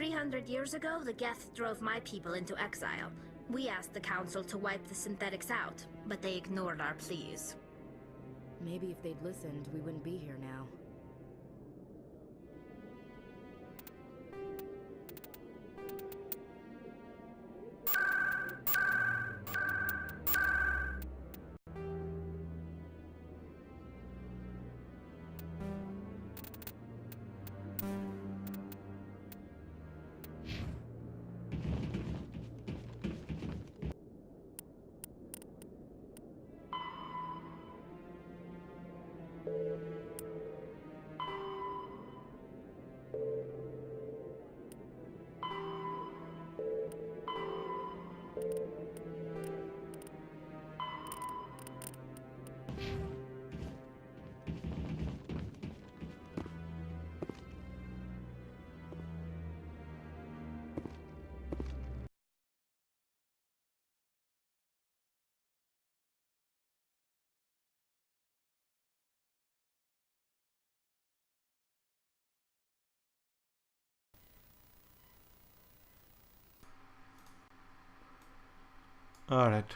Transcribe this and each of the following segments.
300 years ago, the Geth drove my people into exile. We asked the Council to wipe the synthetics out, but they ignored our pleas. Maybe if they'd listened, we wouldn't be here now. Alright.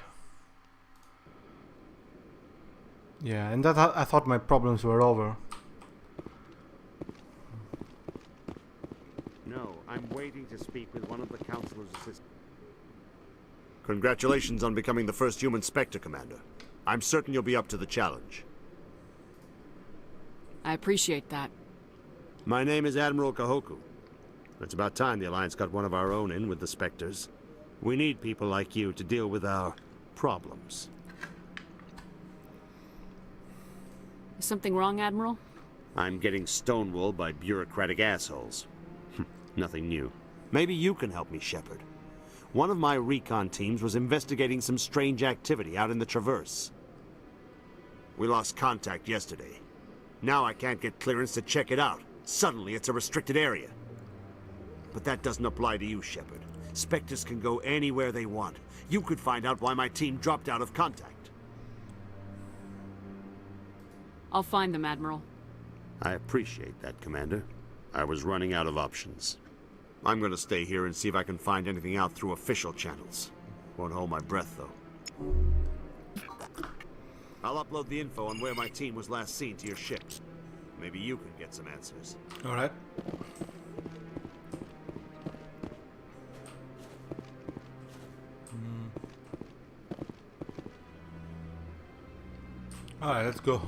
Yeah, and that I thought my problems were over. No, I'm waiting to speak with one of the Councilor's assistants. Congratulations on becoming the first human Spectre, Commander. I'm certain you'll be up to the challenge. I appreciate that. My name is Admiral Kahoku. It's about time the Alliance got one of our own in with the Spectres. We need people like you to deal with our problems. Is something wrong, Admiral? I'm getting stonewalled by bureaucratic assholes. Nothing new. Maybe you can help me, Shepard. One of my recon teams was investigating some strange activity out in the Traverse. We lost contact yesterday. Now I can't get clearance to check it out. Suddenly it's a restricted area. But that doesn't apply to you, Shepard. Spectres can go anywhere they want. You could find out why my team dropped out of contact. I'll find them, Admiral. I appreciate that, Commander. I was running out of options. I'm gonna stay here and see if I can find anything out through official channels. Won't hold my breath, though. I'll upload the info on where my team was last seen to your ship. Maybe you can get some answers. Alright. Alright, let's go.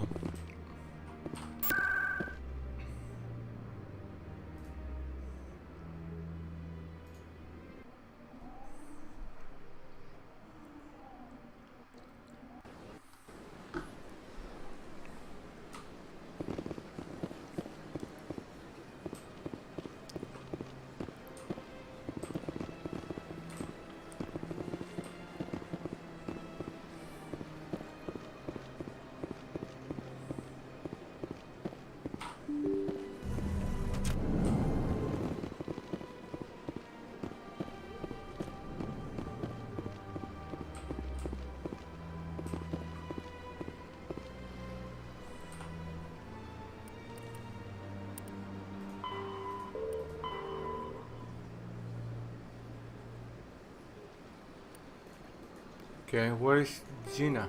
Okay, where is Gina?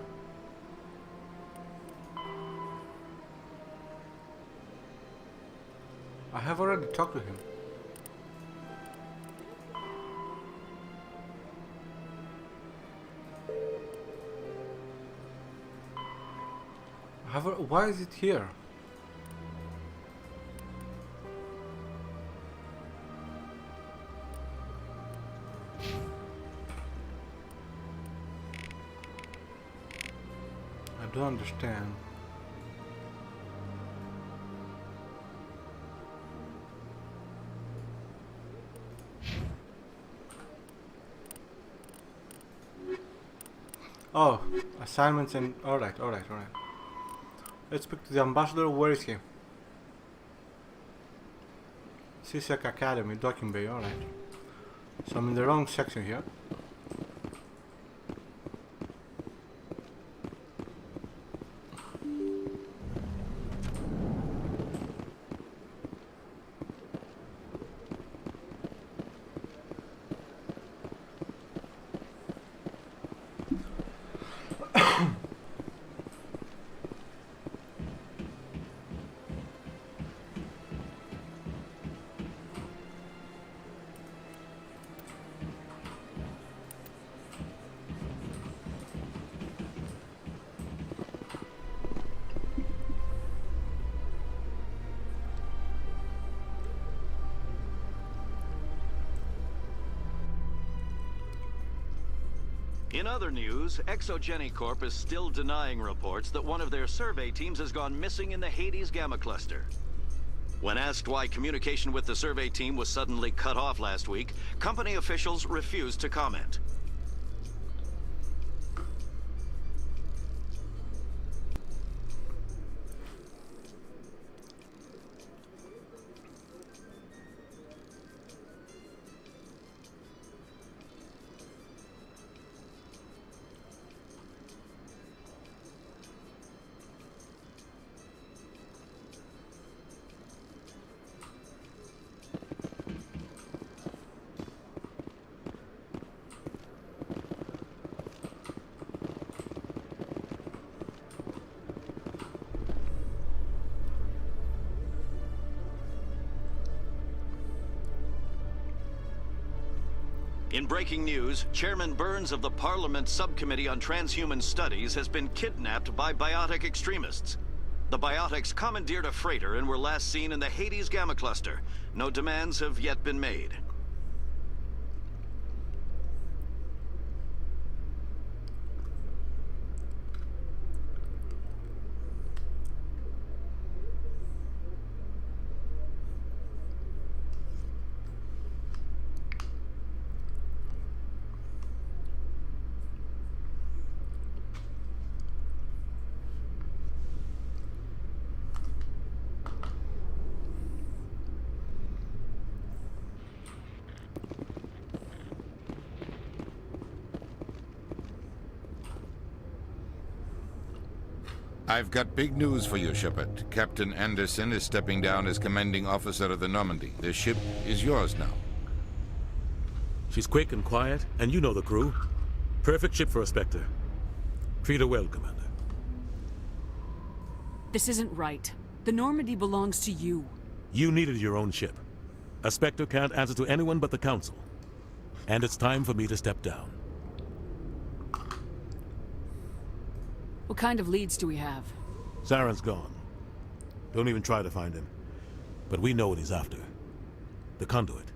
I have already talked to him. Why is it here? I don't understand. Oh, assignments and alright. Let's speak to the ambassador. Where is he? CSEC Academy, docking bay, alright. So I'm in the wrong section here. In other news, Exogeny Corp is still denying reports that one of their survey teams has gone missing in the Hades Gamma Cluster. When asked why communication with the survey team was suddenly cut off last week, company officials refused to comment. In breaking news, Chairman Burns of the Parliament Subcommittee on Transhuman Studies has been kidnapped by biotic extremists. The biotics commandeered a freighter and were last seen in the Hades Gamma Cluster. No demands have yet been made. I've got big news for you, Shepard. Captain Anderson is stepping down as commanding officer of the Normandy. The ship is yours now. She's quick and quiet, and you know the crew. Perfect ship for a Spectre. Treat her well, Commander. This isn't right. The Normandy belongs to you. You needed your own ship. A Spectre can't answer to anyone but the Council. And it's time for me to step down. What kind of leads do we have? Saren's gone. Don't even try to find him. But we know what he's after. The conduit.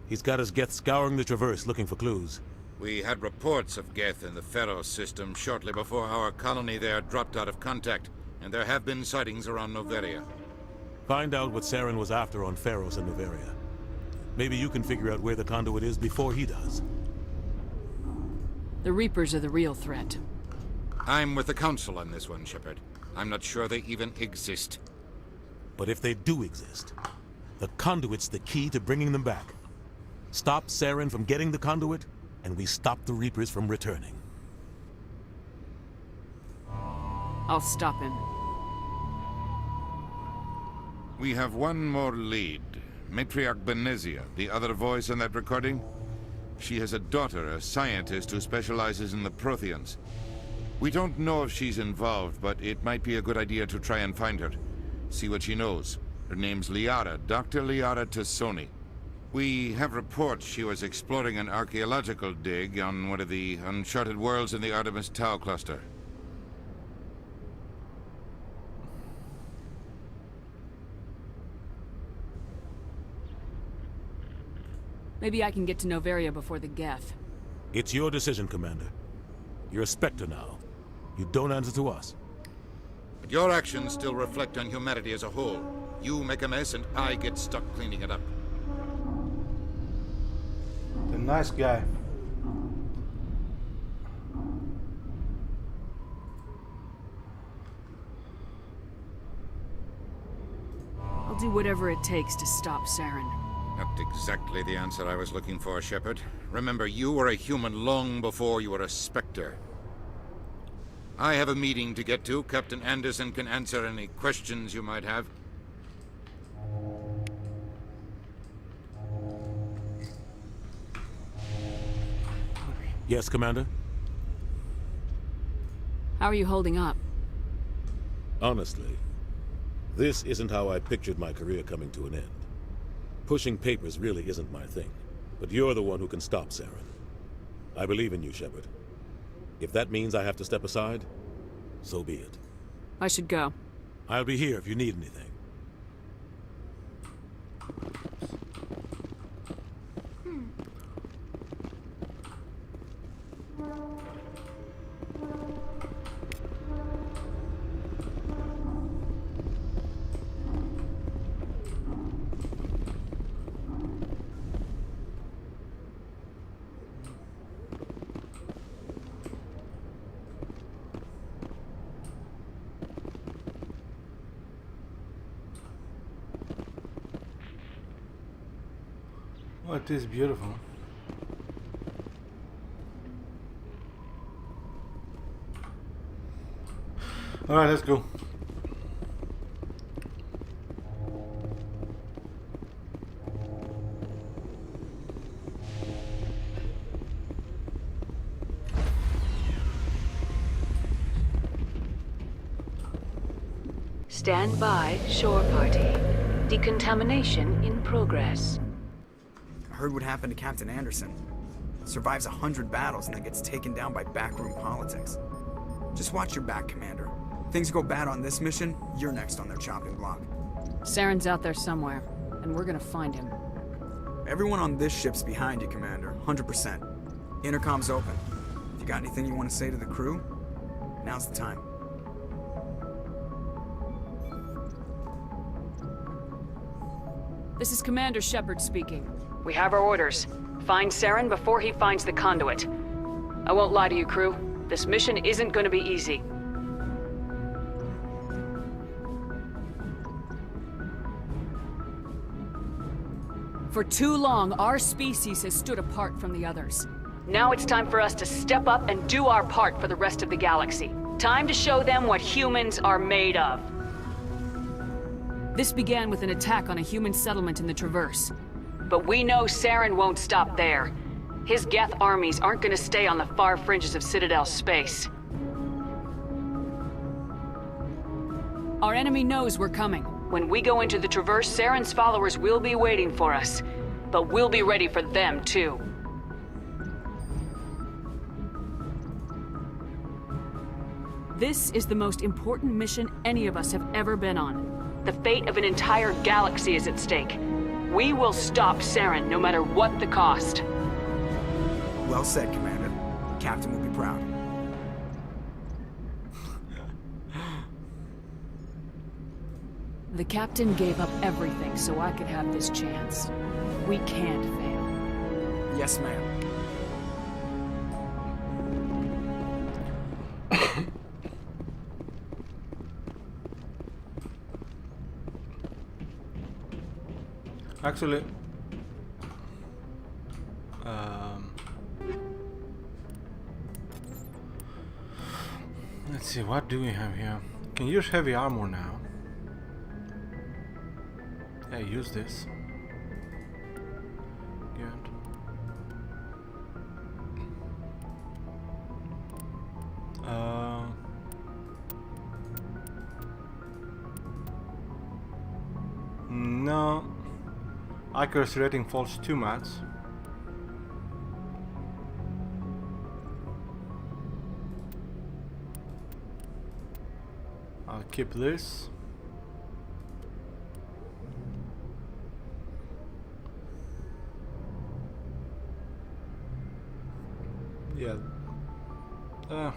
He's got his Geth scouring the Traverse looking for clues. We had reports of Geth in the Pharos system shortly before our colony there dropped out of contact, and there have been sightings around Noveria. Find out what Saren was after on Pharos and Noveria. Maybe you can figure out where the conduit is before he does. The Reapers are the real threat. I'm with the Council on this one, Shepard. I'm not sure they even exist. But if they do exist, the conduit's the key to bringing them back. Stop Saren from getting the conduit, and we stop the Reapers from returning. I'll stop him. We have one more lead. Matriarch Benezia, the other voice in that recording. She has a daughter, a scientist who specializes in the Protheans. We don't know if she's involved, but it might be a good idea to try and find her. See what she knows. Her name's Liara, Dr. Liara Tassoni. We have reports she was exploring an archaeological dig on one of the uncharted worlds in the Artemis Tau cluster. Maybe I can get to Noveria before the Geth. It's your decision, Commander. You're a Spectre now. You don't answer to us. But your actions still reflect on humanity as a whole. You make a mess and I get stuck cleaning it up. The nice guy. I'll do whatever it takes to stop Saren. Not exactly the answer I was looking for, Shepard. Remember, you were a human long before you were a Spectre. I have a meeting to get to. Captain Anderson can answer any questions you might have. Yes, Commander? How are you holding up? Honestly, this isn't how I pictured my career coming to an end. Pushing papers really isn't my thing, but you're the one who can stop Saren. I believe in you, Shepard. If that means I have to step aside, so be it. I should go. I'll be here if you need anything. Oh, it is beautiful. Alright, let's go. Stand by, shore party. Decontamination in progress. I heard what happened to Captain Anderson. Survives 100 battles and then gets taken down by backroom politics. Just watch your back, Commander. Things go bad on this mission, you're next on their chopping block. Saren's out there somewhere, and we're gonna find him. Everyone on this ship's behind you, Commander. 100%. Intercom's open. If you got anything you want to say to the crew, now's the time. This is Commander Shepard speaking. We have our orders. Find Saren before he finds the conduit. I won't lie to you, crew. This mission isn't gonna be easy. For too long, our species has stood apart from the others. Now it's time for us to step up and do our part for the rest of the galaxy. Time to show them what humans are made of. This began with an attack on a human settlement in the Traverse. But we know Saren won't stop there. His Geth armies aren't gonna stay on the far fringes of Citadel space. Our enemy knows we're coming. When we go into the Traverse, Saren's followers will be waiting for us. But we'll be ready for them, too. This is the most important mission any of us have ever been on. The fate of an entire galaxy is at stake. We will stop Saren, no matter what the cost. Well said, Commander. Captain will be proud. The captain gave up everything so I could have this chance. We can't fail. Yes, ma'am. Actually, let's see, what do we have here? Can use heavy armor now. Yeah, use this. Good. No. Accuracy rating falls too much. I'll keep this. Yeah. Okay.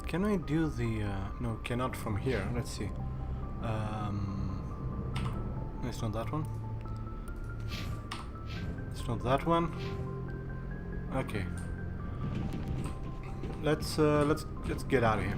Can I do the no, cannot from here. Let's see. It's not that one. It's not that one. Okay. Let's get out of here.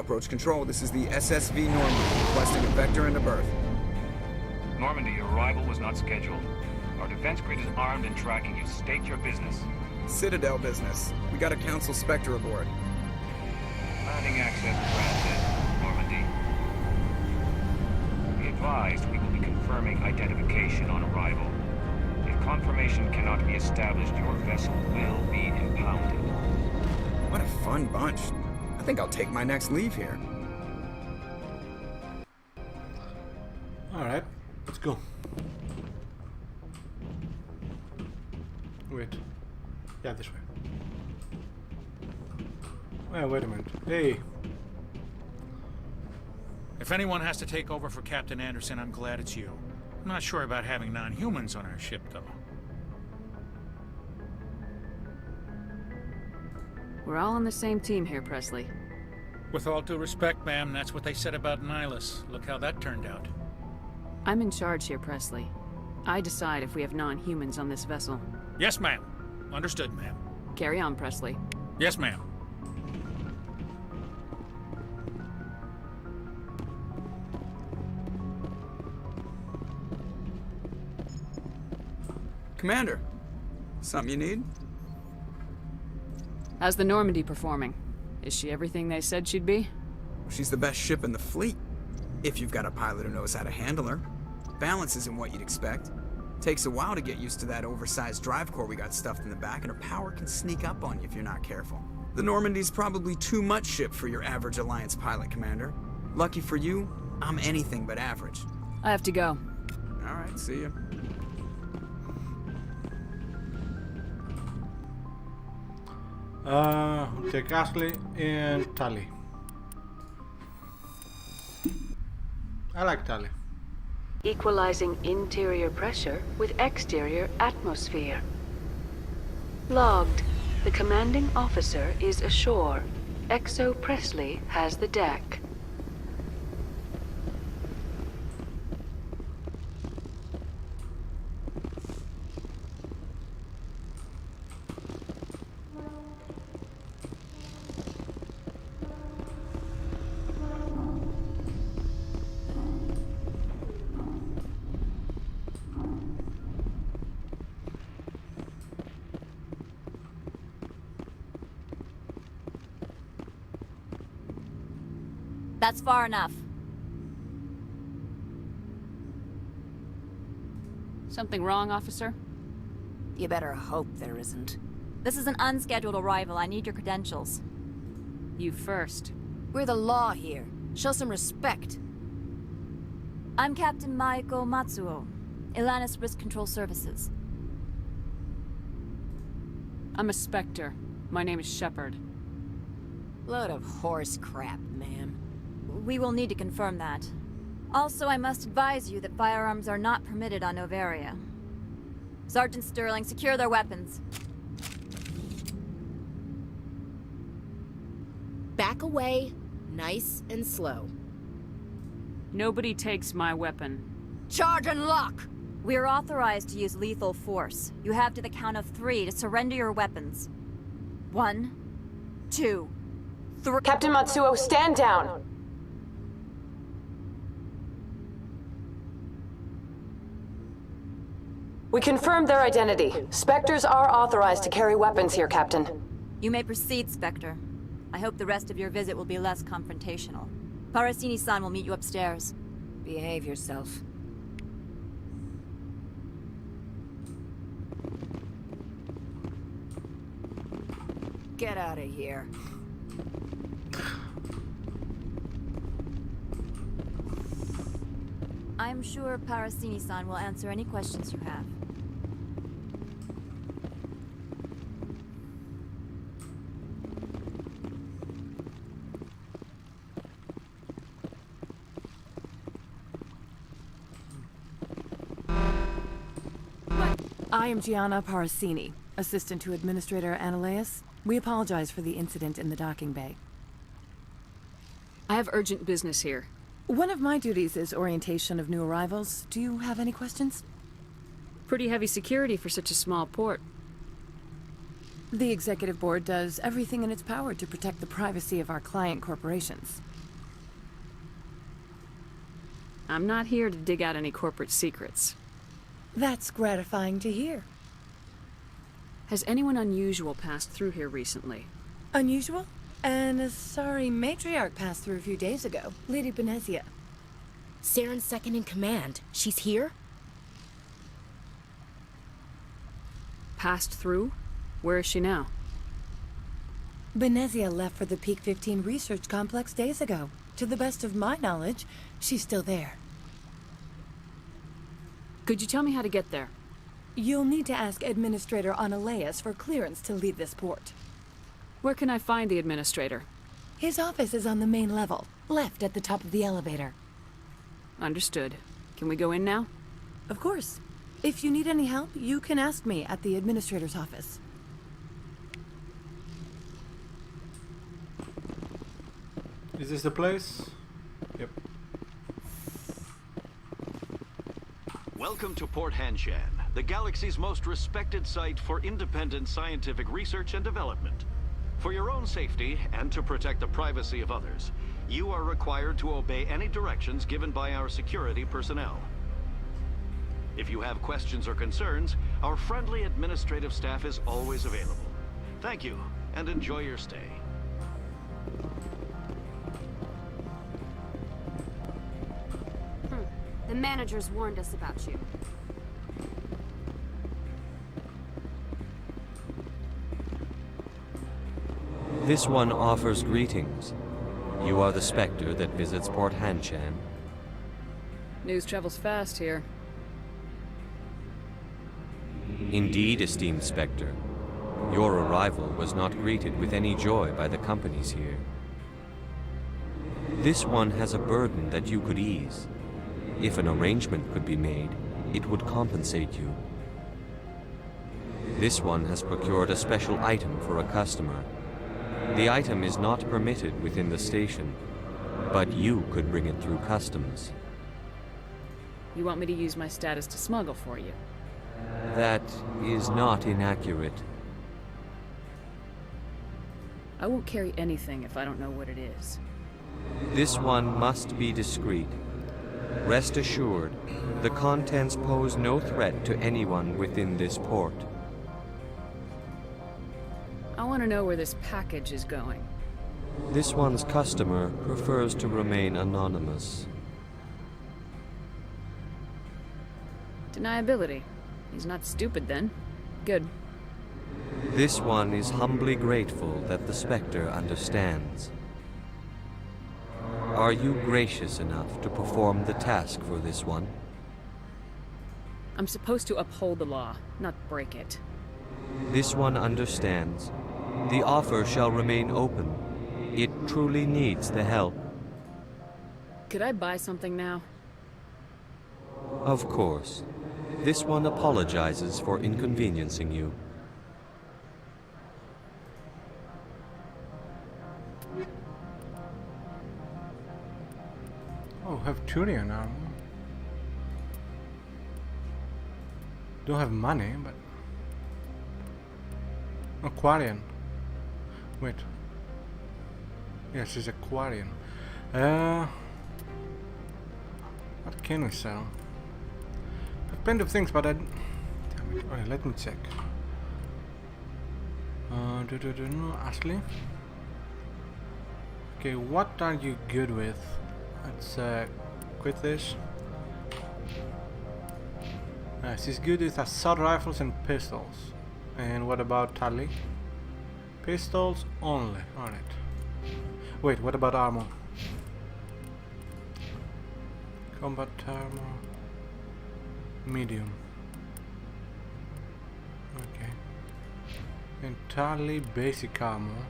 Approach control, this is the SSV Normandy, requesting a vector and a berth. Normandy, your arrival was not scheduled. Our defense grid is armed and tracking you. State your business. Citadel business. We got a Council Spectre aboard. Landing access granted, Normandy. Be advised, we will be confirming identification on arrival. If confirmation cannot be established, your vessel will be impounded. What a fun bunch. I think I'll take my next leave here. Alright, let's go. Wait. Yeah, this way. Oh, wait a minute. Hey. If anyone has to take over for Captain Anderson, I'm glad it's you. I'm not sure about having non-humans on our ship, though. We're all on the same team here, Presley. With all due respect, ma'am, that's what they said about Nihilus. Look how that turned out. I'm in charge here, Presley. I decide if we have non-humans on this vessel. Yes, ma'am. Understood, ma'am. Carry on, Presley. Yes, ma'am. Commander, something you need? How's the Normandy performing? Is she everything they said she'd be? She's the best ship in the fleet. If you've got a pilot who knows how to handle her. Balance isn't what you'd expect. Takes a while to get used to that oversized drive core we got stuffed in the back, and her power can sneak up on you if you're not careful. The Normandy's probably too much ship for your average Alliance pilot, Commander. Lucky for you, I'm anything but average. I have to go. Alright, see ya. Take Ashley and Tally. I like Tally. Equalizing interior pressure with exterior atmosphere. Logged. The commanding officer is ashore. Exo Presley has the deck. That's far enough. Something wrong, officer? You better hope there isn't. This is an unscheduled arrival. I need your credentials. You first. We're the law here. Show some respect. I'm Captain Maiko Matsuo, Ilanis Risk Control Services. I'm a Spectre. My name is Shepard. Load of horse crap, ma'am. We will need to confirm that. Also, I must advise you that firearms are not permitted on Novaria. Sergeant Sterling, secure their weapons. Back away, nice and slow. Nobody takes my weapon. Charge and lock! We are authorized to use lethal force. You have to the count of 3 to surrender your weapons. 1, 2, 3. Captain Matsuo, stand down! We confirmed their identity. Spectres are authorized to carry weapons here, Captain. You may proceed, Spectre. I hope the rest of your visit will be less confrontational. Parasini-san will meet you upstairs. Behave yourself. Get out of here. I'm sure Parasini-san will answer any questions you have. I am Gianna Parasini, assistant to Administrator Ananias. We apologize for the incident in the docking bay. I have urgent business here. One of my duties is orientation of new arrivals. Do you have any questions? Pretty heavy security for such a small port. The Executive Board does everything in its power to protect the privacy of our client corporations. I'm not here to dig out any corporate secrets. That's gratifying to hear. Has anyone unusual passed through here recently? Unusual? And a sorry Matriarch passed through a few days ago. Lady Benezia. Saren's second in command. She's here? Passed through? Where is she now? Benezia left for the Peak 15 research complex days ago. To the best of my knowledge, she's still there. Could you tell me how to get there? You'll need to ask Administrator Analeas for clearance to leave this port. Where can I find the Administrator? His office is on the main level, left at the top of the elevator. Understood. Can we go in now? Of course. If you need any help, you can ask me at the Administrator's office. Is this the place? Yep. Welcome to Port Hanshan, the galaxy's most respected site for independent scientific research and development. For your own safety and to protect the privacy of others, you are required to obey any directions given by our security personnel. If you have questions or concerns, our friendly administrative staff is always available. Thank you, and enjoy your stay. The managers warned us about you. This one offers greetings. You are the Spectre that visits Port Hanshan. News travels fast here. Indeed, esteemed Spectre. Your arrival was not greeted with any joy by the companies here. This one has a burden that you could ease. If an arrangement could be made, it would compensate you. This one has procured a special item for a customer. The item is not permitted within the station, but you could bring it through customs. You want me to use my status to smuggle for you? That is not inaccurate. I won't carry anything if I don't know what it is. This one must be discreet. Rest assured, the contents pose no threat to anyone within this port. I want to know where this package is going. This one's customer prefers to remain anonymous. Deniability. He's not stupid then. Good. This one is humbly grateful that the Spectre understands. Are you gracious enough to perform the task for this one? I'm supposed to uphold the law, not break it. This one understands. The offer shall remain open. It truly needs the help. Could I buy something now? Of course. This one apologizes for inconveniencing you. Oh, have Turian armor. Don't have money, but Aquarian. Wait. Yeah, she's Aquarian. What can we sell? I've plenty of things, but I. Damn it. Alright, let me check. No, Ashley. Okay, what are you good with? Let's quit this. She's good with assault rifles and pistols. And what about Tali? Pistols only. Alright. Wait, what about armor? Combat armor. Medium. Okay. Entirely basic armor.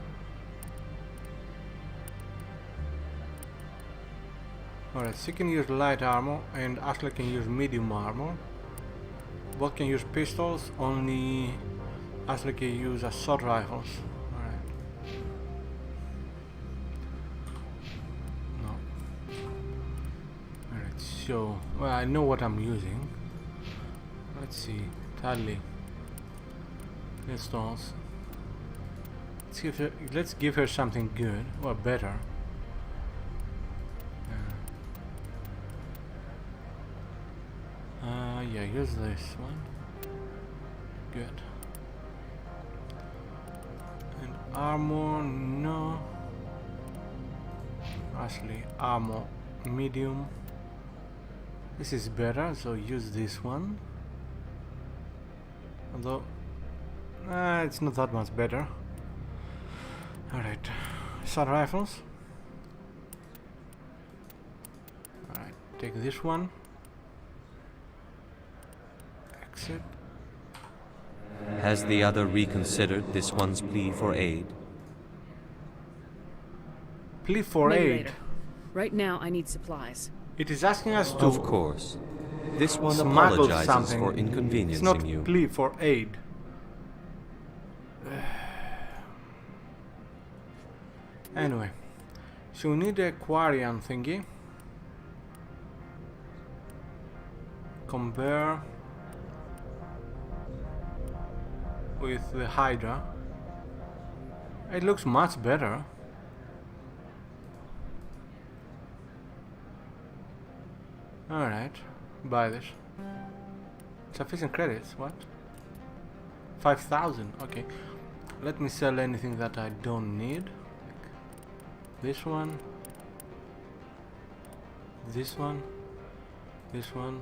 Alright, she can use light armor and Ashley can use medium armor. Both can use pistols, only Ashley can use assault rifles. Alright. No. Alright, so well, I know what I'm using. Let's see. Tali. Pistols. Let's give her something good or better. use this one. Good. And armor, no. Actually, armor medium. This is better, so use this one. Although, it's not that much better. Alright, assault rifles. Alright, take this one. Exit. Has the other reconsidered this one's plea for aid? Plea for Maybe aid. later. Right now, I need supplies. It is asking us to. Of course. This one smuggle apologizes something. for inconveniencing It's not you. plea for aid. Anyway, so we need a Aquarian thingy. Compare with the Hydra. It looks much better. Alright, buy this. Sufficient credits, what? 5,000, okay. Let me sell anything that I don't need. This one. This one. This one.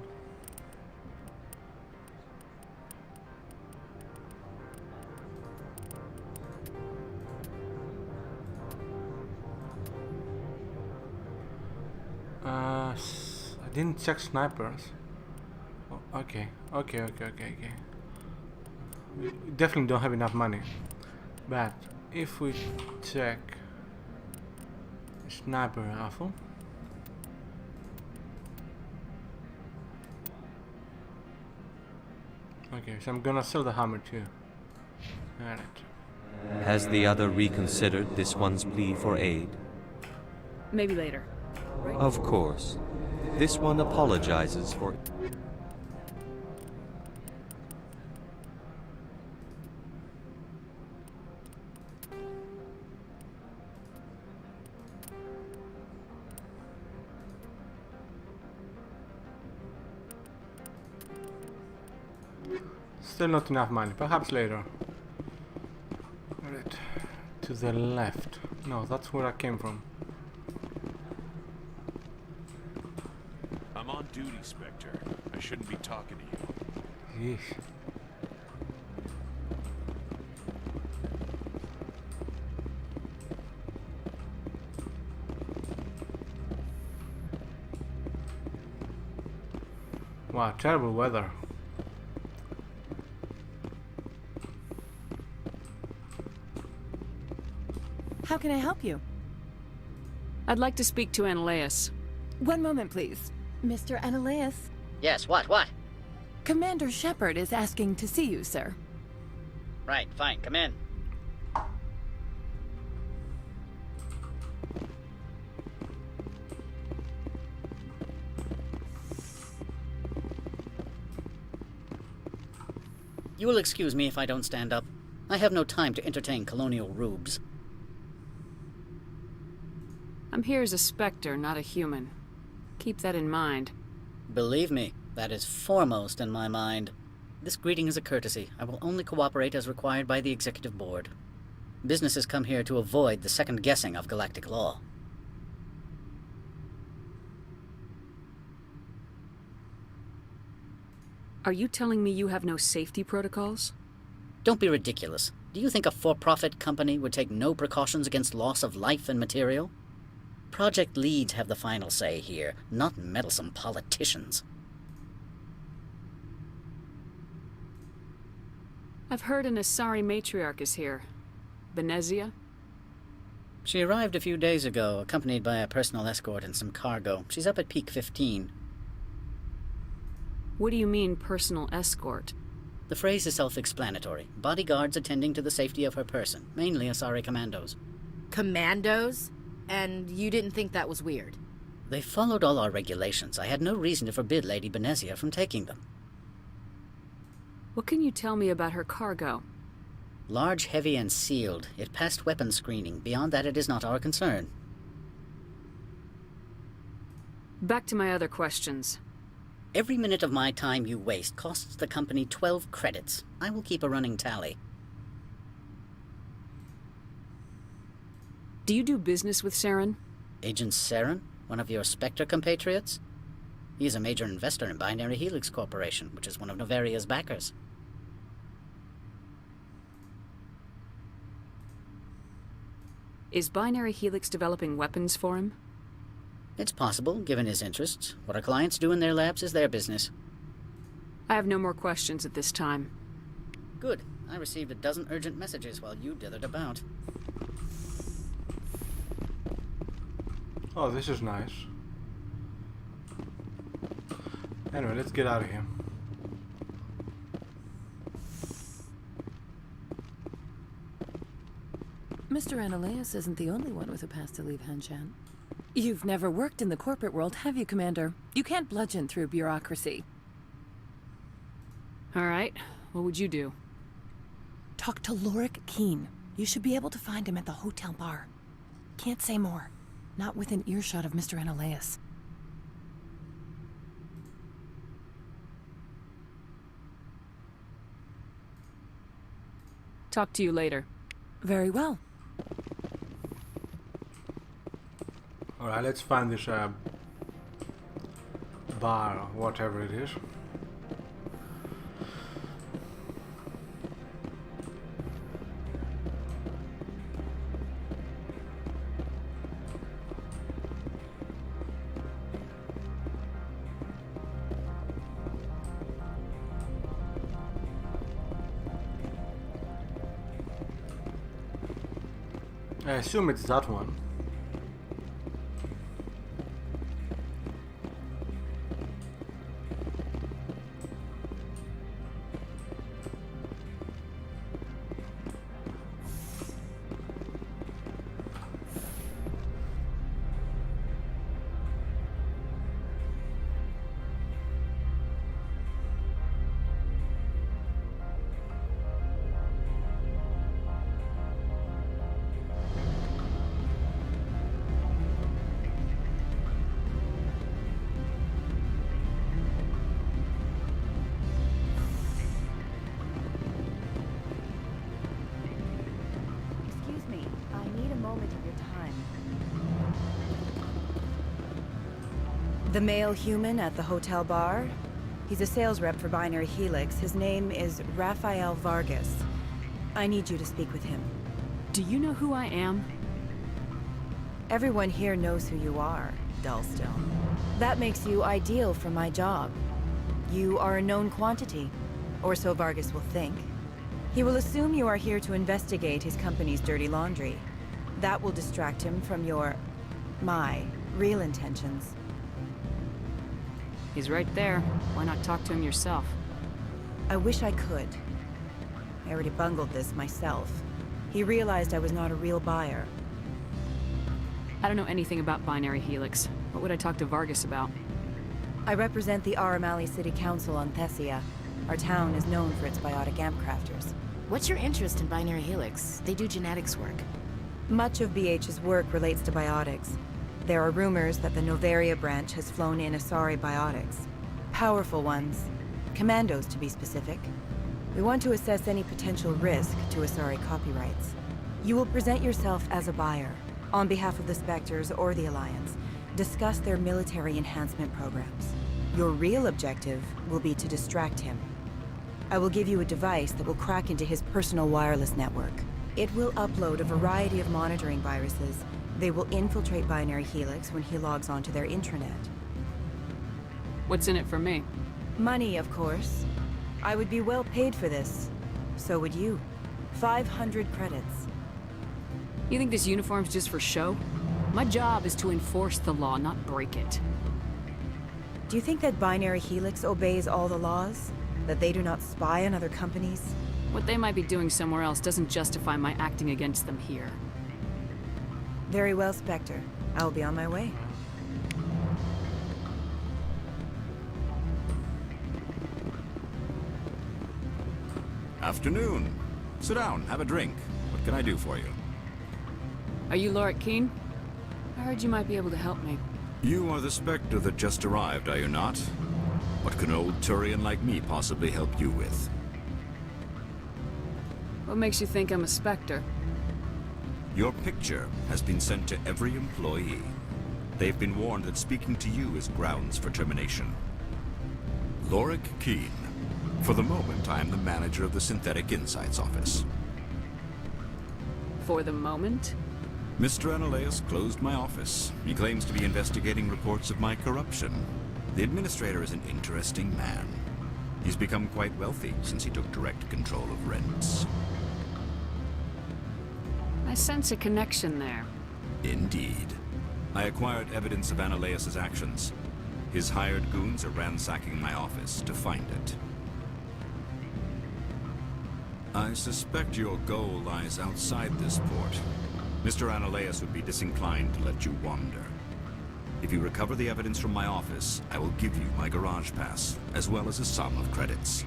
I didn't check snipers. Oh, okay. We definitely don't have enough money. But if we check sniper rifle, okay, so I'm gonna sell the hammer too. Alright. Has the other reconsidered this one's plea for aid? Maybe later. Right? Of course. This one apologizes for... Still not enough money, perhaps later. Alright, to the left. No, that's where I came from. I'm on duty, Spectre. I shouldn't be talking to you. Yeesh. Wow, terrible weather. How can I help you? I'd like to speak to Analeas. One moment, please. Mr. Analeas. Yes, what? Commander Shepard is asking to see you, sir. Right, fine, come in. You will excuse me if I don't stand up. I have no time to entertain colonial rubes. I'm here as a Spectre, not a human. Keep that in mind. Believe me, that is foremost in my mind. This greeting is a courtesy. I will only cooperate as required by the Executive Board. Businesses come here to avoid the second guessing of galactic law. Are you telling me you have no safety protocols? Don't be ridiculous. Do you think a for-profit company would take no precautions against loss of life and material? Project leads have the final say here, not meddlesome politicians. I've heard an Asari Matriarch is here. Venezia? She arrived a few days ago, accompanied by a personal escort and some cargo. She's up at Peak 15. What do you mean, personal escort? The phrase is self-explanatory. Bodyguards attending to the safety of her person, mainly Asari commandos. Commandos? And you didn't think that was weird? They followed all our regulations. I had no reason to forbid Lady Benezia from taking them. What can you tell me about her cargo? Large, heavy, and sealed. It passed weapons screening. Beyond that, it is not our concern. Back to my other questions. Every minute of my time you waste costs the company 12 credits. I will keep a running tally. Do you do business with Saren? Agent Saren? One of your Spectre compatriots? He is a major investor in Binary Helix Corporation, which is one of Novaria's backers. Is Binary Helix developing weapons for him? It's possible, given his interests. What our clients do in their labs is their business. I have no more questions at this time. Good. I received a dozen urgent messages while you dithered about. Oh, this is nice. Anyway, let's get out of here. Mr. Analaeus isn't the only one with a past to leave Hanshan. You've never worked in the corporate world, have you, Commander? You can't bludgeon through bureaucracy. All right. What would you do? Talk to Lorik Keen. You should be able to find him at the hotel bar. Can't say more. Not within earshot of Mr. Analaeus. Talk to you later. Very well. Alright, let's find this bar, or whatever it is. I assume it's that one. The male human at the hotel bar? He's a sales rep for Binary Helix. His name is Rafael Vargas. I need you to speak with him. Do you know who I am? Everyone here knows who you are, Dullstone. That makes you ideal for my job. You are a known quantity, or so Vargas will think. He will assume you are here to investigate his company's dirty laundry. That will distract him from my real intentions. He's right there. Why not talk to him yourself? I wish I could. I already bungled this myself. He realized I was not a real buyer. I don't know anything about Binary Helix. What would I talk to Vargas about? I represent the Aramali City Council on Thessia. Our town is known for its biotic amp crafters. What's your interest in Binary Helix? They do genetics work. Much of BH's work relates to biotics. There are rumors that the Novaria branch has flown in Asari biotics. Powerful ones. Commandos, to be specific. We want to assess any potential risk to Asari copyrights. You will present yourself as a buyer, on behalf of the Spectres or the Alliance. Discuss their military enhancement programs. Your real objective will be to distract him. I will give you a device that will crack into his personal wireless network. It will upload a variety of monitoring viruses. They will infiltrate Binary Helix when he logs onto their intranet. What's in it for me? Money, of course. I would be well paid for this. So would you. 500 credits. You think this uniform's just for show? My job is to enforce the law, not break it. Do you think that Binary Helix obeys all the laws? That they do not spy on other companies? What they might be doing somewhere else doesn't justify my acting against them here. Very well, Spectre. I will be on my way. Afternoon. Sit down, have a drink. What can I do for you? Are you Lorik Keen? I heard you might be able to help me. You are the Spectre that just arrived, are you not? What can an old Turian like me possibly help you with? What makes you think I'm a Spectre? Your picture has been sent to every employee. They've been warned that speaking to you is grounds for termination. Lorik Keene. For the moment, I am the manager of the Synthetic Insights Office. For the moment? Mr. Analaeus closed my office. He claims to be investigating reports of my corruption. The administrator is an interesting man. He's become quite wealthy since he took direct control of rents. I sense a connection there. Indeed. I acquired evidence of Analaeus' actions. His hired goons are ransacking my office to find it. I suspect your goal lies outside this port. Mr. Analaeus would be disinclined to let you wander. If you recover the evidence from my office, I will give you my garage pass, as well as a sum of credits.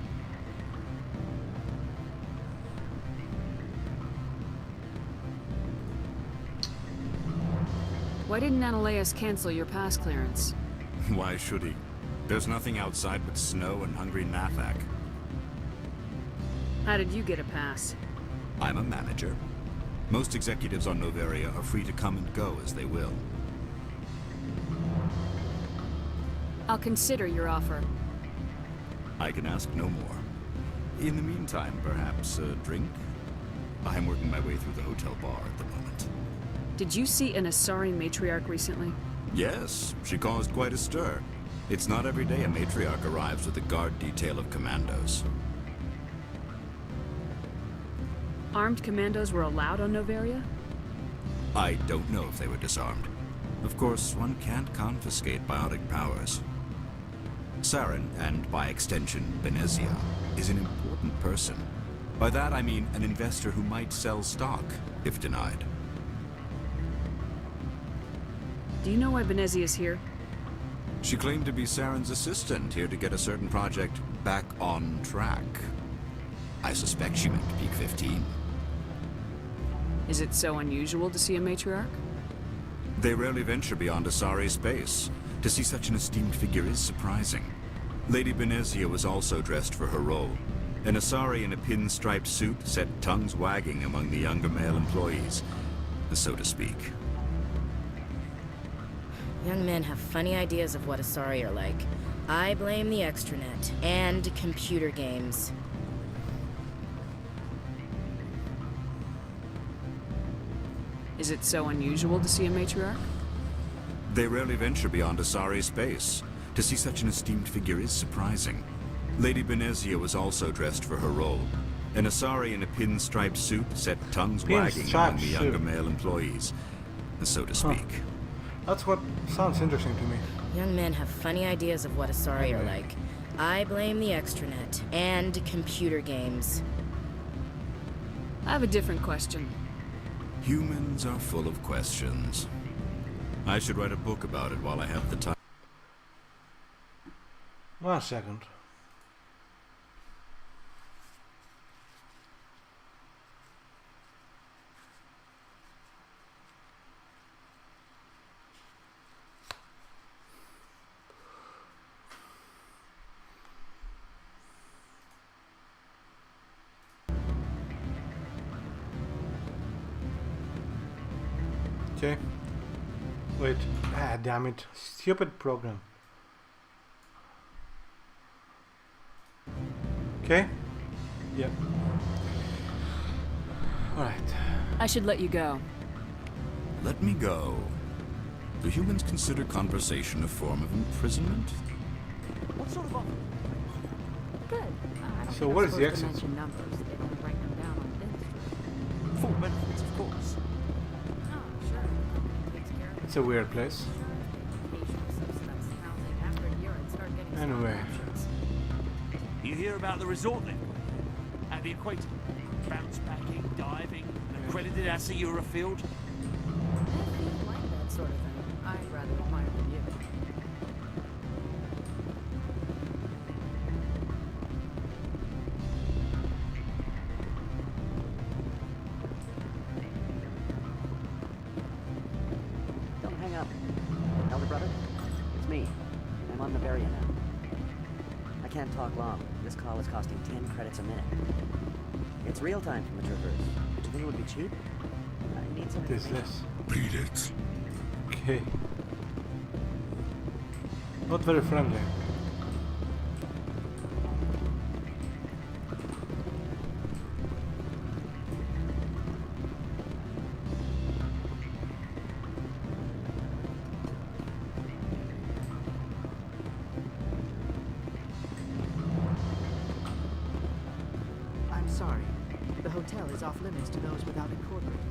Why didn't Analaeus cancel your pass clearance? Why should he? There's nothing outside but snow and hungry Nathak. How did you get a pass? I'm a manager. Most executives on Noveria are free to come and go as they will. I'll consider your offer. I can ask no more. In the meantime, perhaps a drink? I'm working my way through the hotel bar at the moment. Did you see an Asari matriarch recently? Yes, she caused quite a stir. It's not every day a matriarch arrives with a guard detail of commandos. Armed commandos were allowed on Noveria? I don't know if they were disarmed. Of course, one can't confiscate biotic powers. Saren, and by extension, Benezia, is an important person. By that I mean an investor who might sell stock, if denied. Do you know why Benezia is here? She claimed to be Saren's assistant, here to get a certain project back on track. I suspect she meant Peak 15. Is it so unusual to see a matriarch? They rarely venture beyond Asari space. To see such an esteemed figure is surprising. Lady Benezia was also dressed for her role. An Asari in a pinstriped suit set tongues wagging among the younger male employees, so to speak. Young men have funny ideas of what Asari are like. I blame the extranet and computer games. Is it so unusual to see a matriarch? They rarely venture beyond Asari space. To see such an esteemed figure is surprising. Lady Benezia was also dressed for her role. An Asari in a pinstriped suit set tongues wagging among the younger male employees, so to speak. That's what sounds interesting to me. Young men have funny ideas of what Asari are like. I blame the extranet and computer games. I have a different question. Humans are full of questions. I should write a book about it while I have the time. 1 second. Okay. Wait. Ah, damn it. Stupid program. Okay. Yep. Alright. I should let you go. Let me go. Do humans consider conversation a form of imprisonment? What sort of offer? Good. So what is the exit? Numbers. They don't write them down on things. Full benefits, of course. Oh, sure. It's a weird place. Anyway. You hear about the resort then? At the equator? Bounce backing, diving, an accredited Asura field? I like that sort of thing. I'd rather admire than you. Don't hang up. Elder brother, it's me. I'm on Noveria now. can't talk long. This call is costing 10 credits a minute. It's real time from the Traverse. Do you think it would be cheap? I need some What is this? Beat it. Okay. Not very friendly. I'm sorry. The hotel is off limits to those without a corporate account.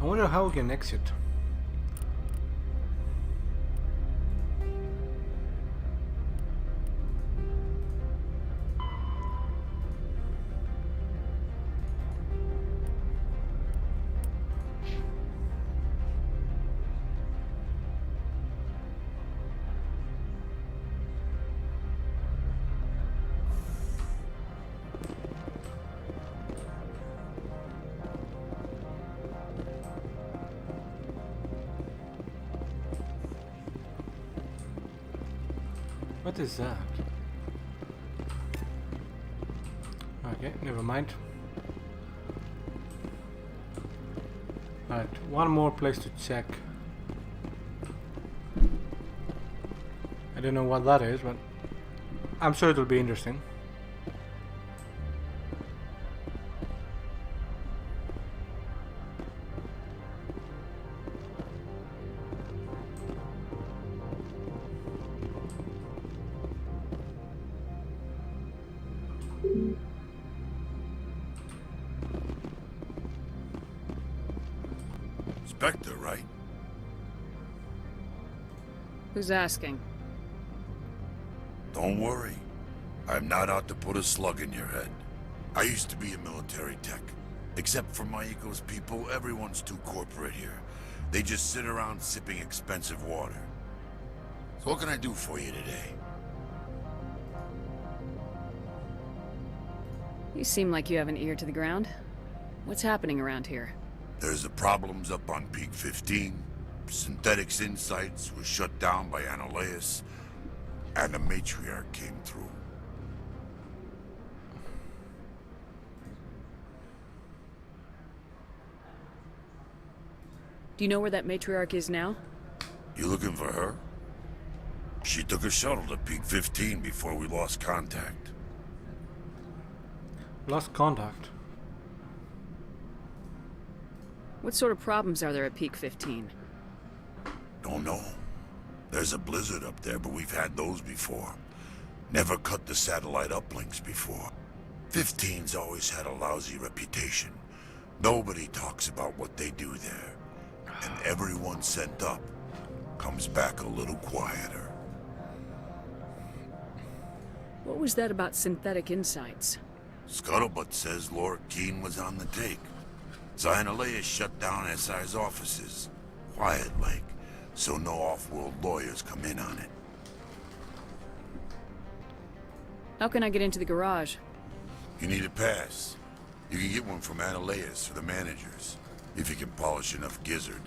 I wonder how we can exit. What is that? Okay, never mind. Alright, one more place to check. I don't know what that is, but I'm sure it'll be interesting. Spectre, right? Who's asking? Don't worry. I'm not out to put a slug in your head. I used to be a military tech. Except for my eco's people, everyone's too corporate here. They just sit around sipping expensive water. So what can I do for you today? You seem like you have an ear to the ground. What's happening around here? There's the problems up on Peak 15. Synthetics Insights was shut down by Annihilus. And the Matriarch came through. Do you know where that Matriarch is now? You looking for her? She took a shuttle to Peak 15 before we lost contact. Lost contact? What sort of problems are there at Peak 15? Don't know. There's a blizzard up there, but we've had those before. Never cut the satellite uplinks before. 15's always had a lousy reputation. Nobody talks about what they do there. And everyone sent up comes back a little quieter. What was that about Synthetic Insights? Scuttlebutt says Lord Keene was on the take. Annihilus shut down SI's offices. Quiet like, so no off-world lawyers come in on it. How can I get into the garage? You need a pass. You can get one from Annihilus or the managers, if you can polish enough gizzard.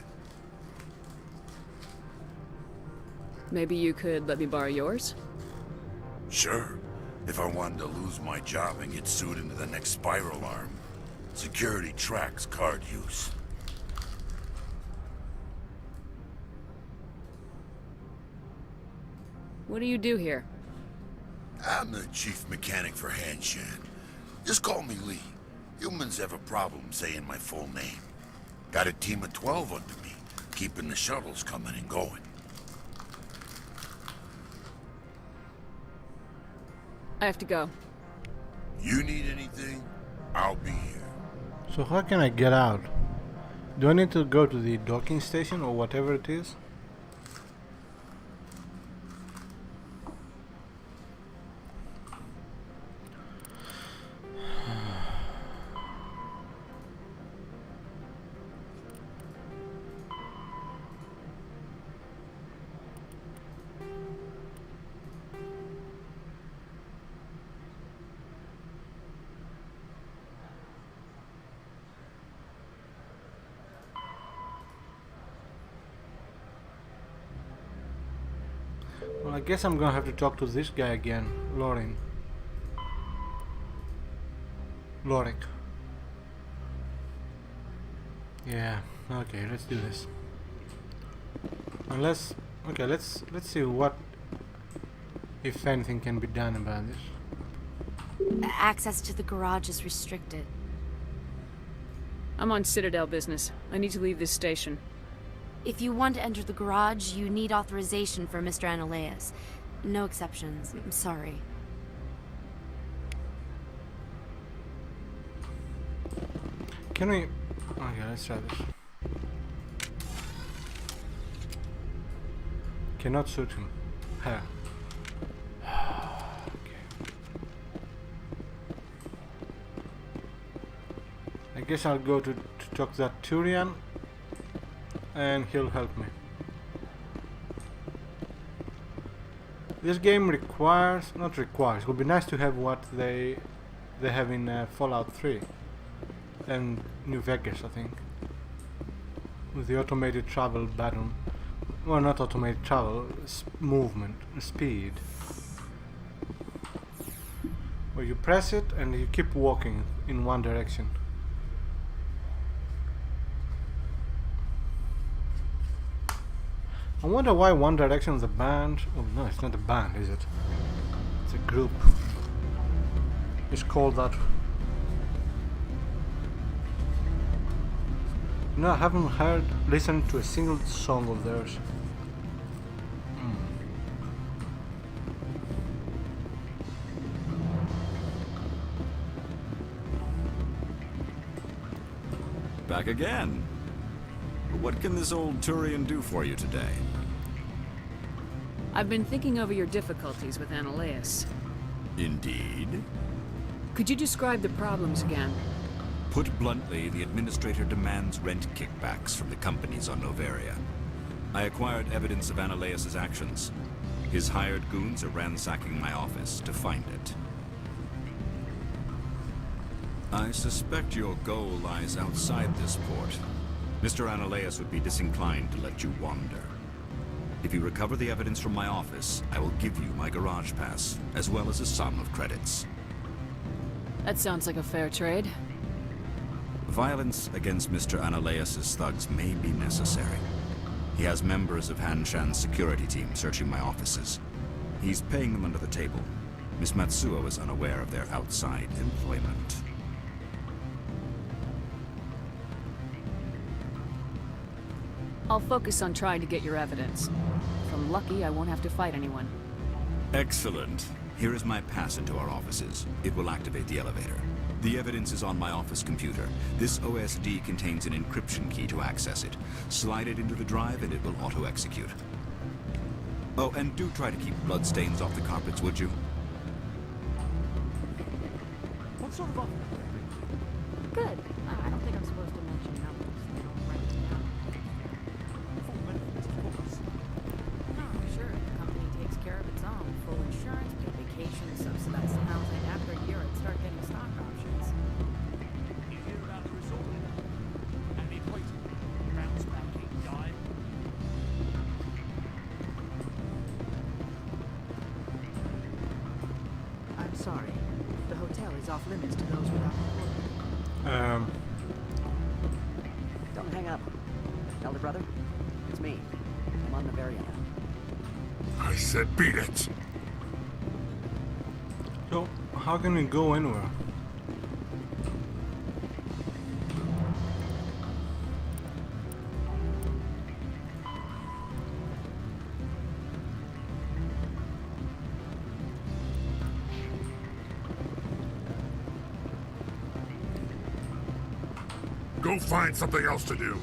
Maybe you could let me borrow yours? Sure. If I wanted to lose my job and get sued into the next spiral arm. Security tracks card use. What do you do here? I'm the chief mechanic for Hanshan. Just call me Lee. Humans have a problem saying my full name. Got a team of 12 under me, keeping the shuttles coming and going. I have to go. You need anything? I'll be here. So how can I get out? Do I need to go to the docking station or whatever it is? guess I'm gonna have to talk to this guy again, Lorik. Yeah, okay, let's do this. Unless, okay, let's see what, if anything, can be done about this. Access to the garage is restricted. I'm on Citadel business. I need to leave this station. If you want to enter the garage, you need authorization for Mr. Analeas. No exceptions. I'm sorry. Can we... Okay, let's try this. Cannot shoot him. Here. I guess I'll go to talk to that Turian, and he'll help me. This game requires, not requires, it would be nice to have what they have in Fallout 3 and New Vegas, I think, with the automated travel button. Well, not automated travel, movement, speed. Where you press it and you keep walking in one direction. I wonder why One Direction is a band. Oh no, it's not a band, is it? It's a group. It's called that. No, I haven't listened to a single song of theirs. Back again. What can this old Turian do for you today? I've been thinking over your difficulties with Analeas. Indeed. Could you describe the problems again? Put bluntly, the Administrator demands rent kickbacks from the companies on Noveria. I acquired evidence of Analeas' actions. His hired goons are ransacking my office to find it. I suspect your goal lies outside this port. Mr. Analeas would be disinclined to let you wander. If you recover the evidence from my office, I will give you my garage pass, as well as a sum of credits. That sounds like a fair trade. Violence against Mr. Analeas' thugs may be necessary. He has members of Han Shan's security team searching my offices. He's paying them under the table. Miss Matsuo is unaware of their outside employment. I'll focus on trying to get your evidence. If I'm lucky, I won't have to fight anyone. Excellent. Here is my pass into our offices. It will activate the elevator. The evidence is on my office computer. This OSD contains an encryption key to access it. Slide it into the drive and it will auto-execute. Oh, and do try to keep bloodstains off the carpets, would you? What sort of offer? Good. I don't think I'm supposed to mention numbers. They don't write them down. Full benefits, of course. No, sure. The company takes care of its own. Full insurance, paid vacation, subsidized housing. After a year, I'd start getting stock options. You hear about the resort and the equator? Bounce back, dive. I'm sorry. The hotel is off limits to those without Don't hang up. Elder brother, it's me. I'm on Noveria now. I said beat it! So, how can we go anywhere? Go find something else to do,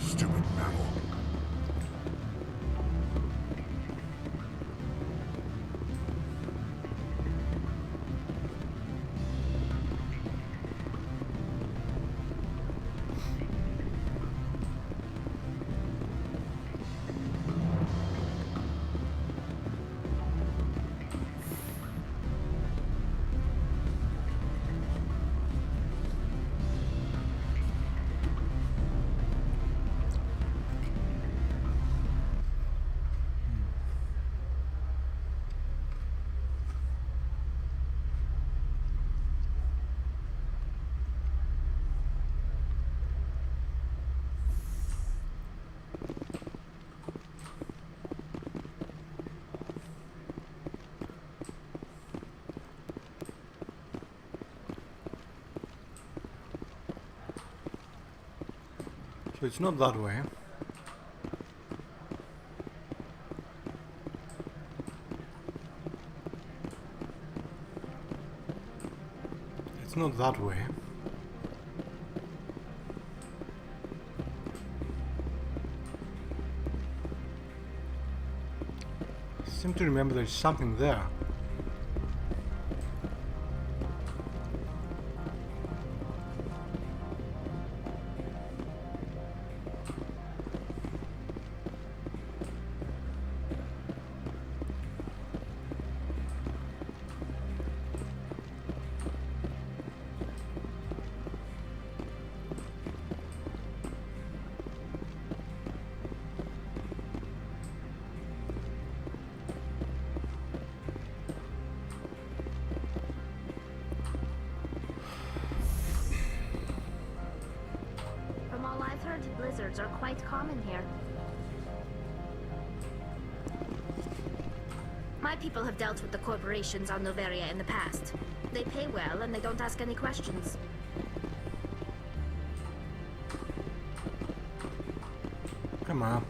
stupid mammal. So it's not that way. It's not that way. I seem to remember there's something there. From all I've heard, blizzards are quite common here. My people have dealt with the corporations on Noveria in the past. They pay well and they don't ask any questions. Come on.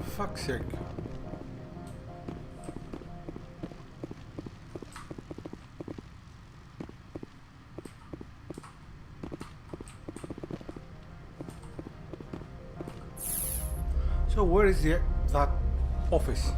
For fuck's sake. So where is that office?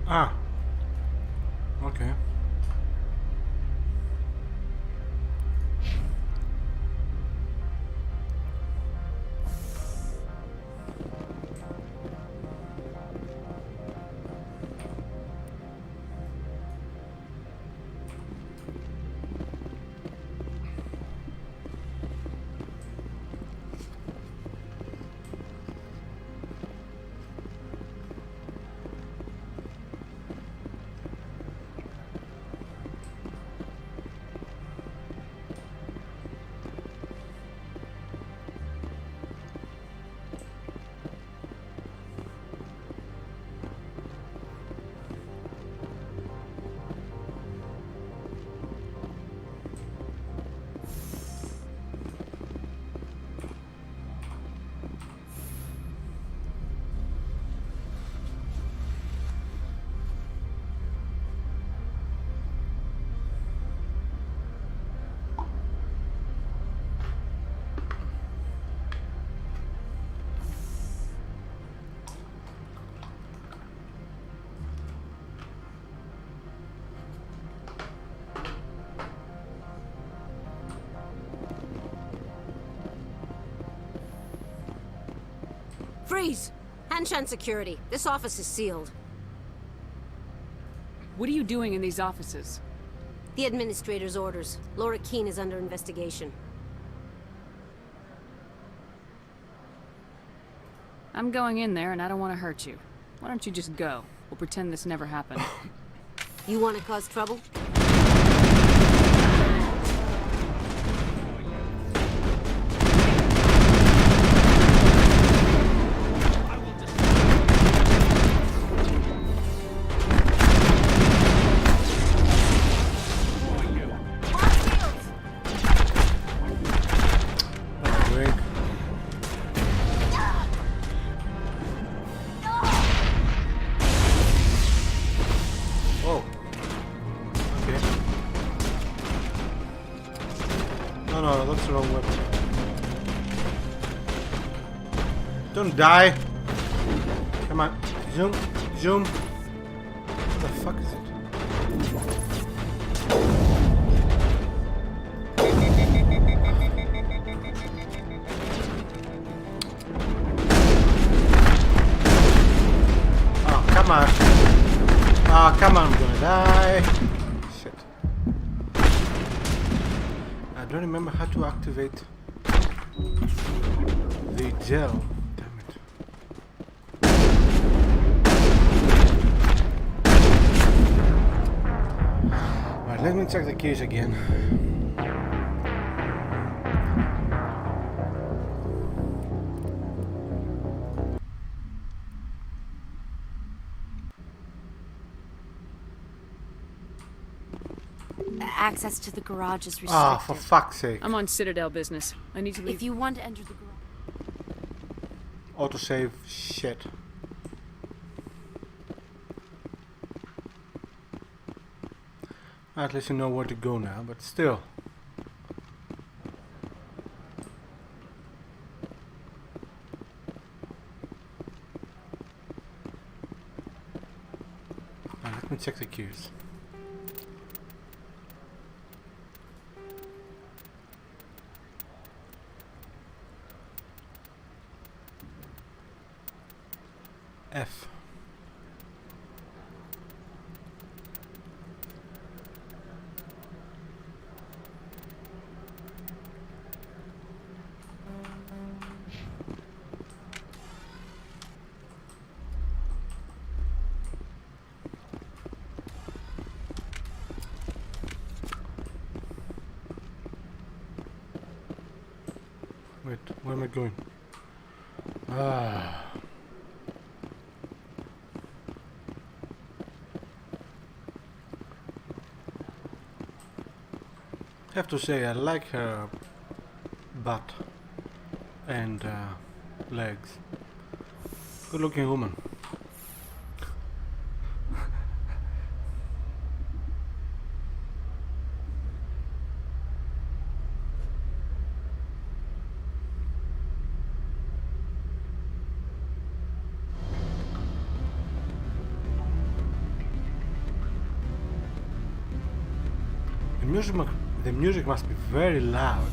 Ah. Okay. Freeze! Hanshan security. This office is sealed. What are you doing in these offices? The administrator's orders. Laura Keene is under investigation. I'm going in there and I don't want to hurt you. Why don't you just go? We'll pretend this never happened. You want to cause trouble? wrong weapon. Don't die! Come on, zoom, zoom. What the fuck is it? Oh, come on. Oh, come on, I'm gonna die. Shit. I don't remember how to activate the gel. Damn it. Alright, let me check the keys again. Access to the garage is restricted. Ah, for fuck's sake. I'm on Citadel business. I need to leave. If you want to enter the garage... Autosave shit. At least you know where to go now, but still. Let me check the keys. F. Wait, where am I going? Ah. I have to say, I like her butt and legs. Good looking woman. The music must be very loud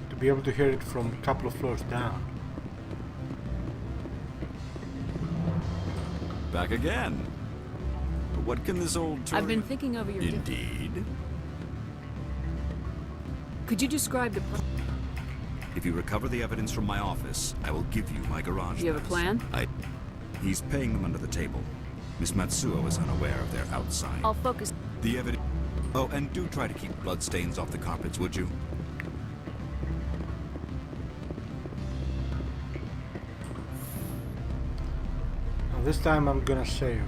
to be able to hear it from a couple of floors down. Back again. What can this old I've been thinking over your... Indeed. Could you describe the... If you recover the evidence from my office, I will give you my garage. Do you have a plan? He's paying them under the table. Miss Matsuo is unaware of their outside. I'll focus... The evidence... Oh, and do try to keep bloodstains off the carpets, would you? Now this time I'm gonna save.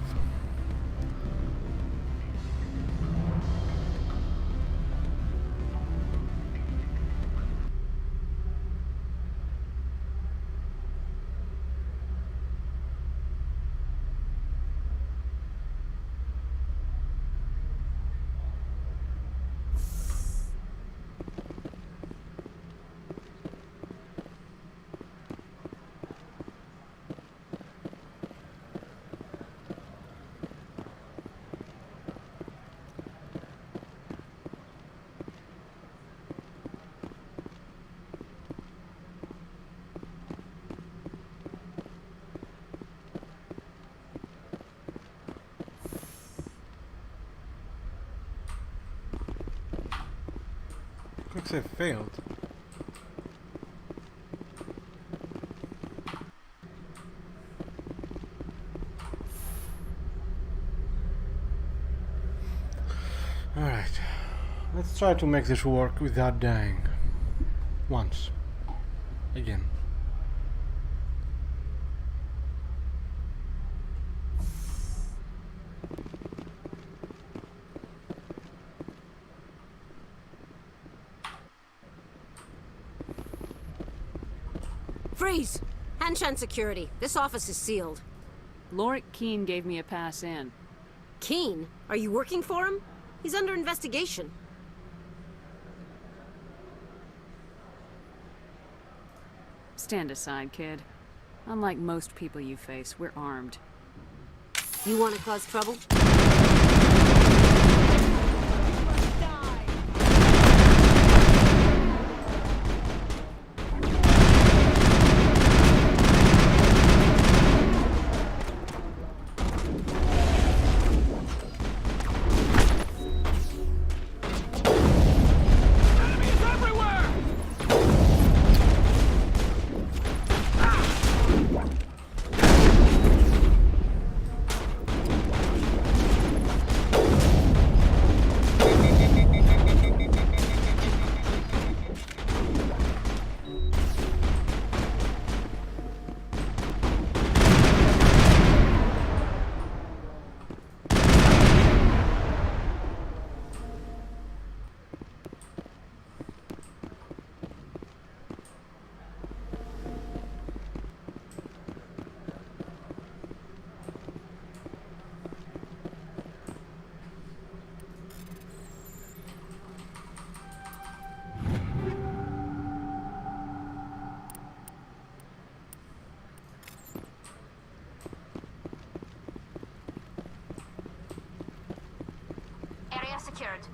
Looks like I failed. Alright, let's try to make this work without dying. Once. Again. Freeze! Hanshan security. This office is sealed. Lorik Keene gave me a pass in. Keene? Are you working for him? He's under investigation. Stand aside, kid. Unlike most people you face, we're armed. You want to cause trouble? Area secured.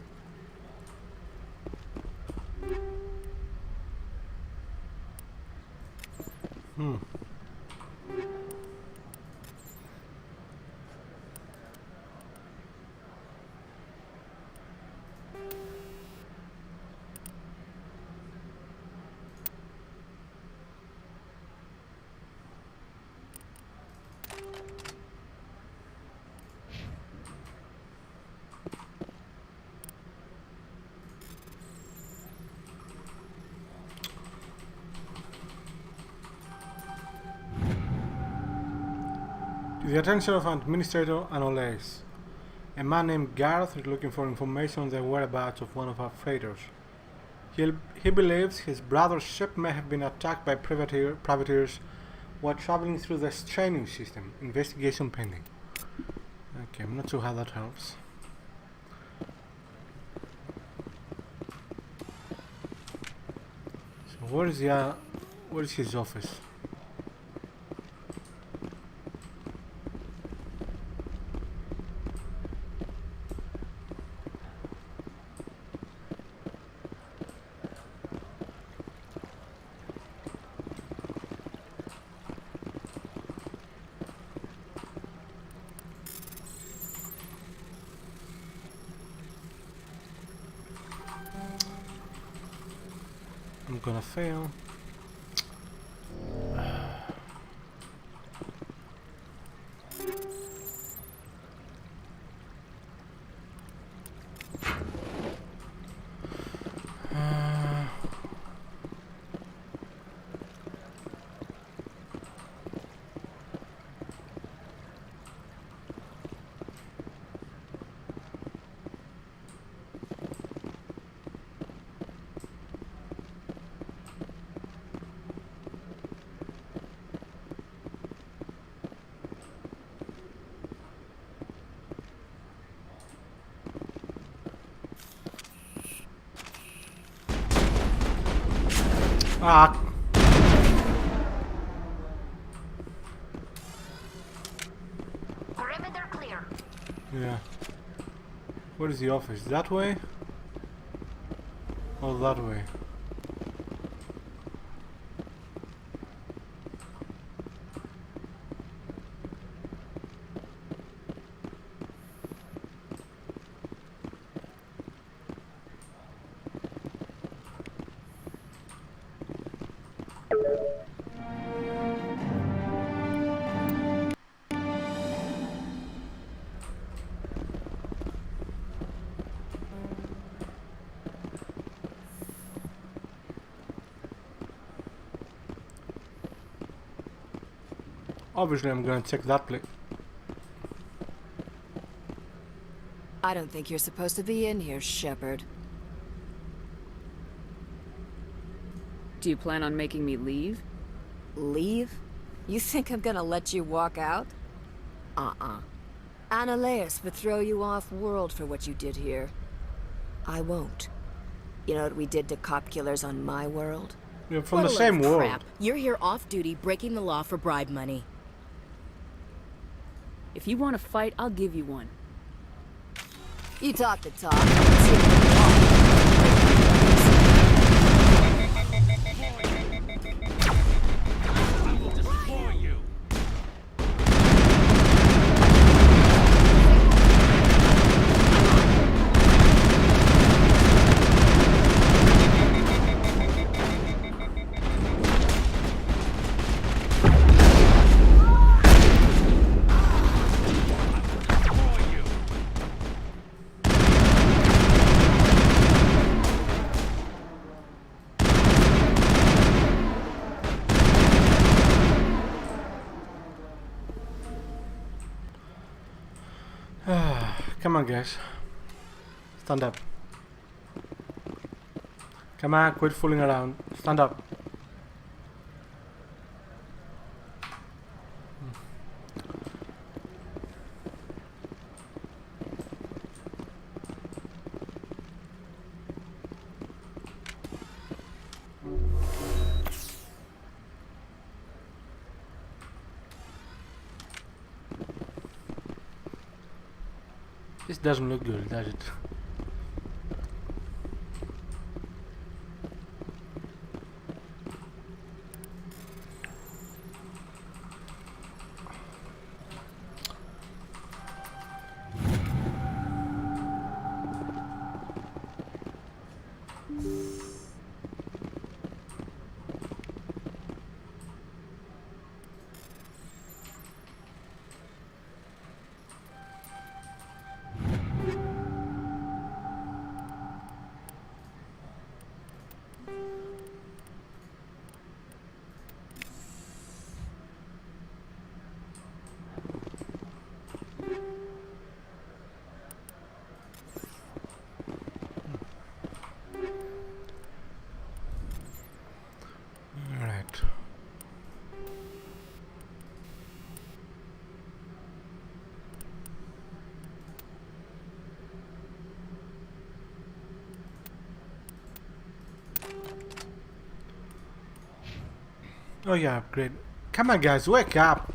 To the attention of Administrator Anoles. A man named Gareth is looking for information on the whereabouts of one of our freighters. He believes his brother's ship may have been attacked by privateers while traveling through the straining system. Investigation pending. Okay, I'm not sure how that helps. So where is his office? I'm gonna fail. Ah. Perimeter clear. Yeah. Where is the office? That way? Or that way? Obviously I'm gonna check that place. I don't think you're supposed to be in here, Shepard. Do you plan on making me leave? Leave? You think I'm gonna let you walk out? Annaleus would throw you off-world for what you did here. I won't. You know what we did to cop killers on my world? We're from What the a same load of world. crap. You're here off duty, breaking the law for bribe money. If you want to fight, I'll give you one. You talk the talk. See if you can walk. I will destroy you. Come on, guys. Stand up. Come on, quit fooling around. Stand up. This doesn't look good, does it? Alright. Oh yeah, great. Come on guys, wake up!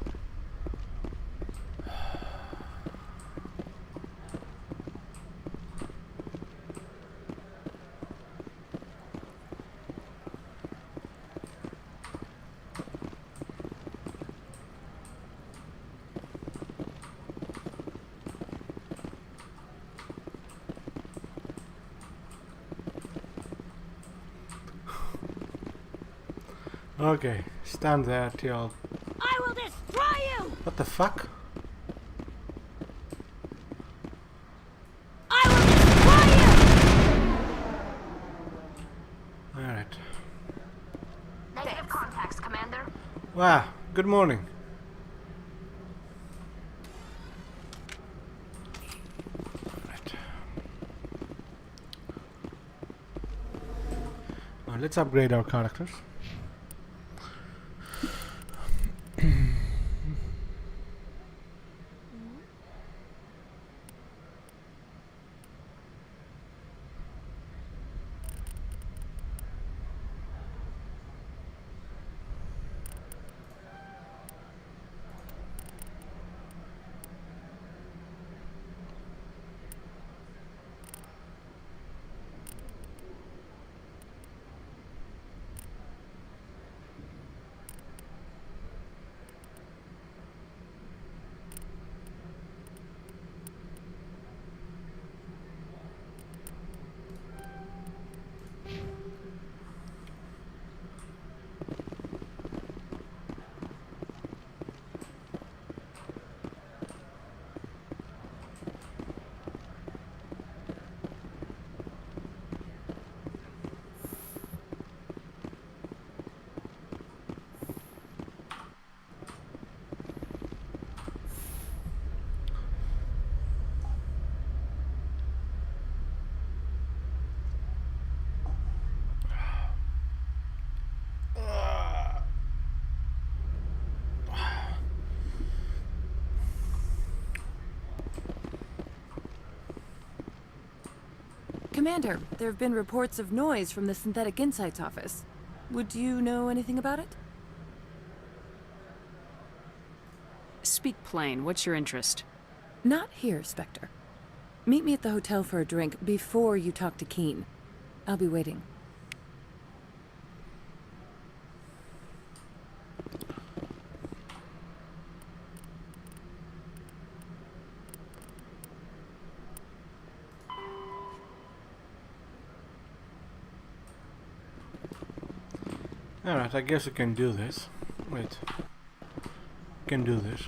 Okay, stand there till... I will destroy you! What the fuck? I will destroy you! Alright. Negative contacts, Commander. Wow, good morning. Alright. Now let's upgrade our characters. Commander, there have been reports of noise from the Synthetic Insights office. Would you know anything about it? Speak plain. What's your interest? Not here, Spectre. Meet me at the hotel for a drink before you talk to Keen. I'll be waiting. Alright, I guess we can do this. Wait. Can do this.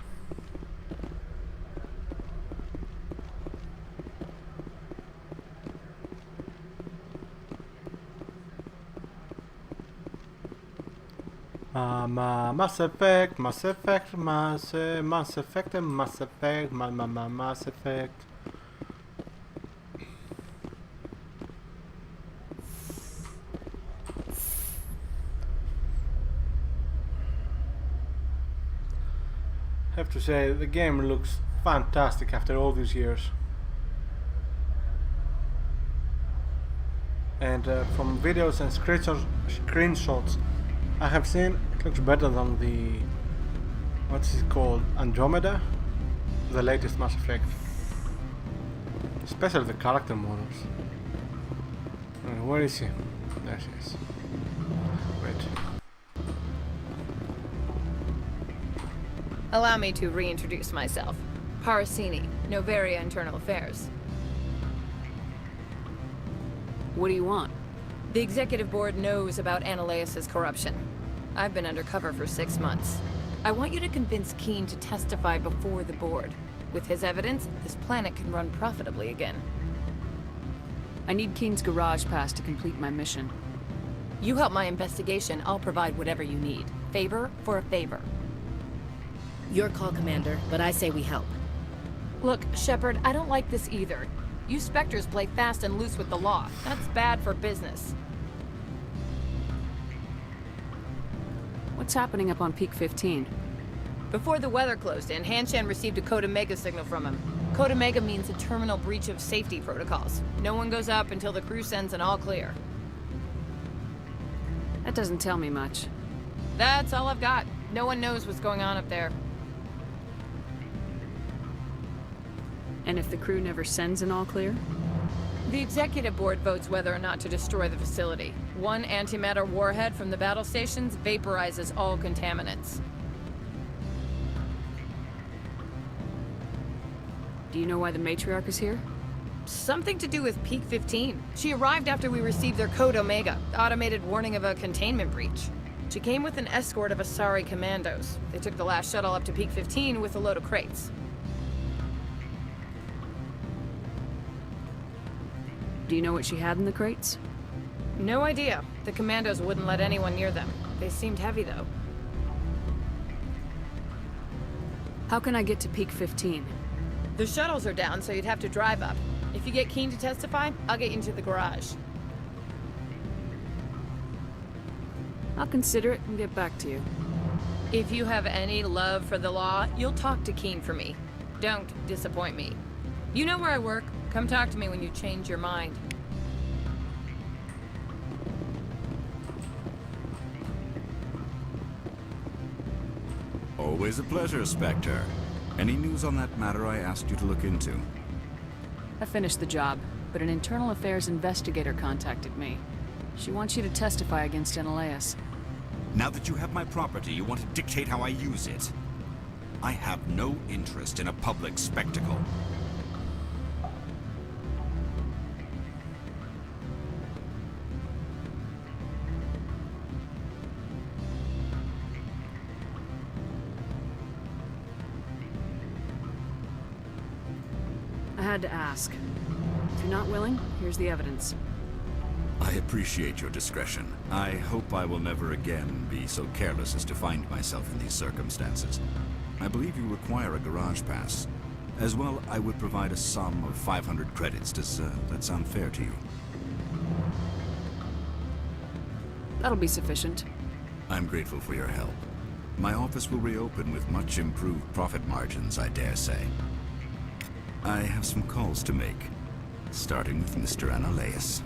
Mass Effect, Mass Effect, Mass Effect, Mass Effect, Mass Effect. I have to say, the game looks fantastic after all these years. And from videos and screenshots I have seen, it looks better than the, what's it called, Andromeda, the latest Mass Effect, especially the character models. Where is he? There she is. Wait. Allow me to reintroduce myself. Parasini, Noveria Internal Affairs. What do you want? The Executive Board knows about Annaleus' corruption. I've been undercover for 6 months. I want you to convince Keen to testify before the Board. With his evidence, this planet can run profitably again. I need Keen's garage pass to complete my mission. You help my investigation, I'll provide whatever you need. Favor for a favor. Your call, Commander, but I say we help. Look, Shepard, I don't like this either. You Spectres play fast and loose with the law. That's bad for business. What's happening up on Peak 15? Before the weather closed in, Hanshan received a Code Omega signal from him. Code Omega means a terminal breach of safety protocols. No one goes up until the crew sends an all clear. That doesn't tell me much. That's all I've got. No one knows what's going on up there. And if the crew never sends an all clear? The Executive Board votes whether or not to destroy the facility. One antimatter warhead from the battle stations vaporizes all contaminants. Do you know why the Matriarch is here? Something to do with Peak 15. She arrived after we received their Code Omega, automated warning of a containment breach. She came with an escort of Asari commandos. They took the last shuttle up to Peak 15 with a load of crates. Do you know what she had in the crates? No idea. The commandos wouldn't let anyone near them. They seemed heavy, though. How can I get to Peak 15? The shuttles are down, so you'd have to drive up. If you get Keen to testify, I'll get you into the garage. I'll consider it and get back to you. If you have any love for the law, you'll talk to Keen for me. Don't disappoint me. You know where I work. Come talk to me when you change your mind. Always a pleasure, Spectre. Any news on that matter I asked you to look into? I finished the job, but an internal affairs investigator contacted me. She wants you to testify against Annaleus. Now that you have my property, you want to dictate how I use it. I have no interest in a public spectacle. I had to ask. If you're not willing, here's the evidence. I appreciate your discretion. I hope I will never again be so careless as to find myself in these circumstances. I believe you require a garage pass. As well, I would provide a sum of 500 credits. Does that sound fair to you? That'll be sufficient. I'm grateful for your help. My office will reopen with much improved profit margins, I dare say. I have some calls to make, starting with Mr. Annaleus.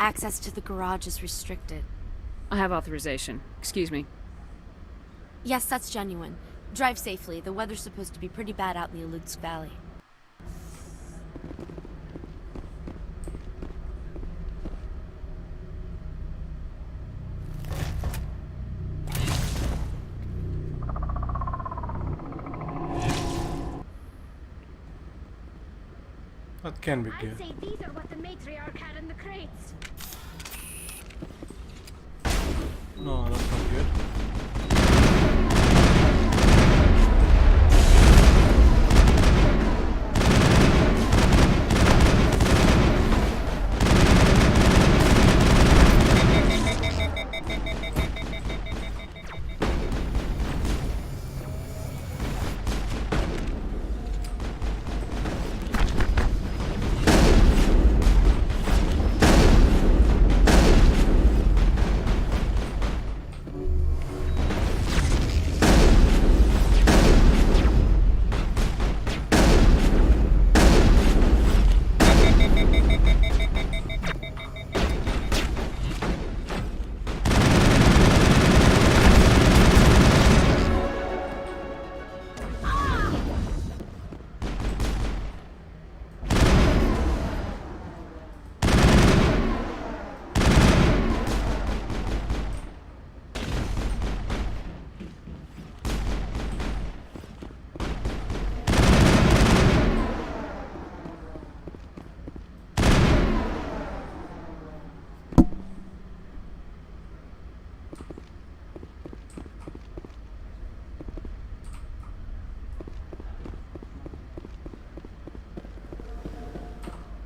access to the garage is restricted. I have authorization. Excuse me. Yes, that's genuine. Drive safely. The weather's supposed to be pretty bad out in the Alutsk Valley. That can be I'd good. say these are what the Matriarch had in the crates. No, that's not good.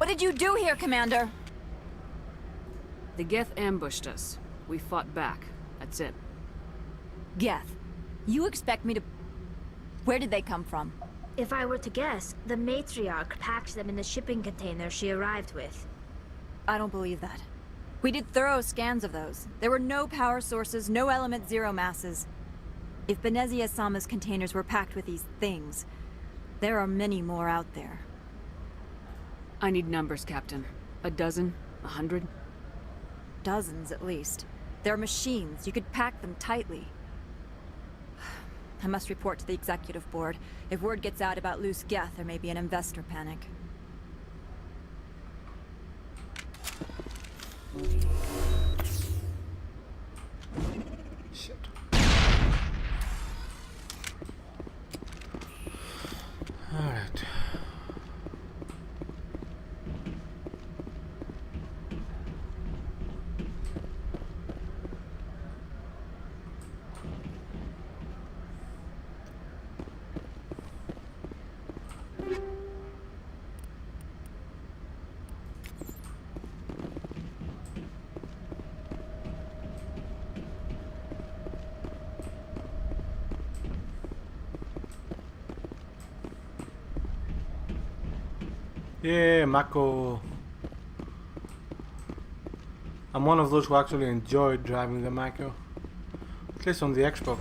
What did you do here, Commander? The Geth ambushed us. We fought back. That's it. Geth, you expect me to... Where did they come from? If I were to guess, the Matriarch packed them in the shipping container she arrived with. I don't believe that. We did thorough scans of those. There were no power sources, no element zero masses. If Benezia Sama's containers were packed with these things, there are many more out there. I need numbers, Captain. A dozen? 100? Dozens, at least. They're machines. You could pack them tightly. I must report to the executive board. If word gets out about loose Geth, there may be an investor panic. Shit. Alright. Yeah, Mako. I'm one of those who actually enjoy driving the Mako. At least on the Xbox.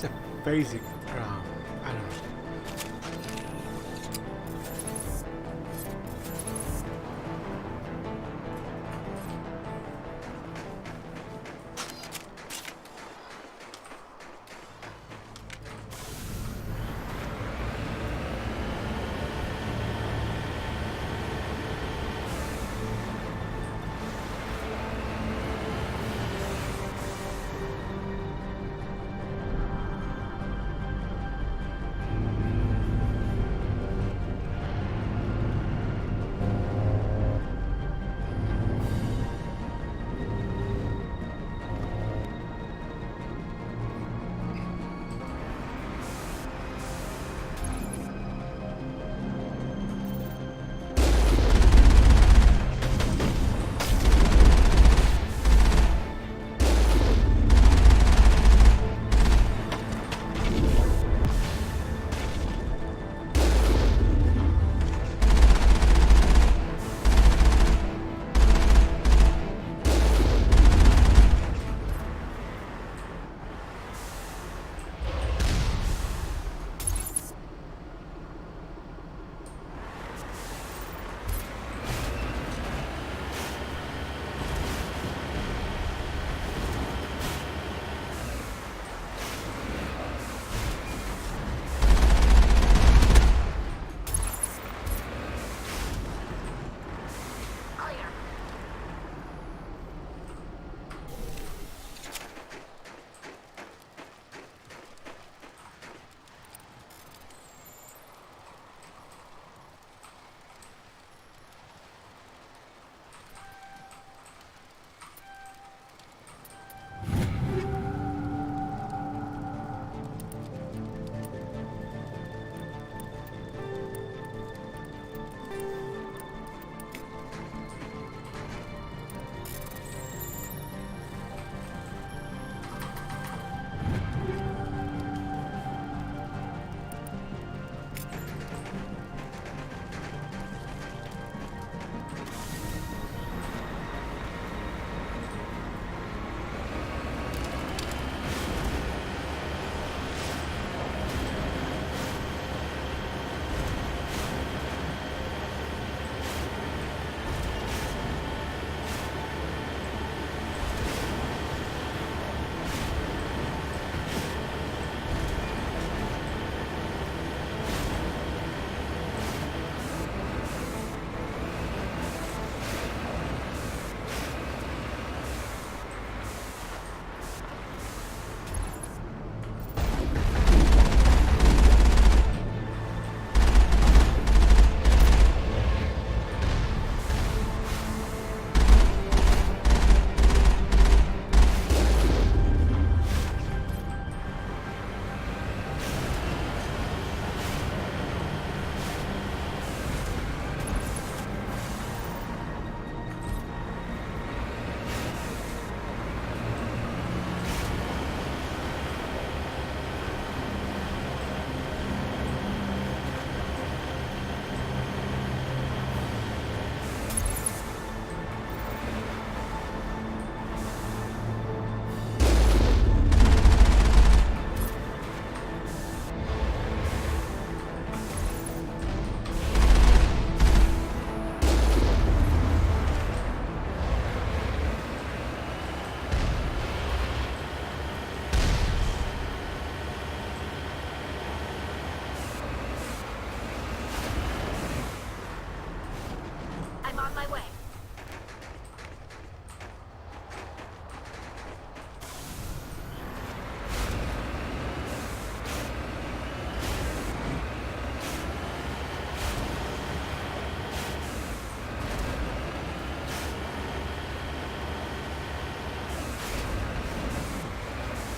What's a basic? I don't know.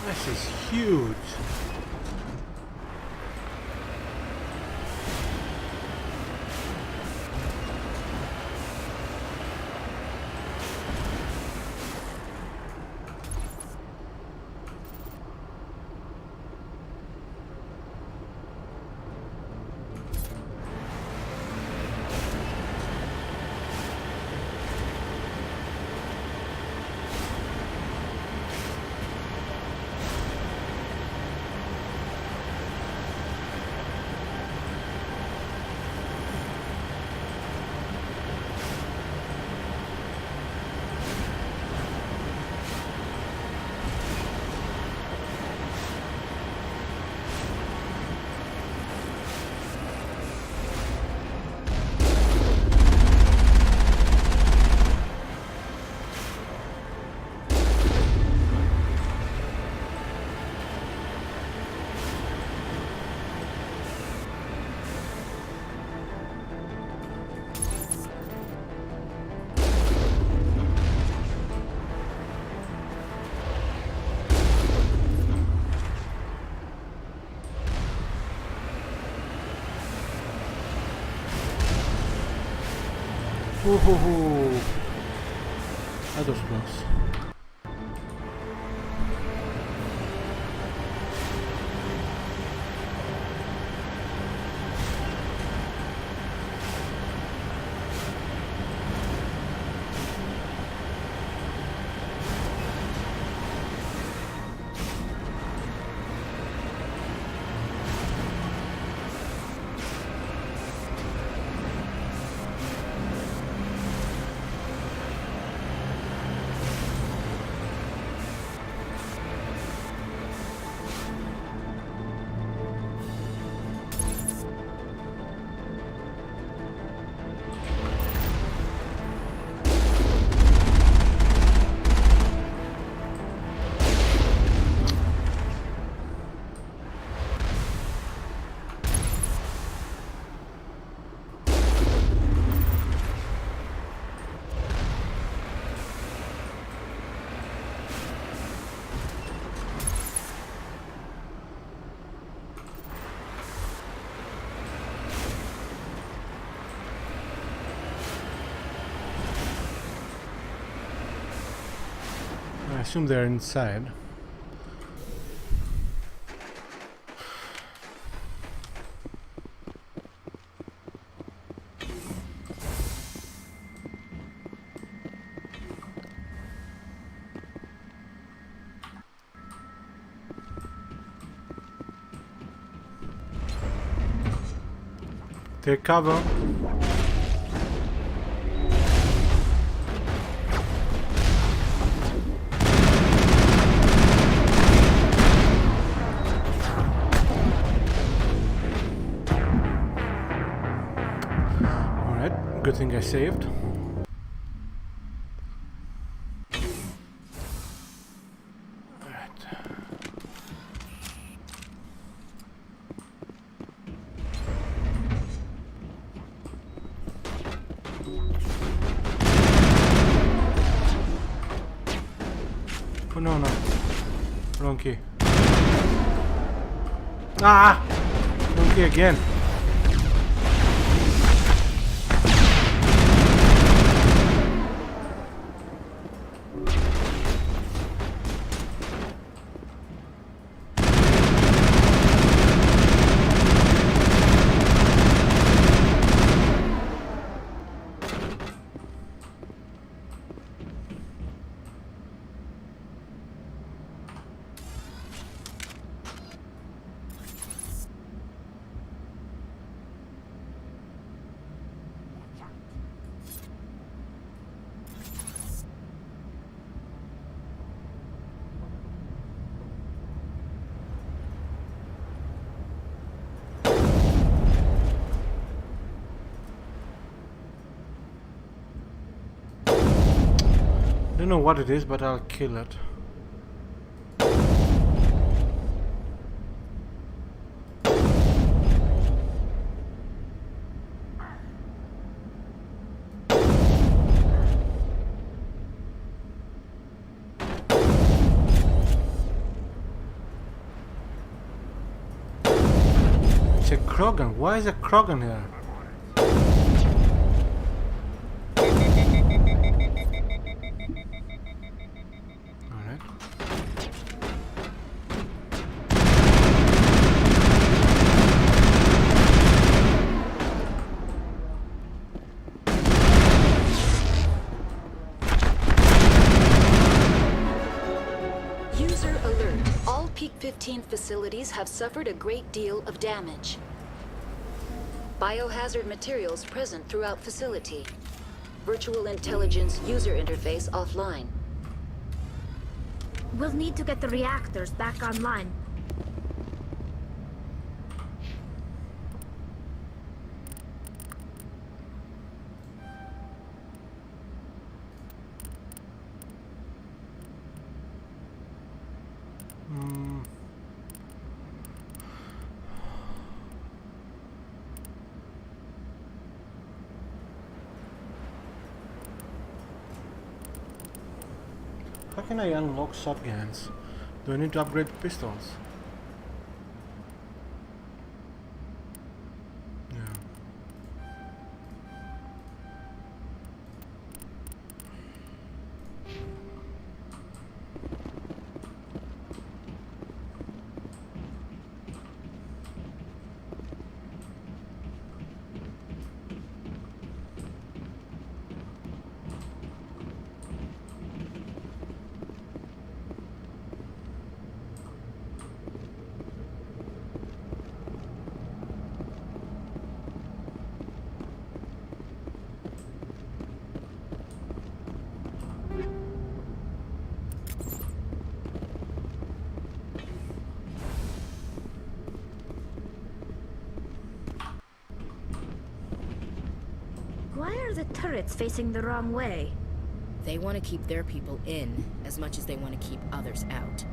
This is huge. Ooh, that was close. I assume they're inside. Take cover. Good thing I saved. Oh no, no. Wrong key. Ah! Wrong key again. I don't know what it is, but I'll kill it. It's a Krogan. Why is a Krogan here? Facilities have suffered a great deal of damage. Biohazard materials present throughout facility. Virtual intelligence user interface offline. We'll need to get the reactors back online. How can I unlock shotguns? Do I need to upgrade pistols? the turrets facing the wrong way? They want to keep their people in as much as they want to keep others out.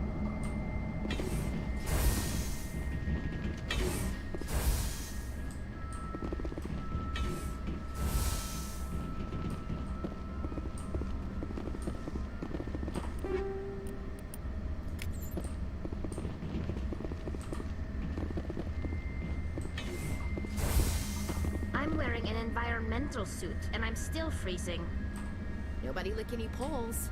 I'm wearing an environmental suit, and I'm still freezing. Nobody lick any poles.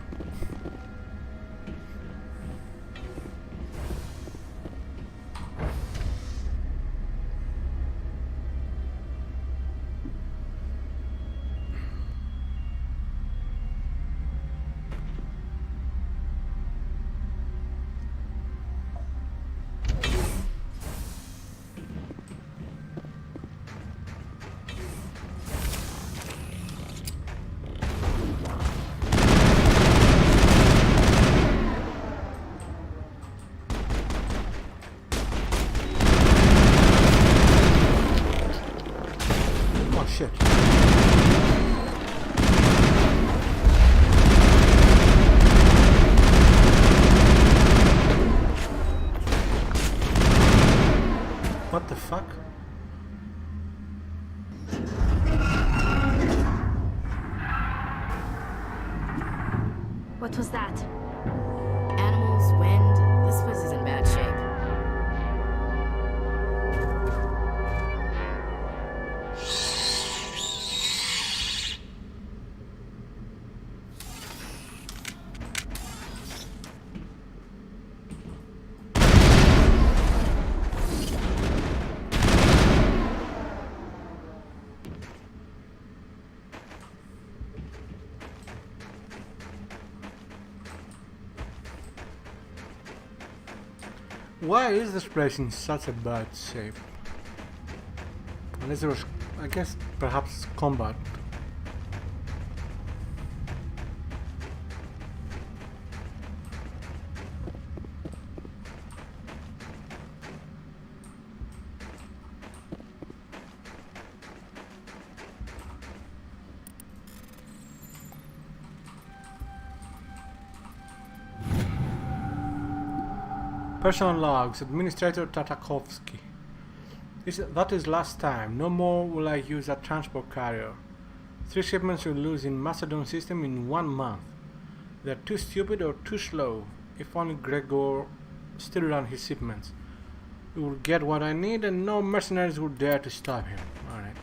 Shit. What the fuck? What was that? Animals, wind, this place is in bad shape. Why is this place in such a bad shape? Unless there was, I guess, perhaps combat. Personal logs, Administrator Tatakovsky. That is last time. No more will I use that transport carrier. 3 shipments will lose in Macedon system in 1 month. They're too stupid or too slow. If only Gregor still ran his shipments. He will get what I need and no mercenaries will dare to stop him. Alright.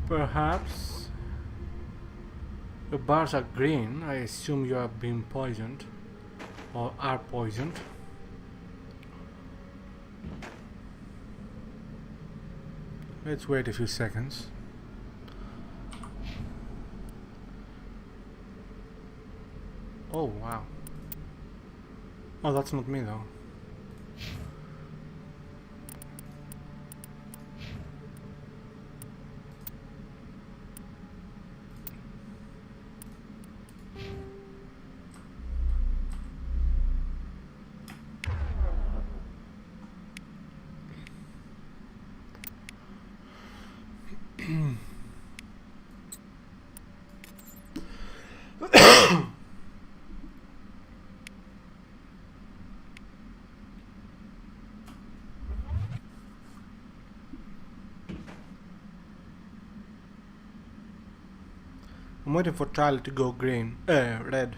Perhaps the bars are green. I assume you have been poisoned or are poisoned. Let's wait a few seconds. Oh wow. Oh, that's not me though. I'm waiting for Charlie to go green. Red.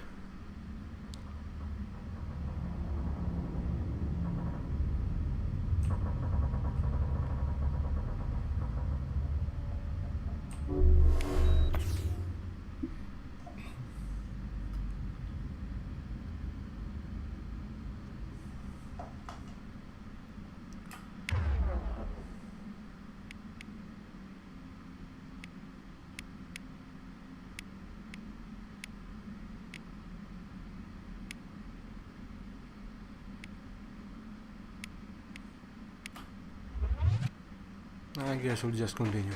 I guess we'll just continue.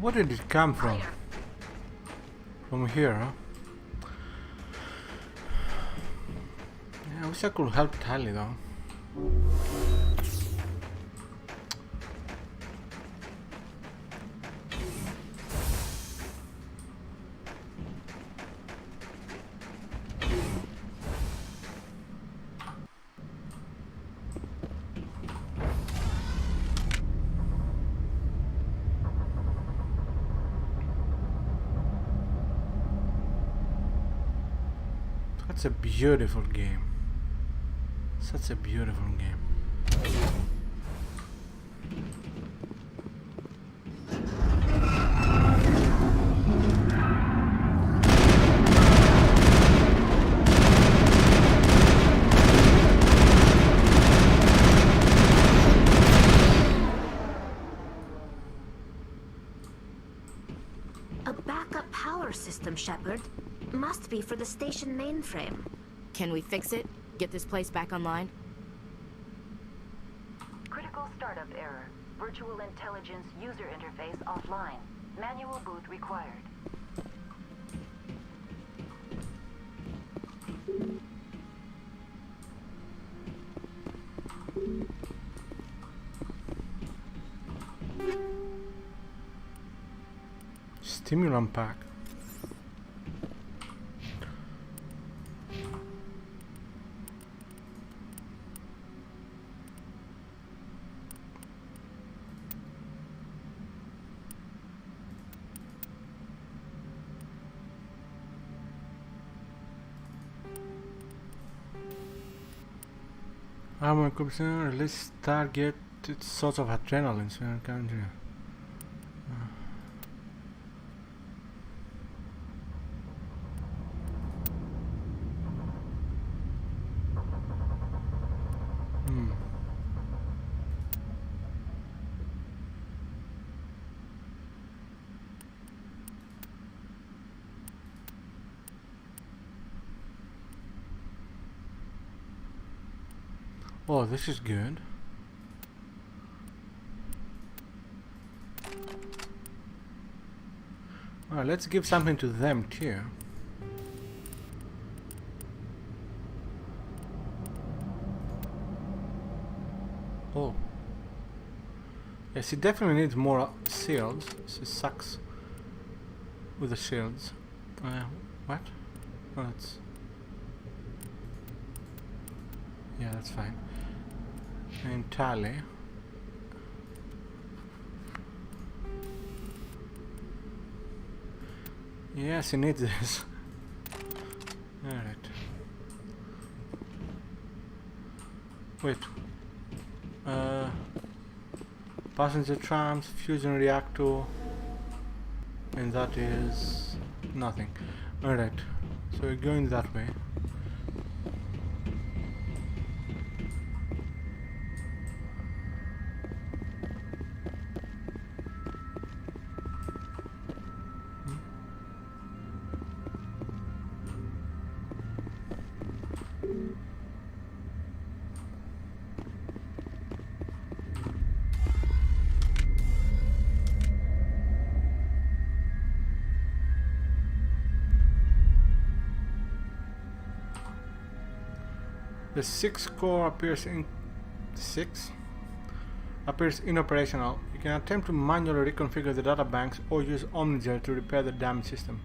Where did it come from? From here, huh? Yeah, I wish I could help Tally though. That's a beautiful game. Such a beautiful game. A backup power system, Shepard. Must be for the station mainframe. Can we fix it? Get this place back online? Critical startup error. Virtual intelligence user interface offline. Manual boot required. Stimulant pack. Armor equipment release target source of adrenaline, so I can't do. Oh, this is good. Alright, let's give something to them too. Oh. Yeah, she definitely needs more shields. She sucks with the shields. What? Oh, that's... Yeah, that's fine. And Tally. Yeah, she needs this. Alright. Wait. Passenger trams, fusion reactor, and that is nothing. Alright, so we're going that way. The 6 core appears inoperational. You can attempt to manually reconfigure the data banks or use Omnigel to repair the damaged system.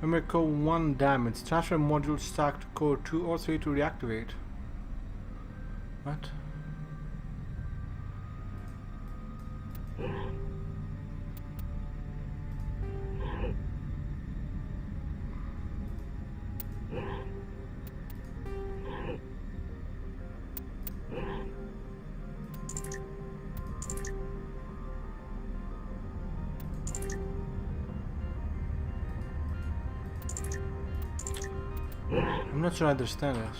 Memory core 1 damaged. Transfer module stack to core 2 or 3 to reactivate. What? I'm not sure I understand this.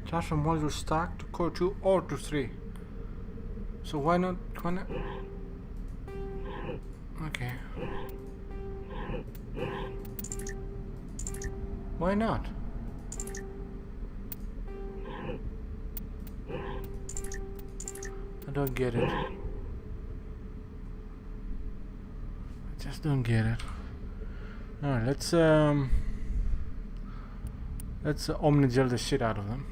Transfer module stack to core 2 or to 3. So why not? Okay. Why not? I don't get it. Just don't get it. Alright, let's Omnigel the shit out of them.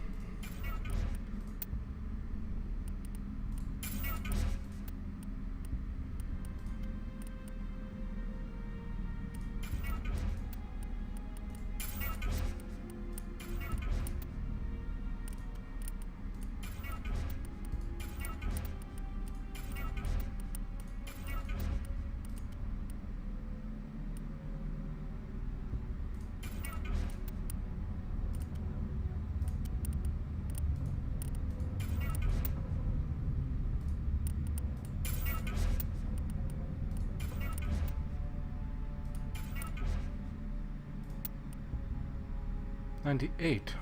'98.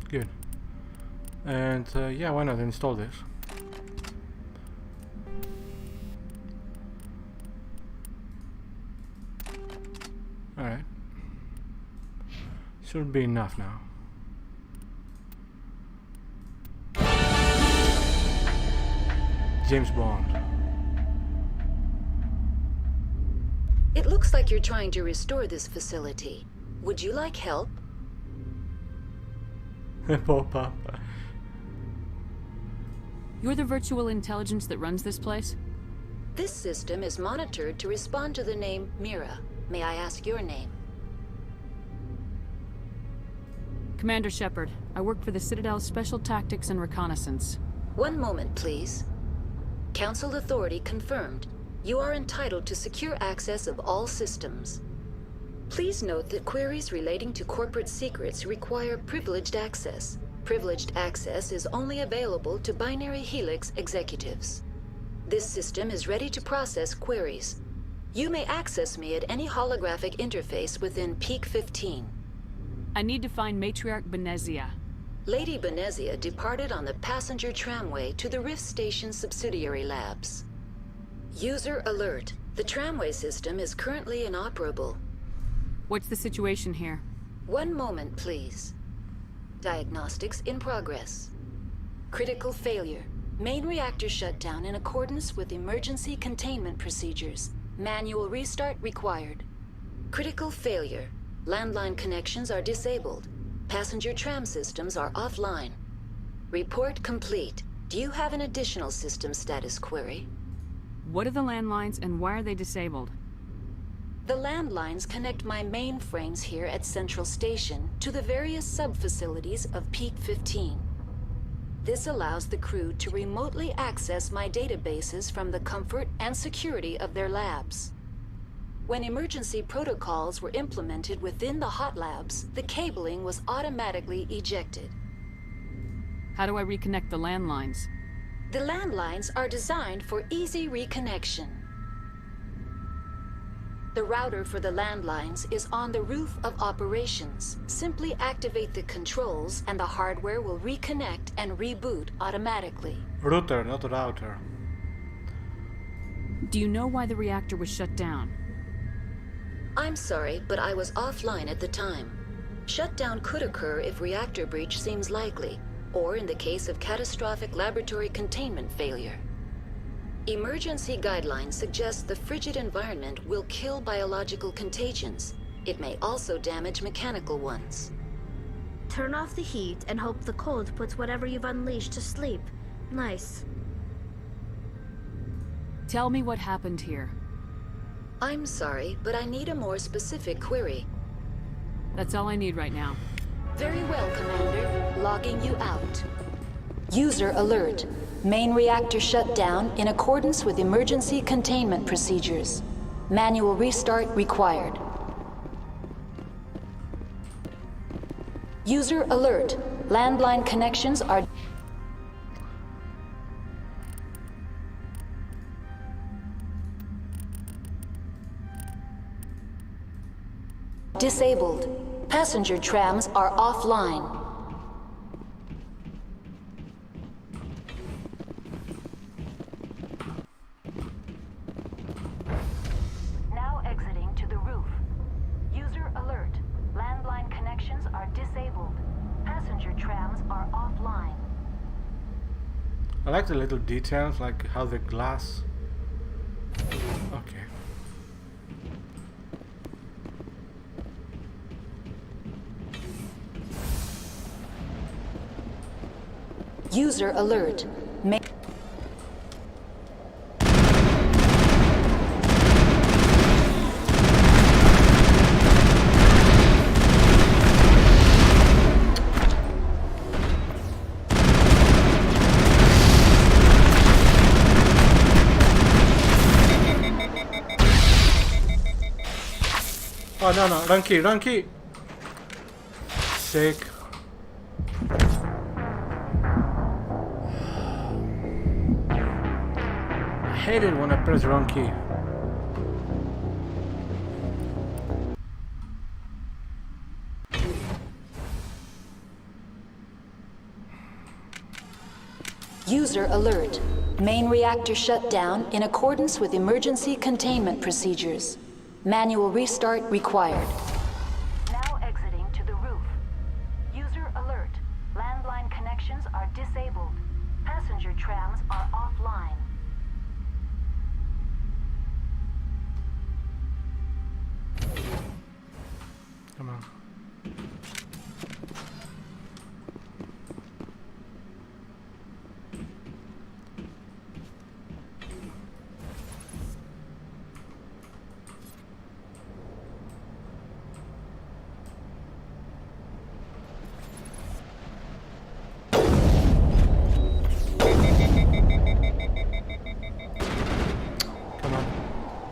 Good. And yeah, why not install this? Alright. Should be enough now. James Bond. It looks like you're trying to restore this facility. Would you like help? Pop up. You're the virtual intelligence that runs this place? This system is monitored to respond to the name Mira. May I ask your name? Commander Shepard. I work for the Citadel's Special Tactics and Reconnaissance. One moment, please. Council authority confirmed. You are entitled to secure access of all systems. Please note that queries relating to corporate secrets require privileged access. Privileged access is only available to Binary Helix executives. This system is ready to process queries. You may access me at any holographic interface within Peak 15. I need to find Matriarch Benezia. Lady Benezia departed on the passenger tramway to the Rift Station subsidiary labs. User alert. The tramway system is currently inoperable. What's the situation here? One moment, please. Diagnostics in progress. Critical failure. Main reactor shut down in accordance with emergency containment procedures. Manual restart required. Critical failure. Landline connections are disabled. Passenger tram systems are offline. Report complete. Do you have an additional system status query? What are the landlines and why are they disabled? The landlines connect my mainframes here at Central Station to the various sub-facilities of Peak 15. This allows the crew to remotely access my databases from the comfort and security of their labs. When emergency protocols were implemented within the hot labs, the cabling was automatically ejected. How do I reconnect the landlines? The landlines are designed for easy reconnection. The router for the landlines is on the roof of operations. Simply activate the controls and the hardware will reconnect and reboot automatically. Router, not router. Do you know why the reactor was shut down? I'm sorry, but I was offline at the time. Shutdown could occur if reactor breach seems likely, or in the case of catastrophic laboratory containment failure. Emergency guidelines suggest the frigid environment will kill biological contagions. It may also damage mechanical ones. Turn off the heat and hope the cold puts whatever you've unleashed to sleep. Nice. Tell me what happened here. I'm sorry, but I need a more specific query. That's all I need right now. Very well, Commander. Logging you out. User alert. Main reactor shut down in accordance with emergency containment procedures. Manual restart required. User alert. Landline connections are disabled. Passenger trams are offline. Now exiting to the roof. User alert. Landline connections are disabled. Passenger trams are offline. I like the little details, like how the glass... Okay. User alert. Oh no, run key. Sick. I hate it when I press wrong key. User alert. Main reactor shut down in accordance with emergency containment procedures. Manual restart required. Now exiting to the roof. User alert. Landline connections are disabled. Passenger trams are offline. Come on.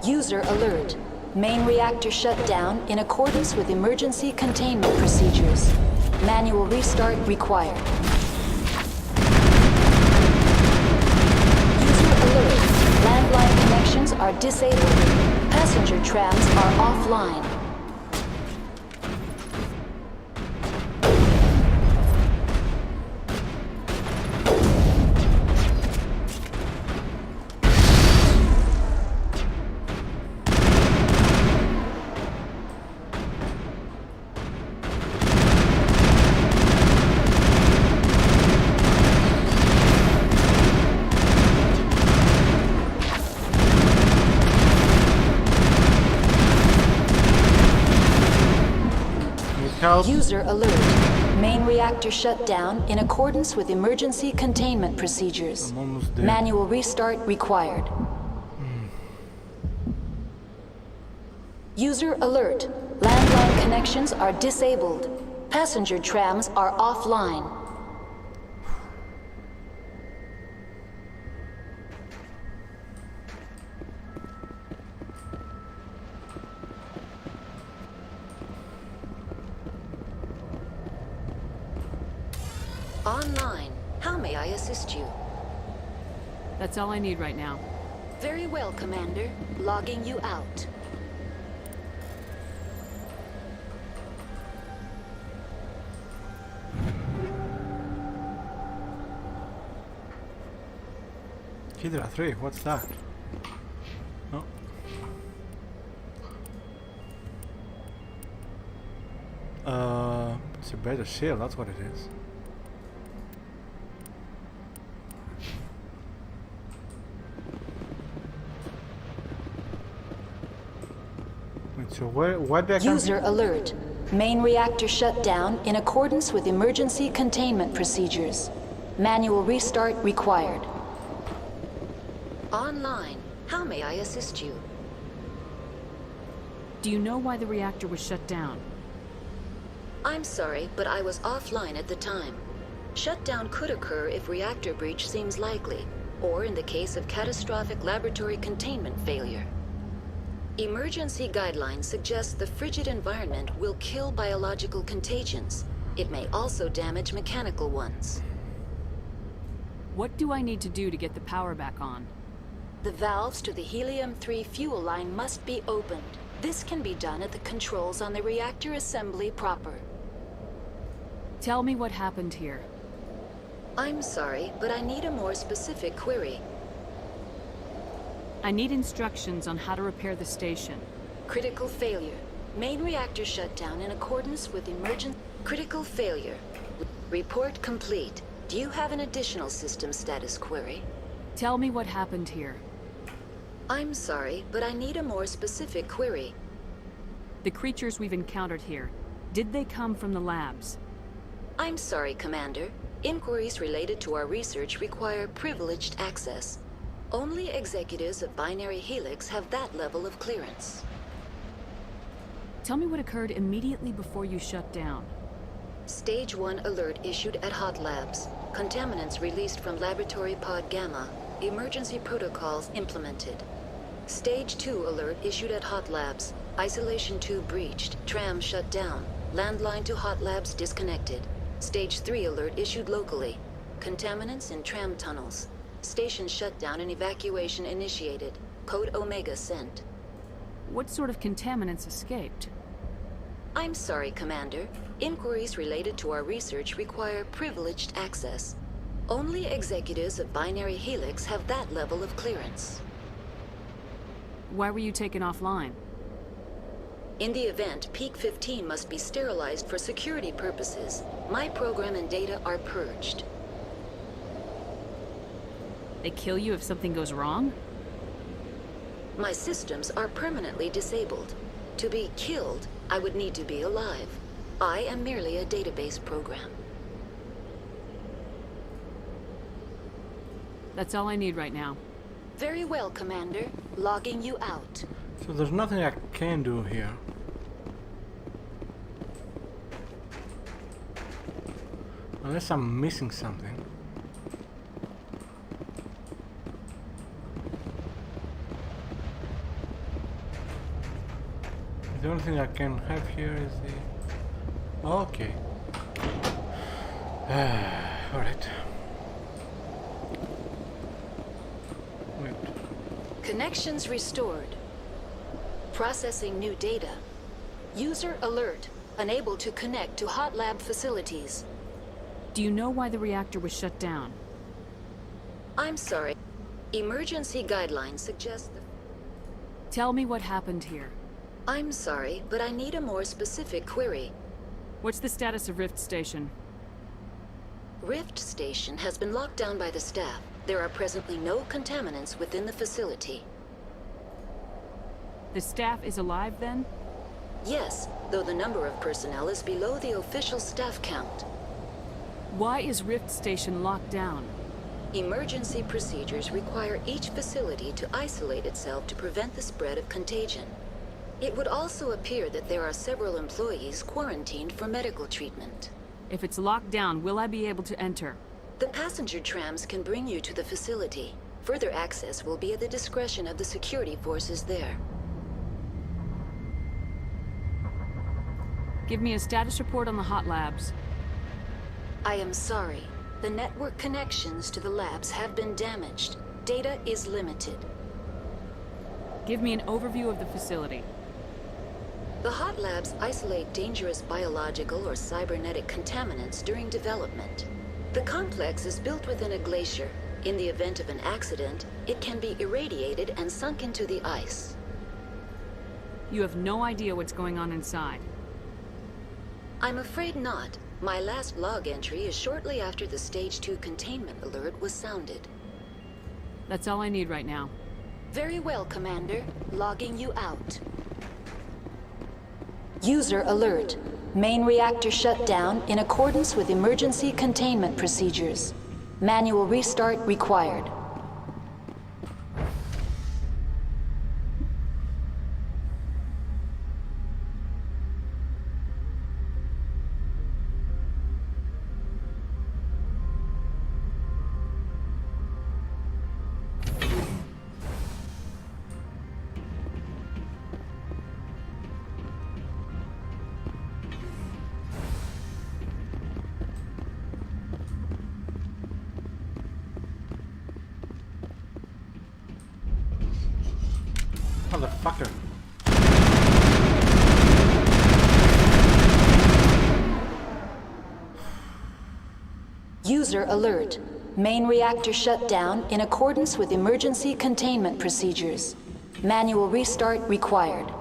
User alert. Main reactor shut down in accordance with emergency containment procedures. Manual restart required. User alert. Landline connections are disabled. Passenger trams are offline. help? User alert. Main reactor shut down in accordance with emergency containment procedures. I'm almost dead. Manual restart required. User alert. Landline connections are disabled. Passenger trams are offline. Online. How may I assist you? That's all I need right now. Very well, Commander. Logging you out. Hydra 3, what's that? Oh. It's a better shield, that's what it is. Wait, so why did I come User here? alert. Main reactor shut down in accordance with emergency containment procedures. Manual restart required. Online. How may I assist you? Do you know why the reactor was shut down? I'm sorry, but I was offline at the time. Shutdown could occur if reactor breach seems likely, or in the case of catastrophic laboratory containment failure. Emergency guidelines suggest the frigid environment will kill biological contagions. It may also damage mechanical ones. What do I need to do to get the power back on? The valves to the helium-3 fuel line must be opened. This can be done at the controls on the reactor assembly proper. Tell me what happened here. I'm sorry, but I need a more specific query. I need instructions on how to repair the station. Critical failure. Main reactor shut down in accordance with emergent... Critical failure. Report complete. Do you have an additional system status query? Tell me what happened here. I'm sorry, but I need a more specific query. The creatures we've encountered here, did they come from the labs? I'm sorry, Commander. Inquiries related to our research require privileged access. Only executives of Binary Helix have that level of clearance. Tell me what occurred immediately before you shut down. Stage 1 alert issued at Hot Labs. Contaminants released from Laboratory Pod Gamma. Emergency protocols implemented. Stage 2 alert issued at Hot Labs. Isolation 2 breached. Tram shut down. Landline to Hot Labs disconnected. Stage 3 alert issued locally. Contaminants in tram tunnels. Station shutdown and evacuation initiated. Code Omega sent. What sort of contaminants escaped? I'm sorry, Commander. Inquiries related to our research require privileged access. Only executives of Binary Helix have that level of clearance. Why were you taken offline? In the event, Peak 15 must be sterilized for security purposes. My program and data are purged. They kill you if something goes wrong? My systems are permanently disabled. To be killed, I would need to be alive. I am merely a database program. That's all I need right now. Very well, Commander. Logging you out. So there's nothing I can do here. Unless I'm missing something. The only thing I can have here is the... Okay. Alright. Wait. Connections restored. Processing new data. User alert. Unable to connect to Hot Lab facilities. Do you know why the reactor was shut down? I'm sorry. Emergency guidelines suggest the... Tell me what happened here. I'm sorry, but I need a more specific query. What's the status of Rift Station? Rift Station has been locked down by the staff. There are presently no contaminants within the facility. The staff is alive then? Yes, though the number of personnel is below the official staff count. Why is Rift Station locked down? Emergency procedures require each facility to isolate itself to prevent the spread of contagion. It would also appear that there are several employees quarantined for medical treatment. If it's locked down, will I be able to enter? The passenger trams can bring you to the facility. Further access will be at the discretion of the security forces there. Give me a status report on the hot labs. I am sorry. The network connections to the labs have been damaged. Data is limited. Give me an overview of the facility. The hot labs isolate dangerous biological or cybernetic contaminants during development. The complex is built within a glacier. In the event of an accident, it can be irradiated and sunk into the ice. You have no idea what's going on inside. I'm afraid not. My last log entry is shortly after the Stage 2 containment alert was sounded. That's all I need right now. Very well, Commander. Logging you out. User alert. Main reactor shut down in accordance with emergency containment procedures. Manual restart required. Motherfucker. User alert. Main reactor shut down in accordance with emergency containment procedures. Manual restart required.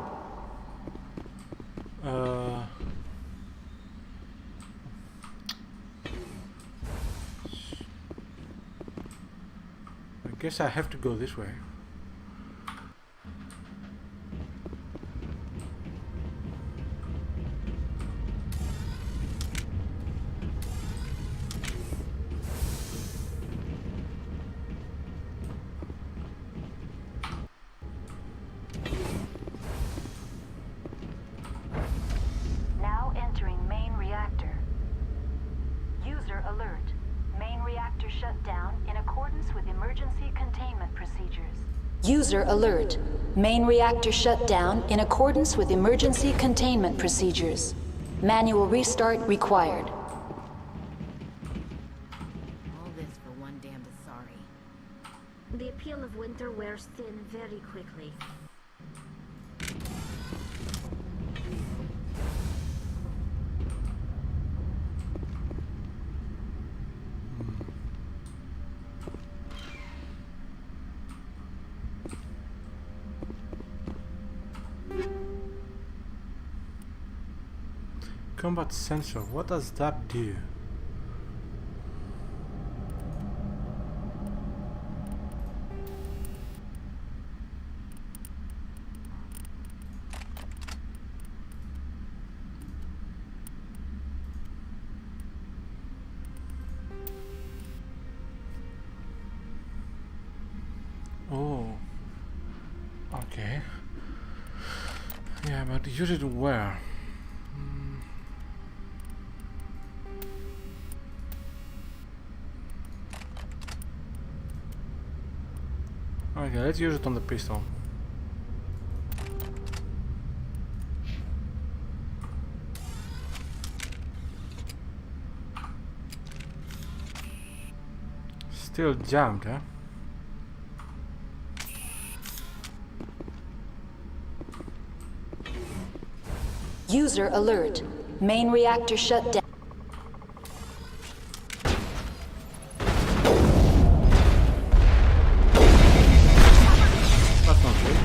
I guess I have to go this way. Now entering main reactor. User alert. Main reactor shut down in accordance with emergency containment procedures. User alert. Main reactor shut down in accordance with emergency containment procedures. Manual restart required. All this for one damned sorry. The appeal of winter wears thin very quickly. Combat sensor, what does that do? Oh, okay. Yeah, but use it where? Okay, let's use it on the pistol. Still jammed, huh? User alert. Main reactor shut down. That's not good.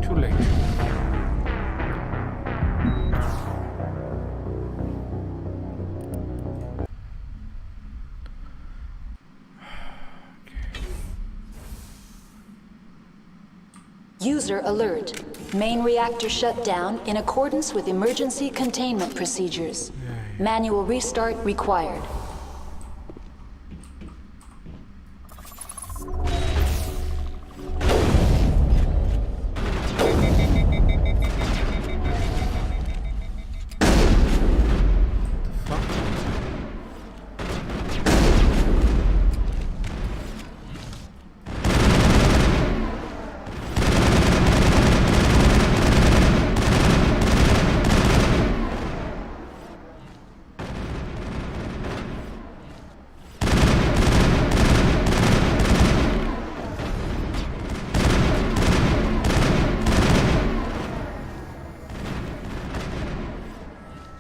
Too late. User alert. Main reactor shut down in accordance with emergency containment procedures. Manual restart required.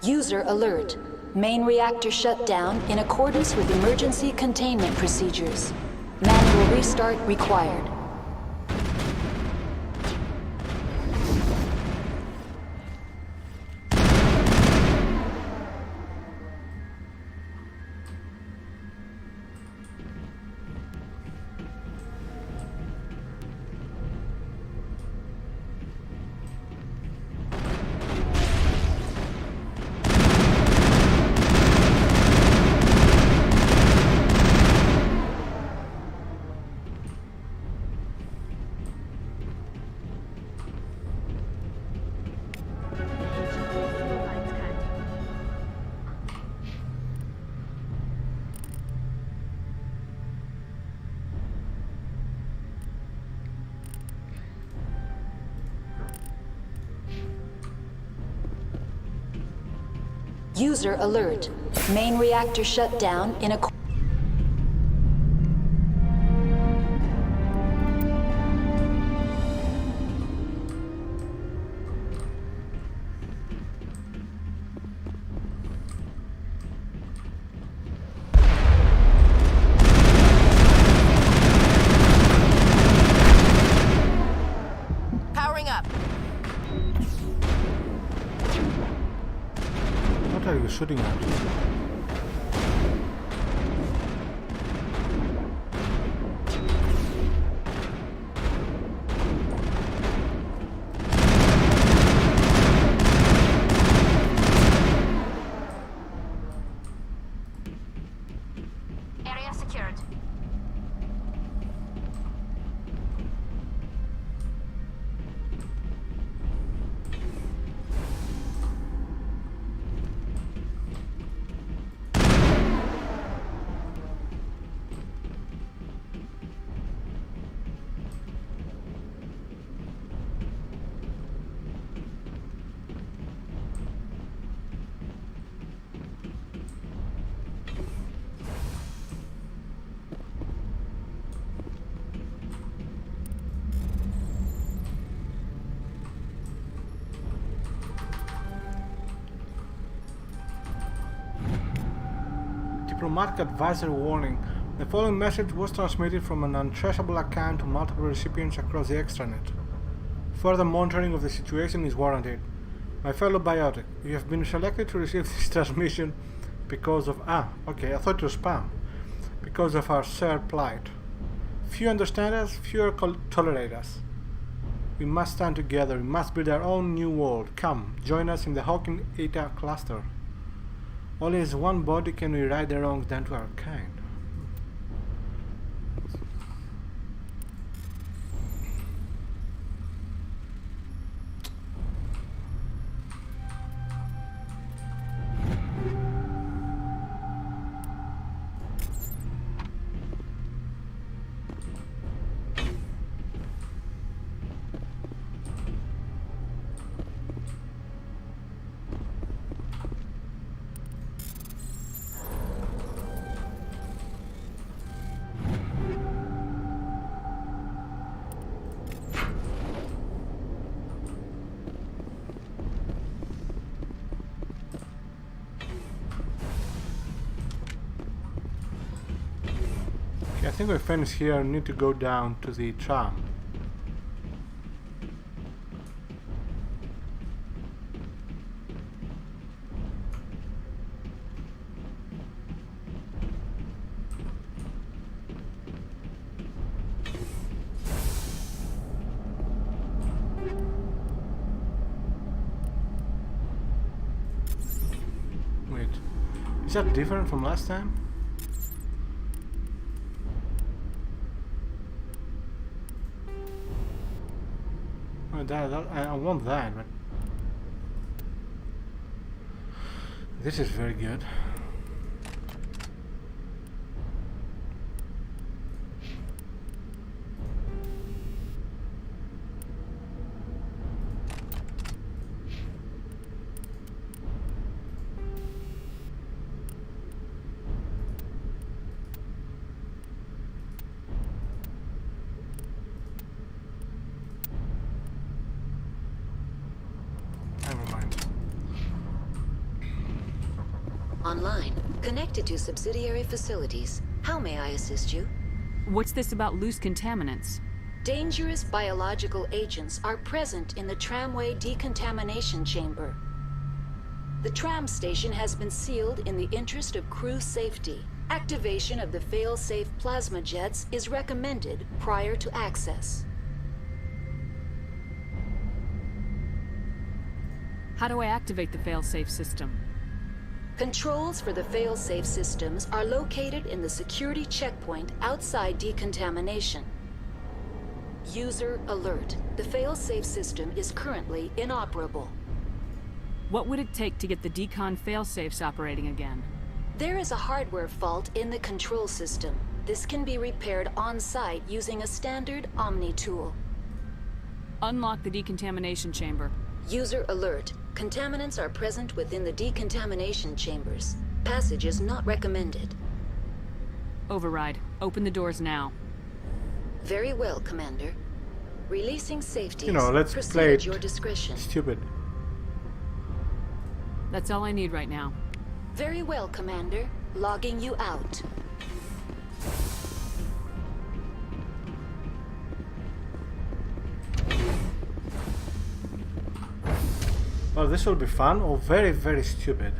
User alert. Main reactor shut down in accordance with emergency containment procedures. Manual restart required. User alert. Main reactor shut down in a... Powering up. What are you shooting at? Area secured. Diplomatic advisory warning. The following message was transmitted from an untraceable account to multiple recipients across the extranet. Further monitoring of the situation is warranted. My fellow biotic, you have been selected to receive this transmission because of... okay, I thought it was spam. Because of our shared plight. Few understand us, fewer tolerate us. We must stand together, we must build our own new world. Come, join us in the Hawking Eta cluster. Only as one body can we right the wrongs done to our kind. I think we finished here and need to go down to the tram. Is that different from last time? Oh, I want that, but this is very good. Online, connected to subsidiary facilities. How may I assist you? What's this about loose contaminants? Dangerous biological agents are present in the tramway decontamination chamber. The tram station has been sealed in the interest of crew safety. Activation of the fail-safe plasma jets is recommended prior to access. How do I activate the fail-safe system? Controls for the fail-safe systems are located in the security checkpoint outside decontamination. User alert. The fail-safe system is currently inoperable. What would it take to get the decon fail-safes operating again? There is a hardware fault in the control system. This can be repaired on-site using a standard Omni tool. Unlock the decontamination chamber. User alert. Contaminants are present within the decontamination chambers. Passage is not recommended. Override. Open the doors now. Very well, Commander. Releasing safety. You know, let's Proceed play at your discretion. Stupid. That's all I need right now. Very well, Commander. Logging you out. Well, this will be fun or very, very stupid.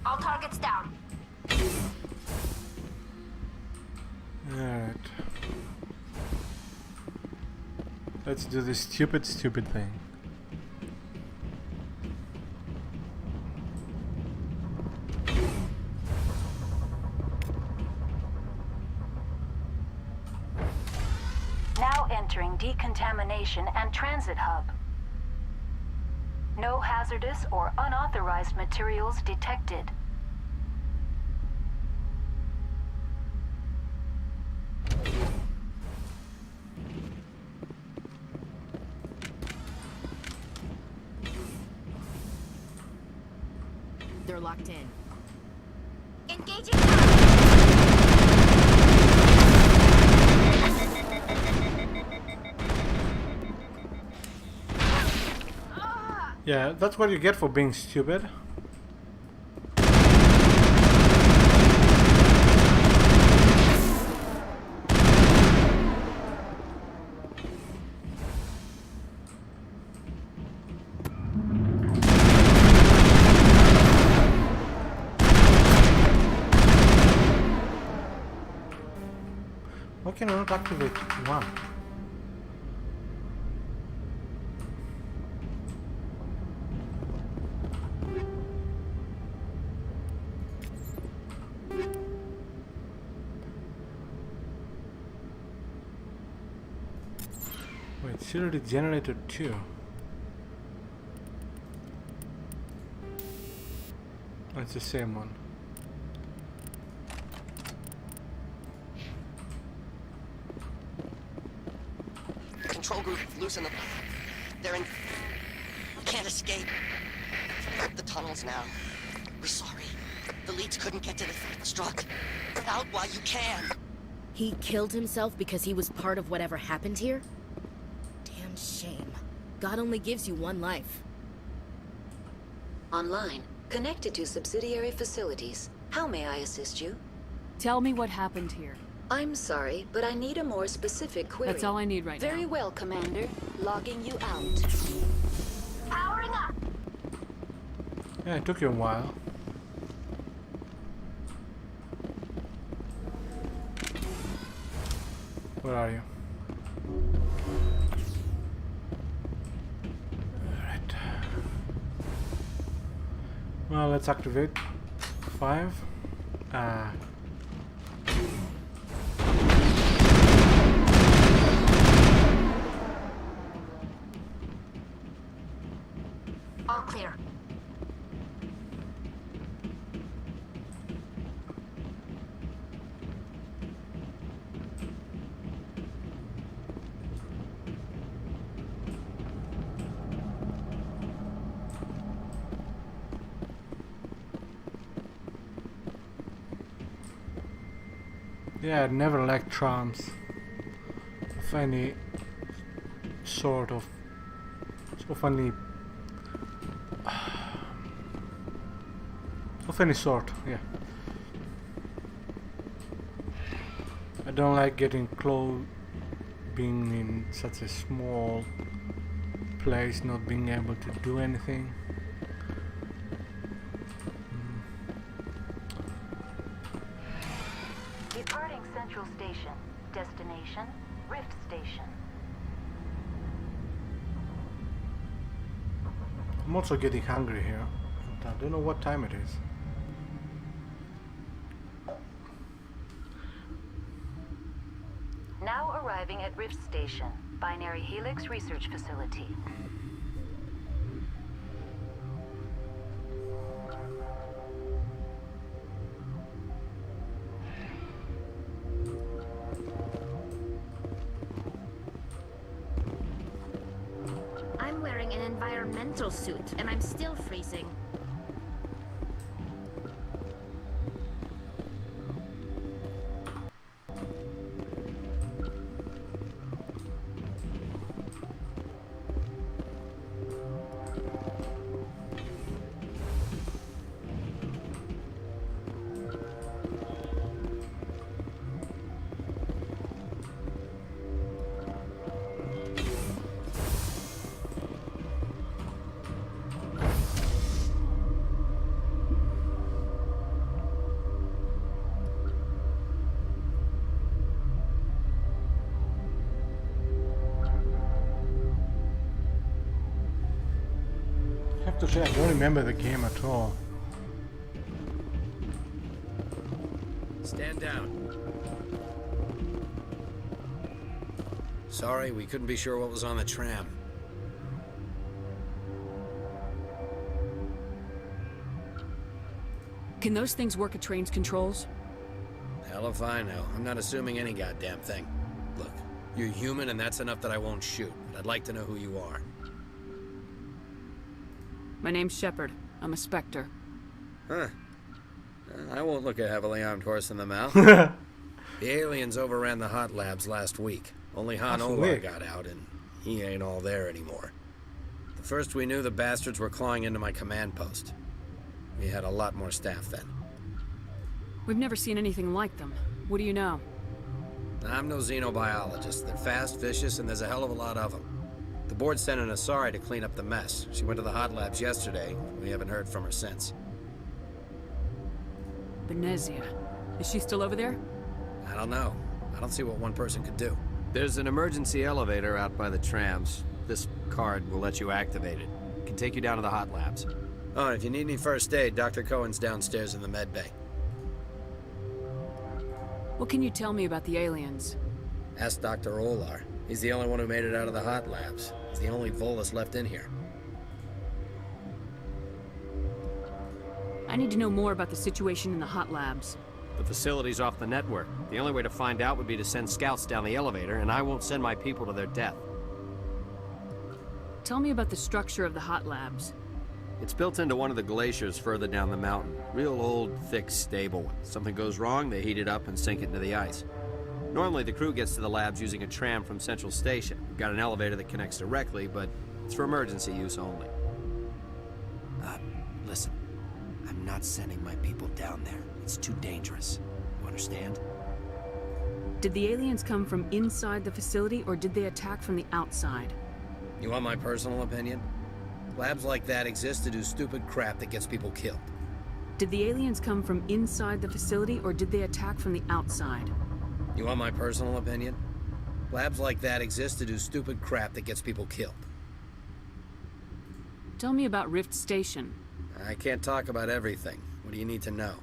All targets down. Alright. Let's do this stupid thing. Now entering decontamination and transit hub. No hazardous or unauthorized materials detected. They're locked in. Engaging. Yeah, that's what you get for being stupid. Why can I not activate one? Wait, Security Generator 2. Oh, it's the same one. Control group, loosen them. They're in... Can't escape. The tunnels now. We're sorry. The leads couldn't get to the struck. Get out while you can. He killed himself because he was part of whatever happened here? Damn Shame. God only gives you one life. Online, connected to subsidiary facilities. How may I assist you? Tell me what happened here. I'm sorry, but I need a more specific query. That's all I need right now. Very well, Commander. Logging you out. Powering up! Yeah, it took you a while. Where are you? Alright. Well, let's activate 5. All clear. Yeah, I'd never liked charms of any sort of any any sort. Yeah, I don't like getting close, being in such a small place, not being able to do anything. Departing Central Station. Destination, Rift Station. I'm also getting hungry here. I don't know what time it is. Now arriving at Rift Station, Binary Helix Research Facility. I'm wearing an environmental suit, and I'm still freezing. I have to say, I don't remember the game at all. Stand down. Sorry, we couldn't be sure what was on the tram. Can those things work at train's controls? Hell if I know. I'm not assuming any goddamn thing. Look, you're human and that's enough that I won't shoot. But I'd like to know who you are. My name's Shepard. I'm a Spectre. Huh. I won't look a heavily armed horse in the mouth. The aliens overran the hot labs last week. Only Han Olar got out, and he ain't all there anymore. The first we knew, the bastards were clawing into my command post. We had a lot more staff then. We've never seen anything like them. What do you know? I'm no xenobiologist. They're fast, vicious, and there's a hell of a lot of them. The board sent an Asari to clean up the mess. She went to the hot labs yesterday. We haven't heard from her since. Benezia. Is she still over there? I don't know. I don't see what one person could do. There's an emergency elevator out by the trams. This card will let you activate it. It can take you down to the hot labs. Oh, and if you need any first aid, Dr. Cohen's downstairs in the med bay. What can you tell me about the aliens? Ask Dr. Olar. He's the only one who made it out of the hot labs. He's the only Volus left in here. I need to know more about the situation in the hot labs. The facility's off the network. The only way to find out would be to send scouts down the elevator, and I won't send my people to their death. Tell me about the structure of the hot labs. It's built into one of the glaciers further down the mountain. Real old, thick, stable one. Something goes wrong, they heat it up and sink it into the ice. Normally, the crew gets to the labs using a tram from Central Station. We've got an elevator that connects directly, but it's for emergency use only. Listen. I'm not sending my people down there. It's too dangerous. You understand? Did the aliens come from inside the facility, or did they attack from the outside? You want my personal opinion? Labs like that exist to do stupid crap that gets people killed. Did the aliens come from inside the facility, or did they attack from the outside? You want my personal opinion? Labs like that exist to do stupid crap that gets people killed. Tell me about Rift Station. I can't talk about everything. What do you need to know?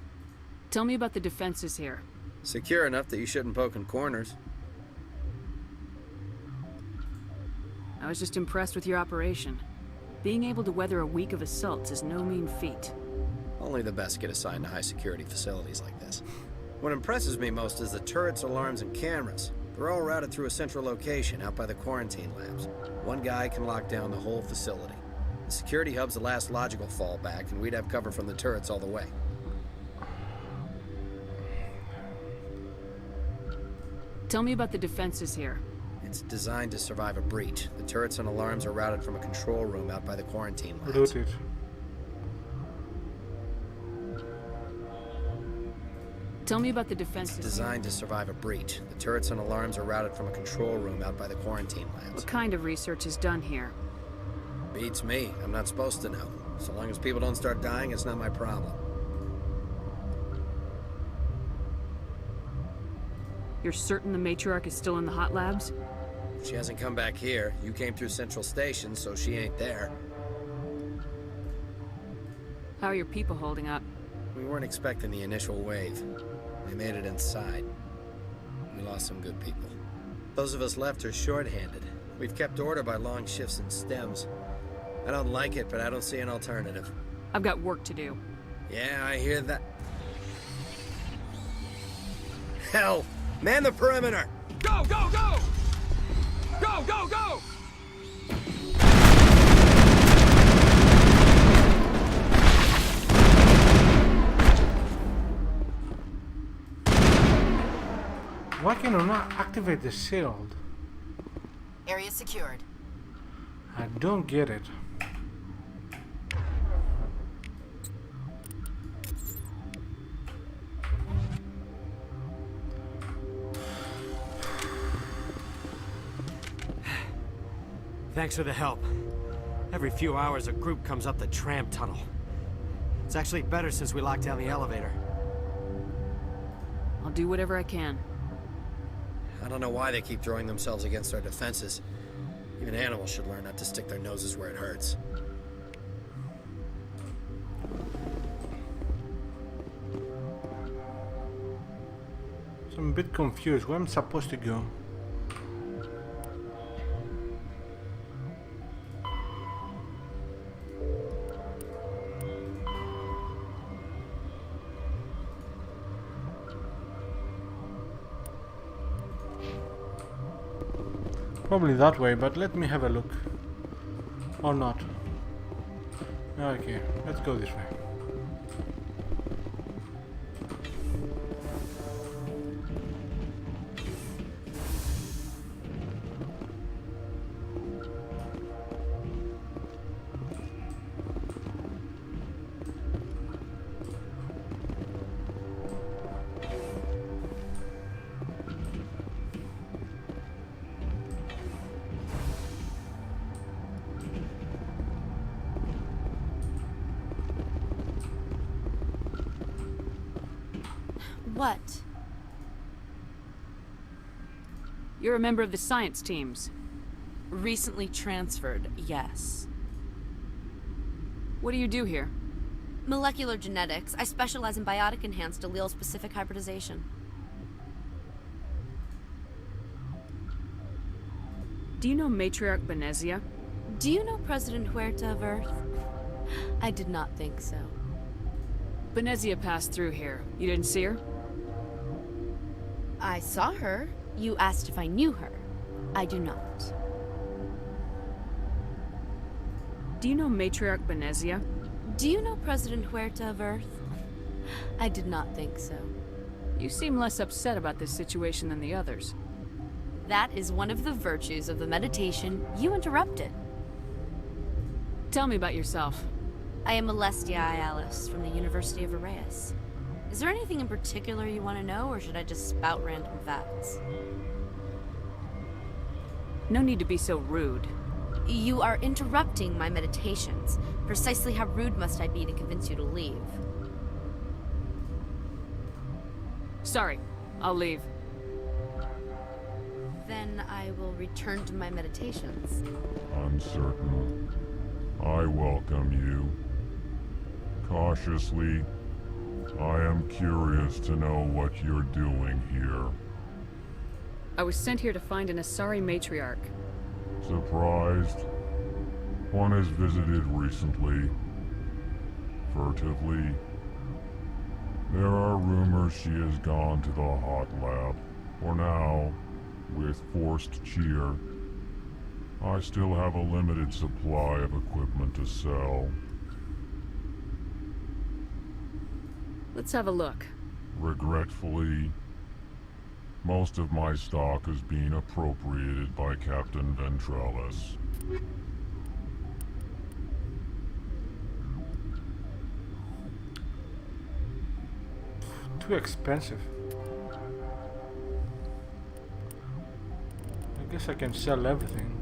Tell me about the defenses here. Secure enough that you shouldn't poke in corners. I was just impressed with your operation. Being able to weather a week of assaults is no mean feat. Only the best get assigned to high-security facilities like this. What impresses me most is the turrets, alarms, and cameras. They're all routed through a central location out by the quarantine labs. One guy can lock down the whole facility. The security hub's the last logical fallback, and we'd have cover from the turrets all the way. Tell me about the defenses here. It's designed to survive a breach. The turrets and alarms are routed from a control room out by the quarantine labs. Looted. Tell me about the defenses. It's designed to survive a breach. The turrets and alarms are routed from a control room out by the quarantine labs. What kind of research is done here? Beats me. I'm not supposed to know. So long as people don't start dying, it's not my problem. You're certain the Matriarch is still in the hot labs? She hasn't come back here. You came through Central Station, so she ain't there. How are your people holding up? We weren't expecting the initial wave. They made it inside. We lost some good people. Those of us left are short-handed. We've kept order by long shifts and stems. I don't like it, but I don't see an alternative. I've got work to do. Yeah, I hear that. Hell! Man the perimeter! Go, go, go! Go, go, go! Why can I not activate the shield? Area secured. I don't get it. Thanks for the help. Every few hours, a group comes up the tram tunnel. It's actually better since we locked down the elevator. I'll do whatever I can. I don't know why they keep throwing themselves against our defenses. Even animals should learn not to stick their noses where it hurts. So I'm a bit confused. Where am I supposed to go? Probably that way, but let me have a look. Or not. Okay, let's go this way. What? You're a member of the science teams. Recently transferred, yes. What do you do here? Molecular genetics. I specialize in biotic-enhanced allele-specific hybridization. Do you know Matriarch Benezia? Do you know President Huerta of Earth? I did not think so. Benezia passed through here. You didn't see her? I saw her. You asked if I knew her. I do not. Do you know Matriarch Benezia? Do you know President Huerta of Earth? I did not think so. You seem less upset about this situation than the others. That is one of the virtues of the meditation you interrupted. Tell me about yourself. I am Alestia Ayalis from the University of Arraeus. Is there anything in particular you want to know, or should I just spout random facts? No need to be so rude. You are interrupting my meditations. Precisely how rude must I be to convince you to leave? Sorry, I'll leave. Then I will return to my meditations. Uncertain. I welcome you. Cautiously, I am curious to know what you're doing here. I was sent here to find an Asari Matriarch. Surprised? One has visited recently. Furtively. There are rumors she has gone to the hot lab. For now, with forced cheer, I still have a limited supply of equipment to sell. Let's have a look. Regretfully, most of my stock is being appropriated by Captain Ventralis. Too expensive. I guess I can sell everything.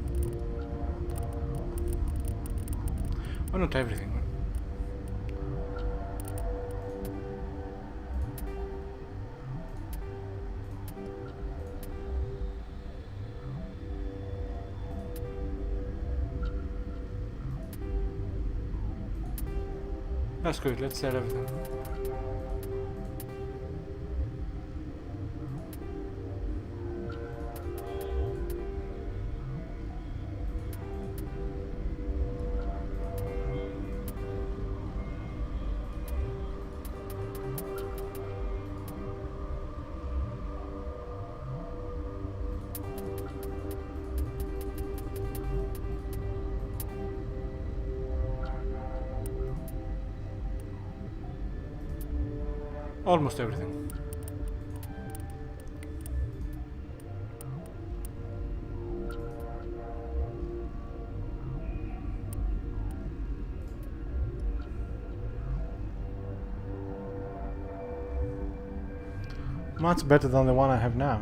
Well, not everything. That's good, let's sell everything. Almost everything. Much better than the one I have now.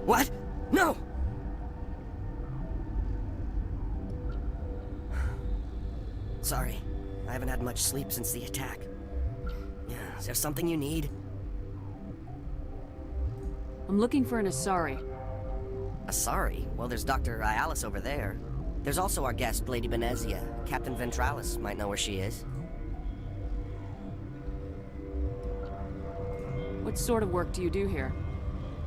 What? No! Sorry, I haven't had much sleep since the attack. Yeah, is there something you need? I'm looking for an Asari. Asari? Well, there's Dr. Ayalis over there. There's also our guest, Lady Benezia. Captain Ventralis might know where she is. What sort of work do you do here?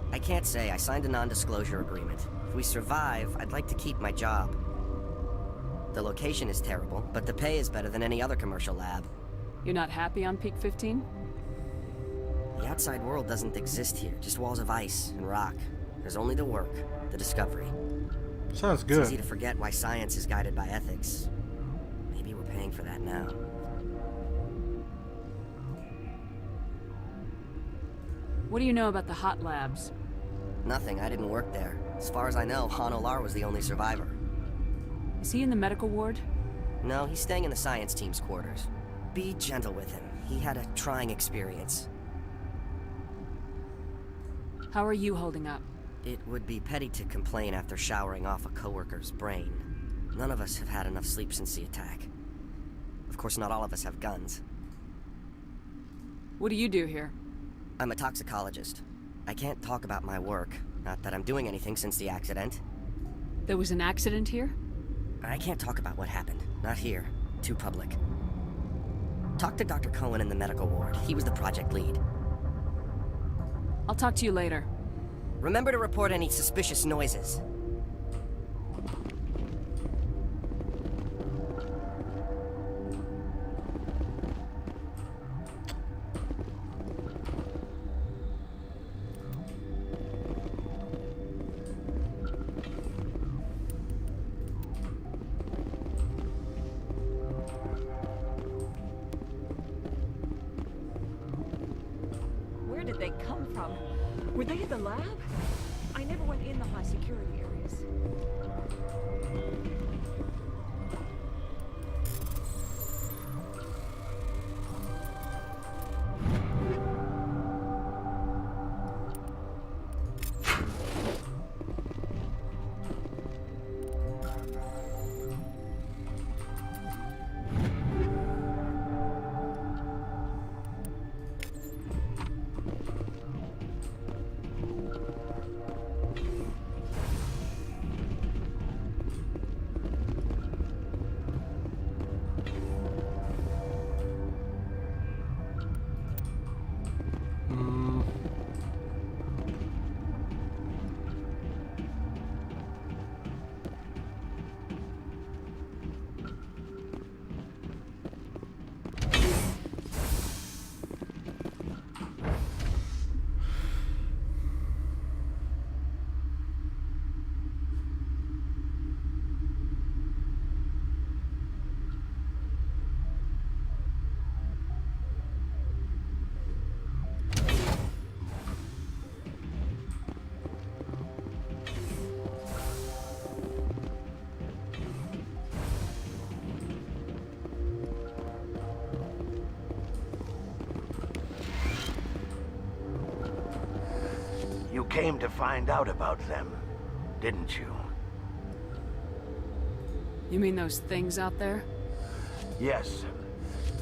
I can't say. I signed a non-disclosure agreement. If we survive, I'd like to keep my job. The location is terrible, but the pay is better than any other commercial lab. You're not happy on Peak 15? The outside world doesn't exist here, just walls of ice and rock. There's only the work, the discovery. Sounds good. It's easy to forget why science is guided by ethics. Maybe we're paying for that now. What do you know about the hot labs? Nothing, I didn't work there. As far as I know, Han Olar was the only survivor. Is he in the medical ward? No, he's staying in the science team's quarters. Be gentle with him. He had a trying experience. How are you holding up? It would be petty to complain after showering off a coworker's brain. None of us have had enough sleep since the attack. Of course, not all of us have guns. What do you do here? I'm a toxicologist. I can't talk about my work. Not that I'm doing anything since the accident. There was an accident here? I can't talk about what happened. Not here. Too public. Talk to Dr. Cohen in the medical ward. He was the project lead. I'll talk to you later. Remember to report any suspicious noises. Where did they come from? Were they in the lab? I never went in the high security areas. You came to find out about them, didn't you? You mean those things out there? Yes.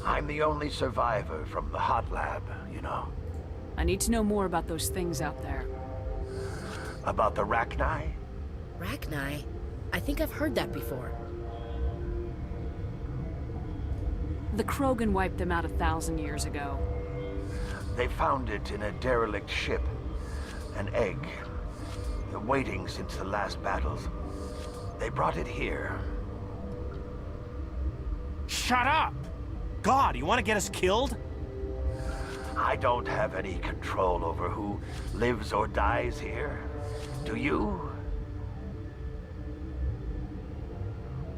I'm the only survivor from the hot lab, you know. I need to know more about those things out there. About the Rachni? Rachni? I think I've heard that before. The Krogan wiped them out 1,000 years ago. They found it in a derelict ship. An egg. Waiting since the last battles. They brought it here. Shut up! God, you want to get us killed? I don't have any control over who lives or dies here. Do you?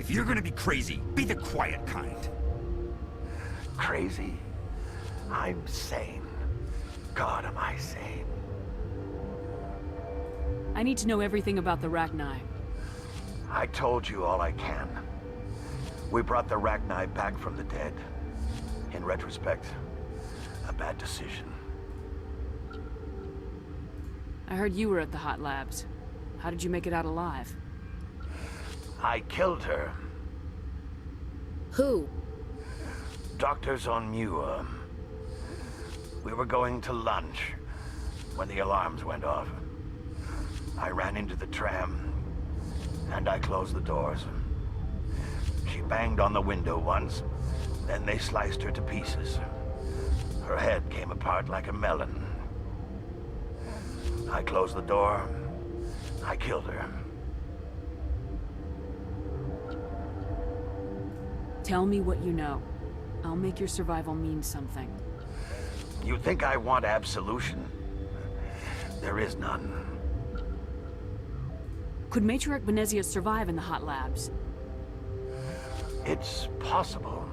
If you're gonna be crazy, be the quiet kind. Crazy? I'm sane. God, am I sane? I need to know everything about the Rachni. I told you all I can. We brought the Rachni back from the dead. In retrospect, a bad decision. I heard you were at the hot labs. How did you make it out alive? I killed her. Who? Doctors on Muir. We were going to lunch when the alarms went off. I ran into the tram, and I closed the doors. She banged on the window once, then they sliced her to pieces. Her head came apart like a melon. I closed the door. I killed her. Tell me what you know. I'll make your survival mean something. You think I want absolution? There is none. Could Matriarch Benezia survive in the hot labs? It's possible.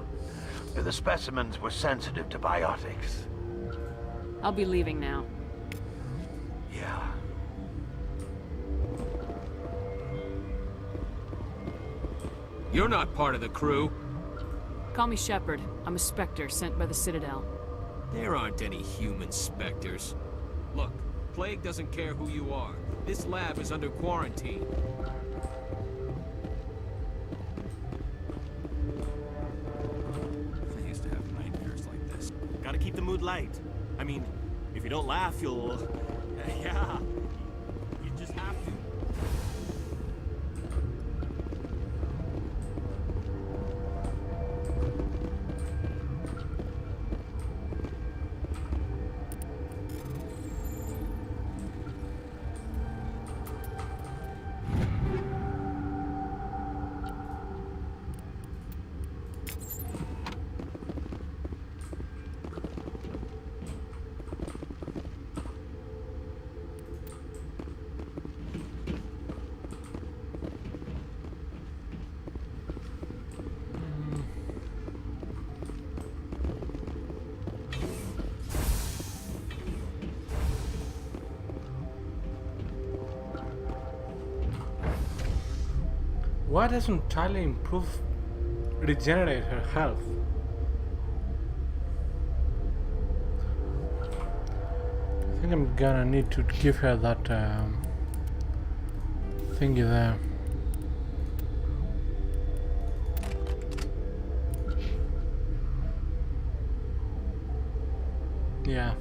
The specimens were sensitive to biotics. I'll be leaving now. Yeah. You're not part of the crew. Call me Shepard. I'm a Spectre sent by the Citadel. There aren't any human Spectres. Look, Plague doesn't care who you are. This lab is under quarantine. I used to have nightmares like this. Gotta keep the mood light. I mean, if you don't laugh, you'll... yeah, you just have to. Why doesn't Tyler regenerate her health? I think I'm gonna need to give her that thingy there. Yeah.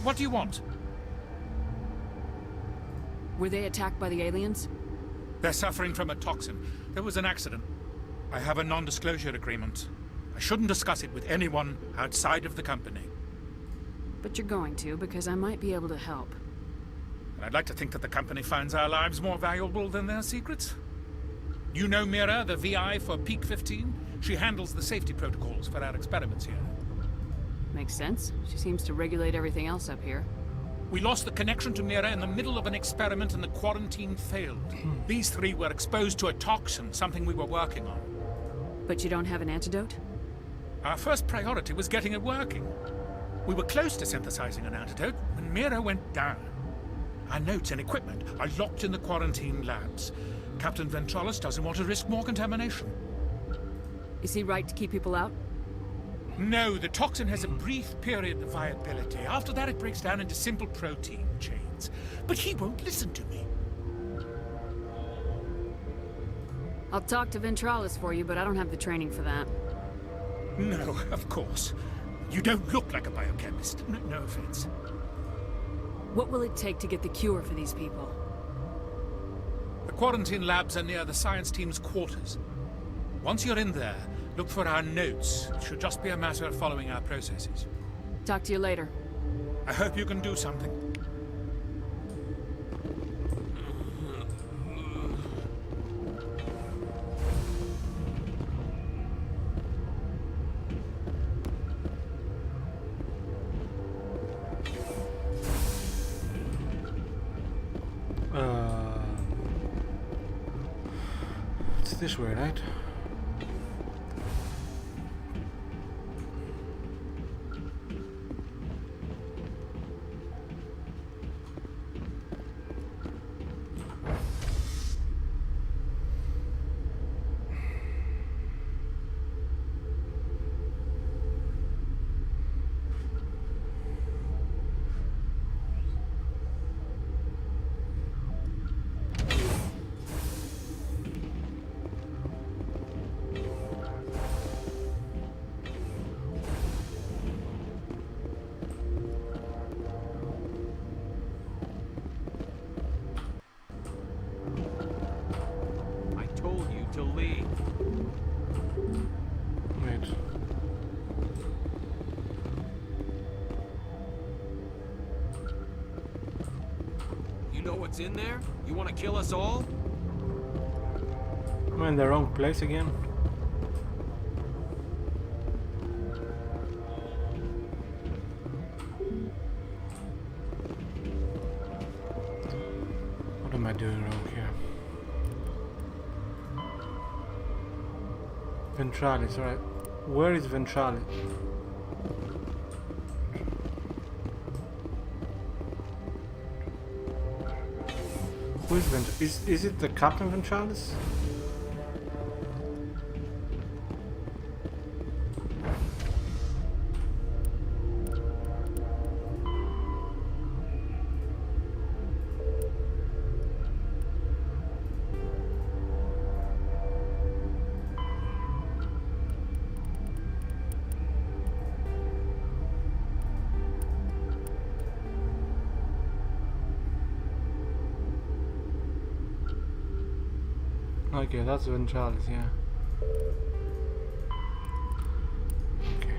What do you want? Were they attacked by the aliens? They're suffering from a toxin. There was an accident. I have a non-disclosure agreement. I shouldn't discuss it with anyone outside of the company. But you're going to, because I might be able to help. And I'd like to think that the company finds our lives more valuable than their secrets. You know Mira, the VI for Peak 15? She handles the safety protocols for our experiments here. Makes sense. She seems to regulate everything else up here. We lost the connection to Mira in the middle of an experiment and the quarantine failed. These three were exposed to a toxin, something we were working on. But you don't have an antidote? Our first priority was getting it working. We were close to synthesizing an antidote when Mira went down. Our notes and equipment are locked in the quarantine labs. Captain Ventralis doesn't want to risk more contamination. Is he right to keep people out? No, the toxin has a brief period of viability. After that, it breaks down into simple protein chains. But he won't listen to me. I'll talk to Ventralis for you, but I don't have the training for that. No, of course. You don't look like a biochemist. No offense. What will it take to get the cure for these people? The quarantine labs are near the science team's quarters. Once you're in there, look for our notes. It should just be a matter of following our processes. Talk to you later. I hope you can do something. It's this way, right? To leave. Wait. You know what's in there? You want to kill us all? I'm in the wrong place again. What am I doing wrong here? Ventralis, right. Where is Ventralis? Who is Ventralis? Is it the Captain Ventralis? Okay, that's Ventralis, yeah. Okay.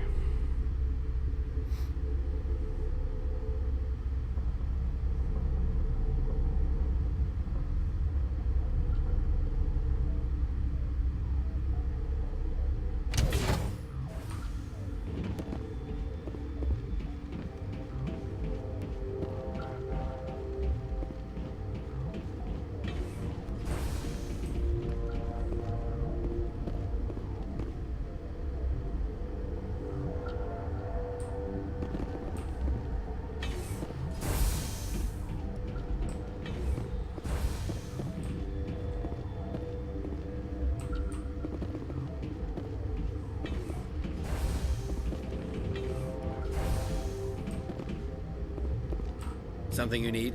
Something you need?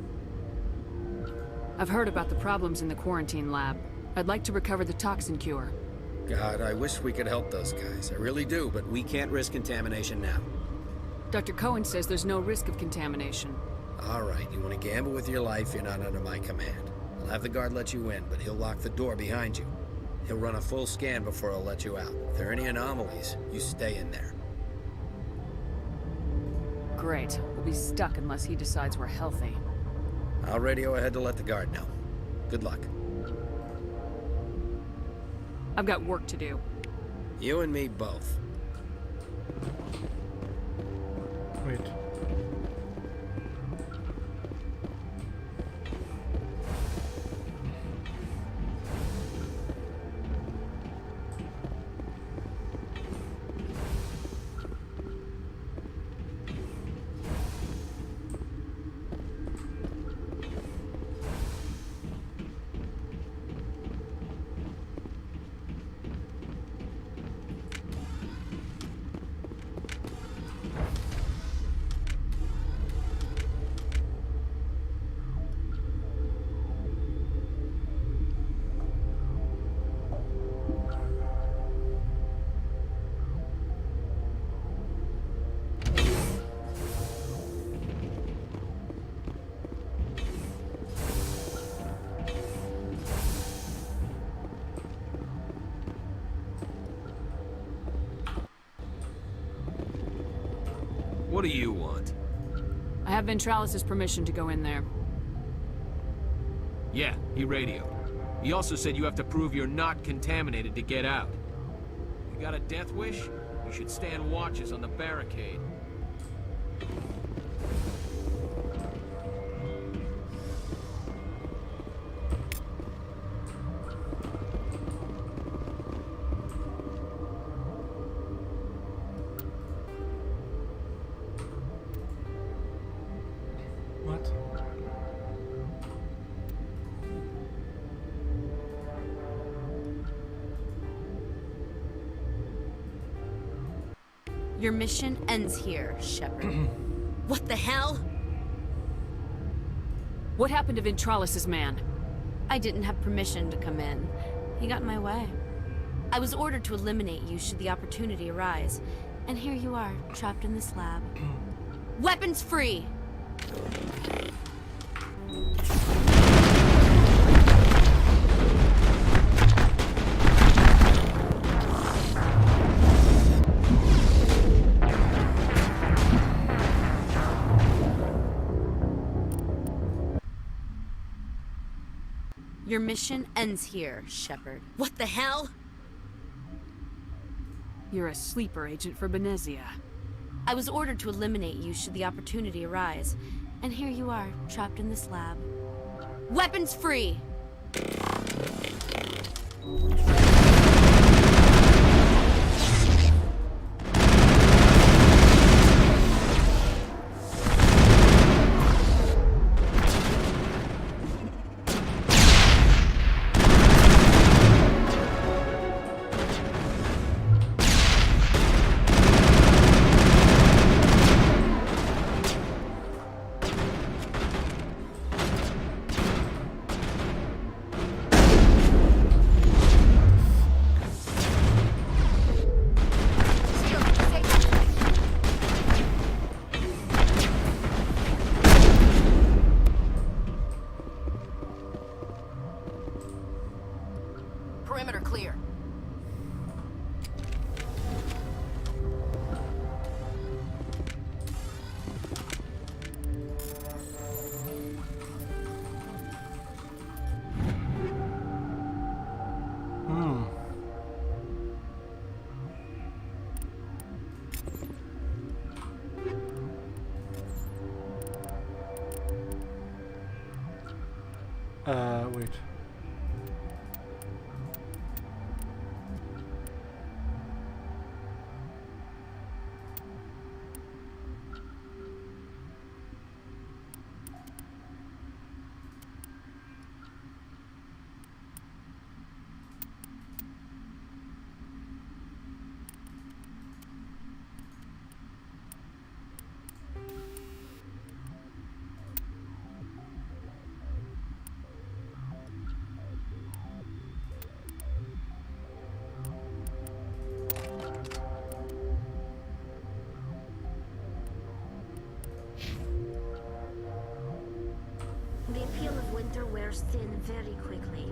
I've heard about the problems in the quarantine lab. I'd like to recover the toxin cure. God, I wish we could help those guys. I really do, but we can't risk contamination now. Dr. Cohen says there's no risk of contamination. All right, you want to gamble with your life, you're not under my command. I'll have the guard let you in, but he'll lock the door behind you. He'll run a full scan before he'll let you out. If there are any anomalies, you stay in there. Great. We'll be stuck unless he decides we're healthy. I'll radio ahead to let the guard know. Good luck. I've got work to do. You and me both. Wait. What do you want? I have Ventralis' permission to go in there. Yeah, he radioed. He also said you have to prove you're not contaminated to get out. You got a death wish? You should stand watches on the barricade. What? Your mission ends here, Shepard. What the hell? What happened to Ventralis' man? I didn't have permission to come in. He got in my way. I was ordered to eliminate you should the opportunity arise. And here you are, trapped in this lab. Weapons free! Your mission ends here, Shepard. What the hell? You're a sleeper agent for Benezia. I was ordered to eliminate you should the opportunity arise. And here you are, trapped in this lab. Weapons free! Perimeter clear. Wait. The appeal of winter wears thin very quickly.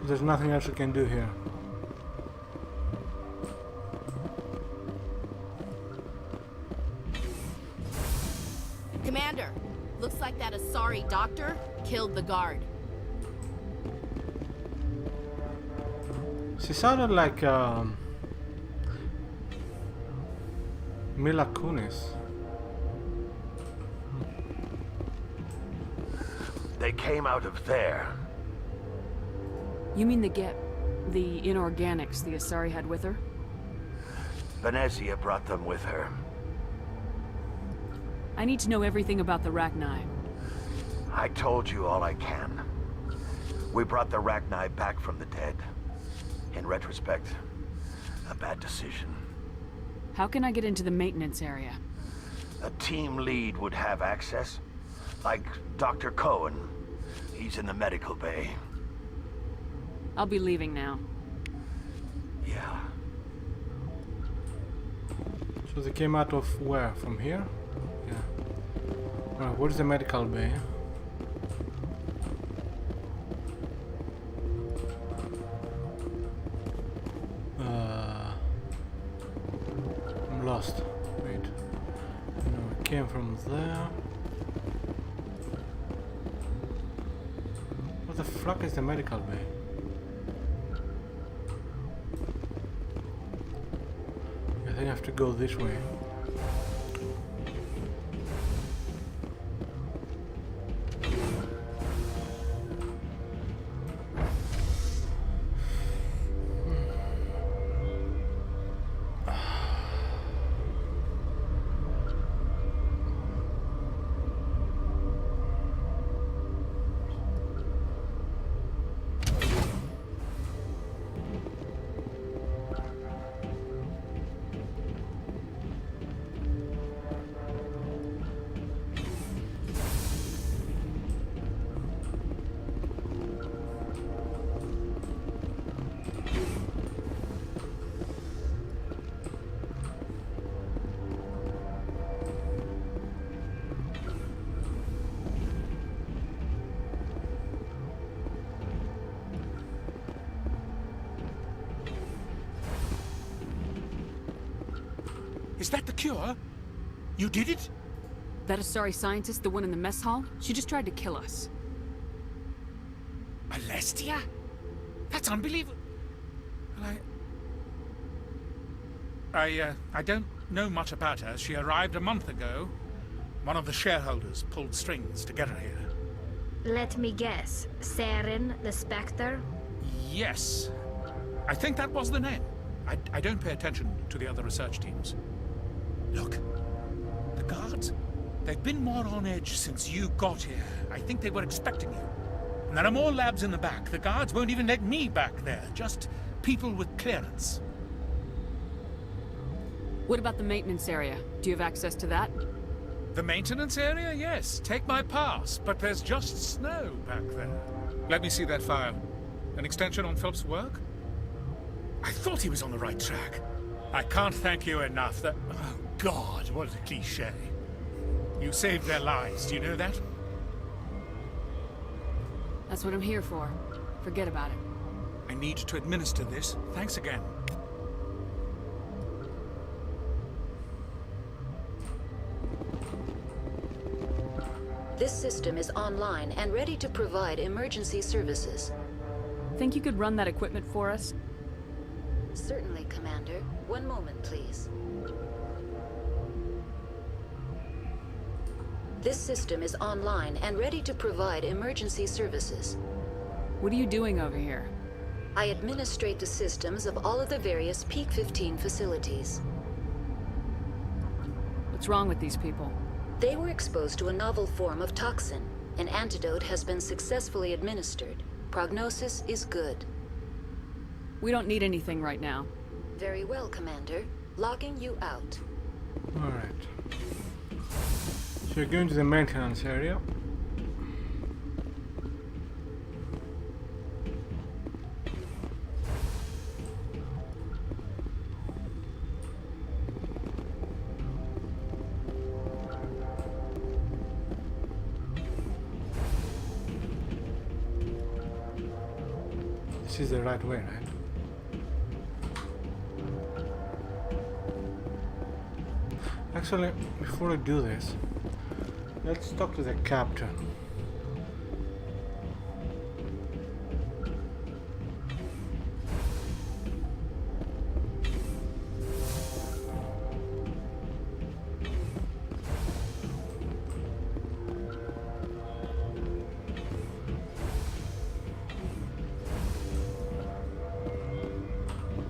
There's nothing else we can do here. Commander, looks like that Asari doctor killed the guard. She sounded like Mila Kunis. They came out of there. You mean the inorganics the Asari had with her? Benezia brought them with her. I need to know everything about the Rachni. I told you all I can. We brought the Rachni back from the dead. In retrospect, a bad decision. How can I get into the maintenance area? A team lead would have access. Like Dr. Cohen. He's in the medical bay. I'll be leaving now. Yeah. So they came out of where? From here? Yeah. Alright, where's the medical bay? I'm lost. Wait. No, it came from there. What the fuck is the medical bay? I think I have to go this way. Is that the cure? You did it? That Asari scientist, the one in the mess hall, she just tried to kill us. Alestia? That's unbelievable. I don't know much about her. She arrived a month ago. One of the shareholders pulled strings to get her here. Let me guess. Saren, the Spectre? Yes. I think that was the name. I don't pay attention to the other research teams. Look, the guards, they've been more on edge since you got here. I think they were expecting you. And there are more labs in the back. The guards won't even let me back there. Just people with clearance. What about the maintenance area? Do you have access to that? The maintenance area? Yes. Take my pass. But there's just snow back there. Let me see that file. An extension on Philip's work? I thought he was on the right track. I can't thank you enough. That... Oh, God, what a cliché. You saved their lives. Do you know that? That's what I'm here for. Forget about it. I need to administer this. Thanks again. This system is online and ready to provide emergency services. Think you could run that equipment for us? Certainly, Commander. One moment, please. This system is online and ready to provide emergency services. What are you doing over here? I administrate the systems of all of the various Peak 15 facilities. What's wrong with these people? They were exposed to a novel form of toxin. An antidote has been successfully administered. Prognosis is good. We don't need anything right now. Very well, Commander. Logging you out. Alright. So you're going to the maintenance area. This is the right way, right? Actually, before I do this, let's talk to the captain.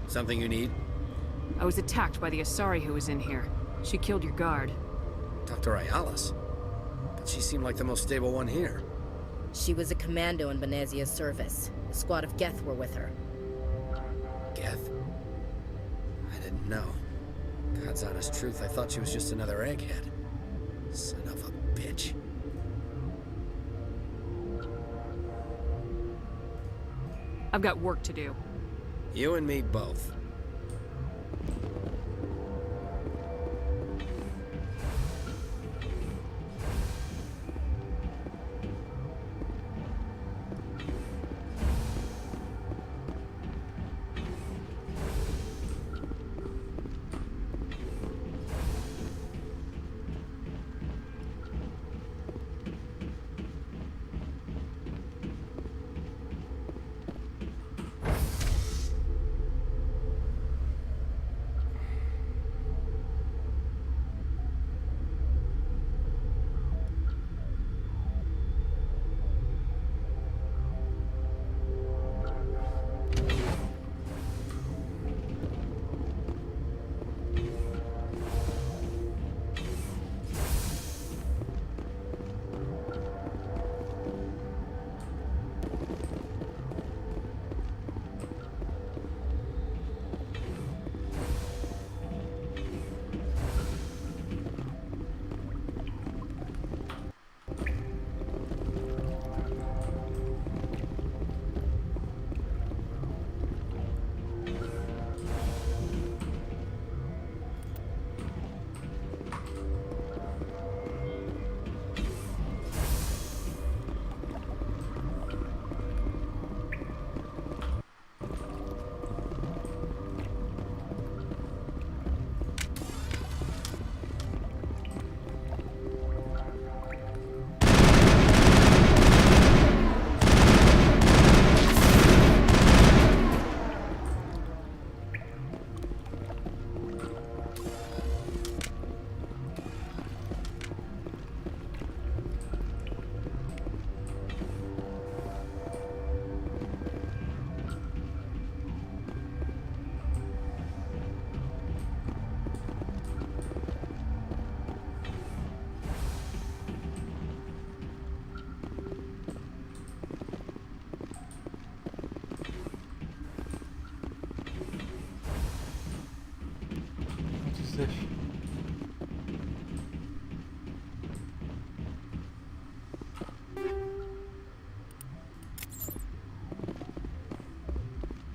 Something you need? I was attacked by the Asari who was in here. She killed your guard. Dr. Ayalas? But she seemed like the most stable one here. She was a commando in Benezia's service. A squad of Geth were with her. Geth? I didn't know. God's honest truth, I thought she was just another egghead. Son of a bitch. I've got work to do. You and me both.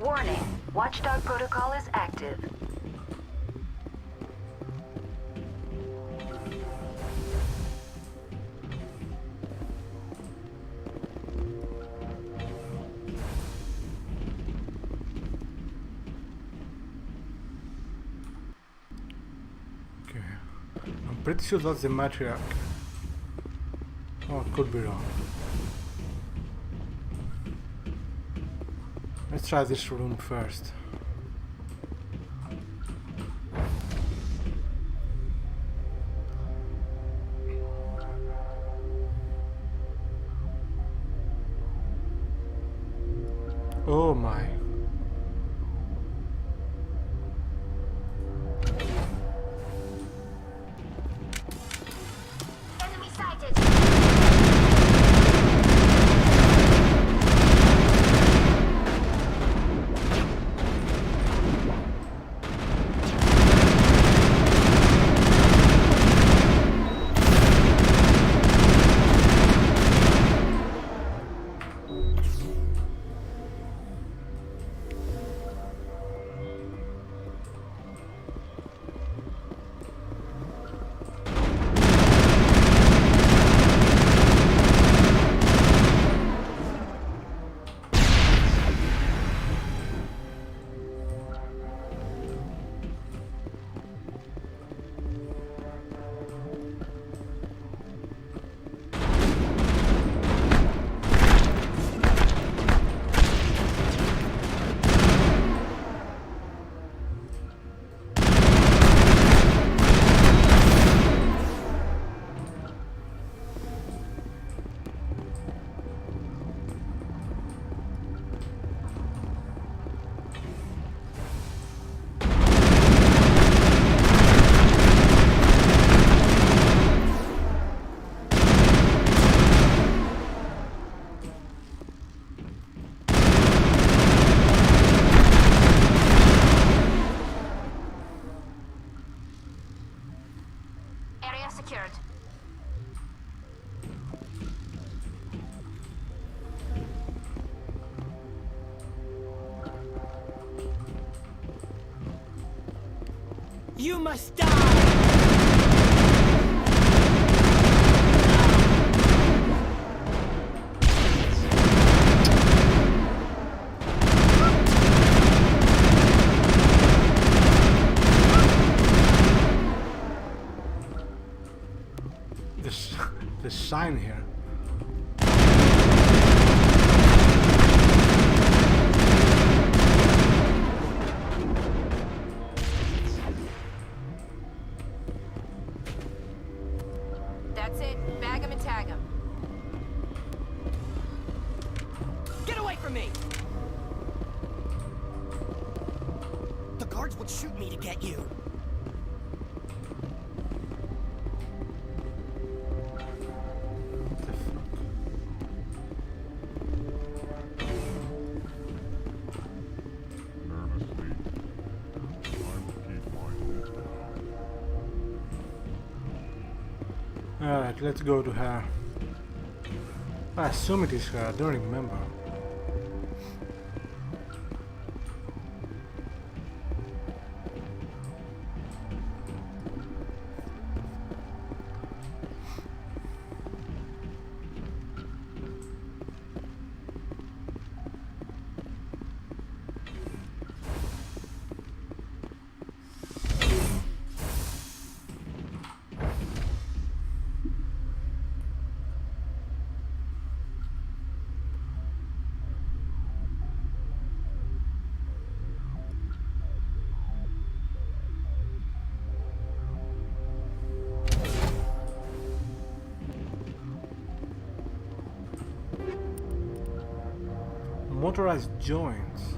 Warning, Watchdog protocol is active. Okay. I'm pretty sure that's the Matriarch. Oh, could be wrong. Let's try this room first. Oh my. Enemy sighted. Area secured. You must die! This sign here. That's it. Bag him and tag him. Get away from me! The guards would shoot me to get you. Nervously, I will keep my head down. Alright, let's go to her. I assume it is her, I don't remember. Motorized joints.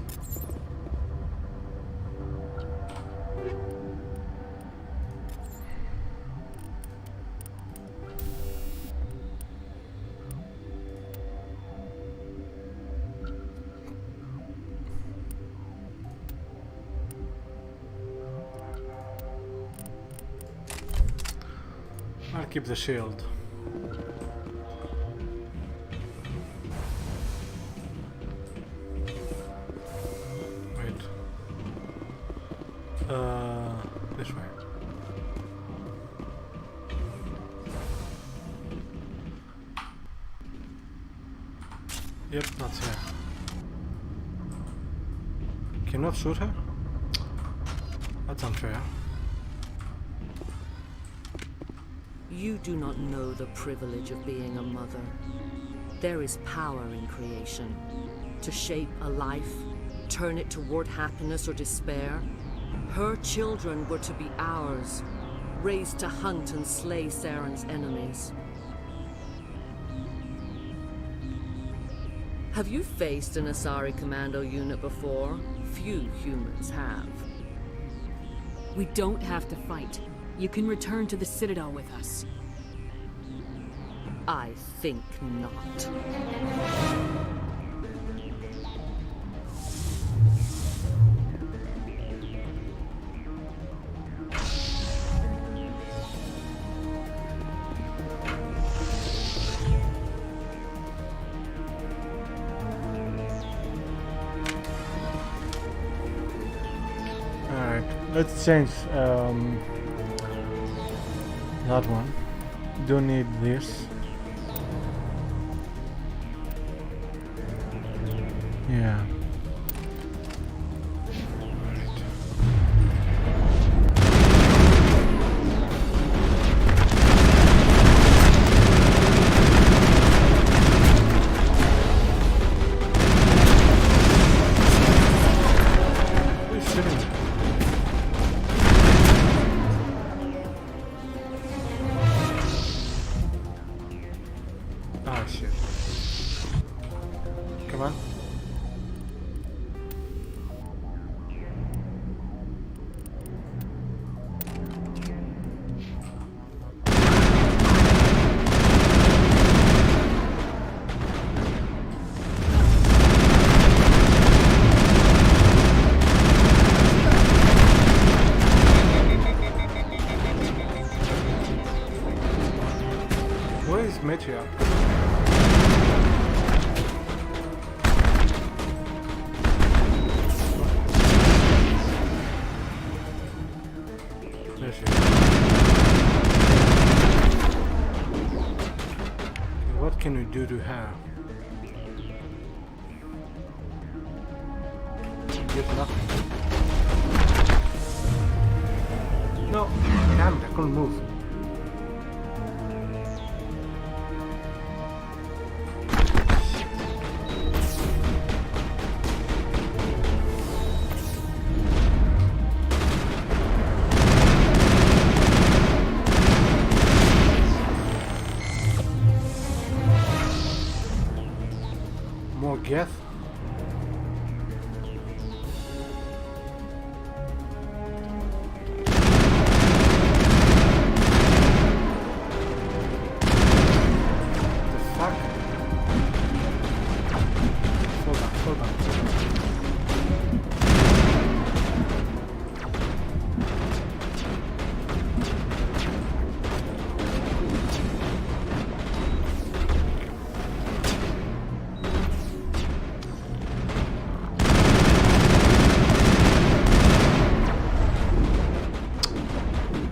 I'll keep the shield. This way. Yep, not here. Cannot shoot her? That's unfair. You do not know the privilege of being a mother. There is power in creation. To shape a life, turn it toward happiness or despair. Her children were to be ours, raised to hunt and slay Saren's enemies. Have you faced an Asari commando unit before? Few humans have. We don't have to fight. You can return to the Citadel with us. I think not. Alright, let's change that one. Don't need this. Yeah. Ah, shit. Come on. Where is Matriarch? There she is. What can we do to her? Get nothing. No, damn it, I couldn't move. More Geth? The fuck? Hold on.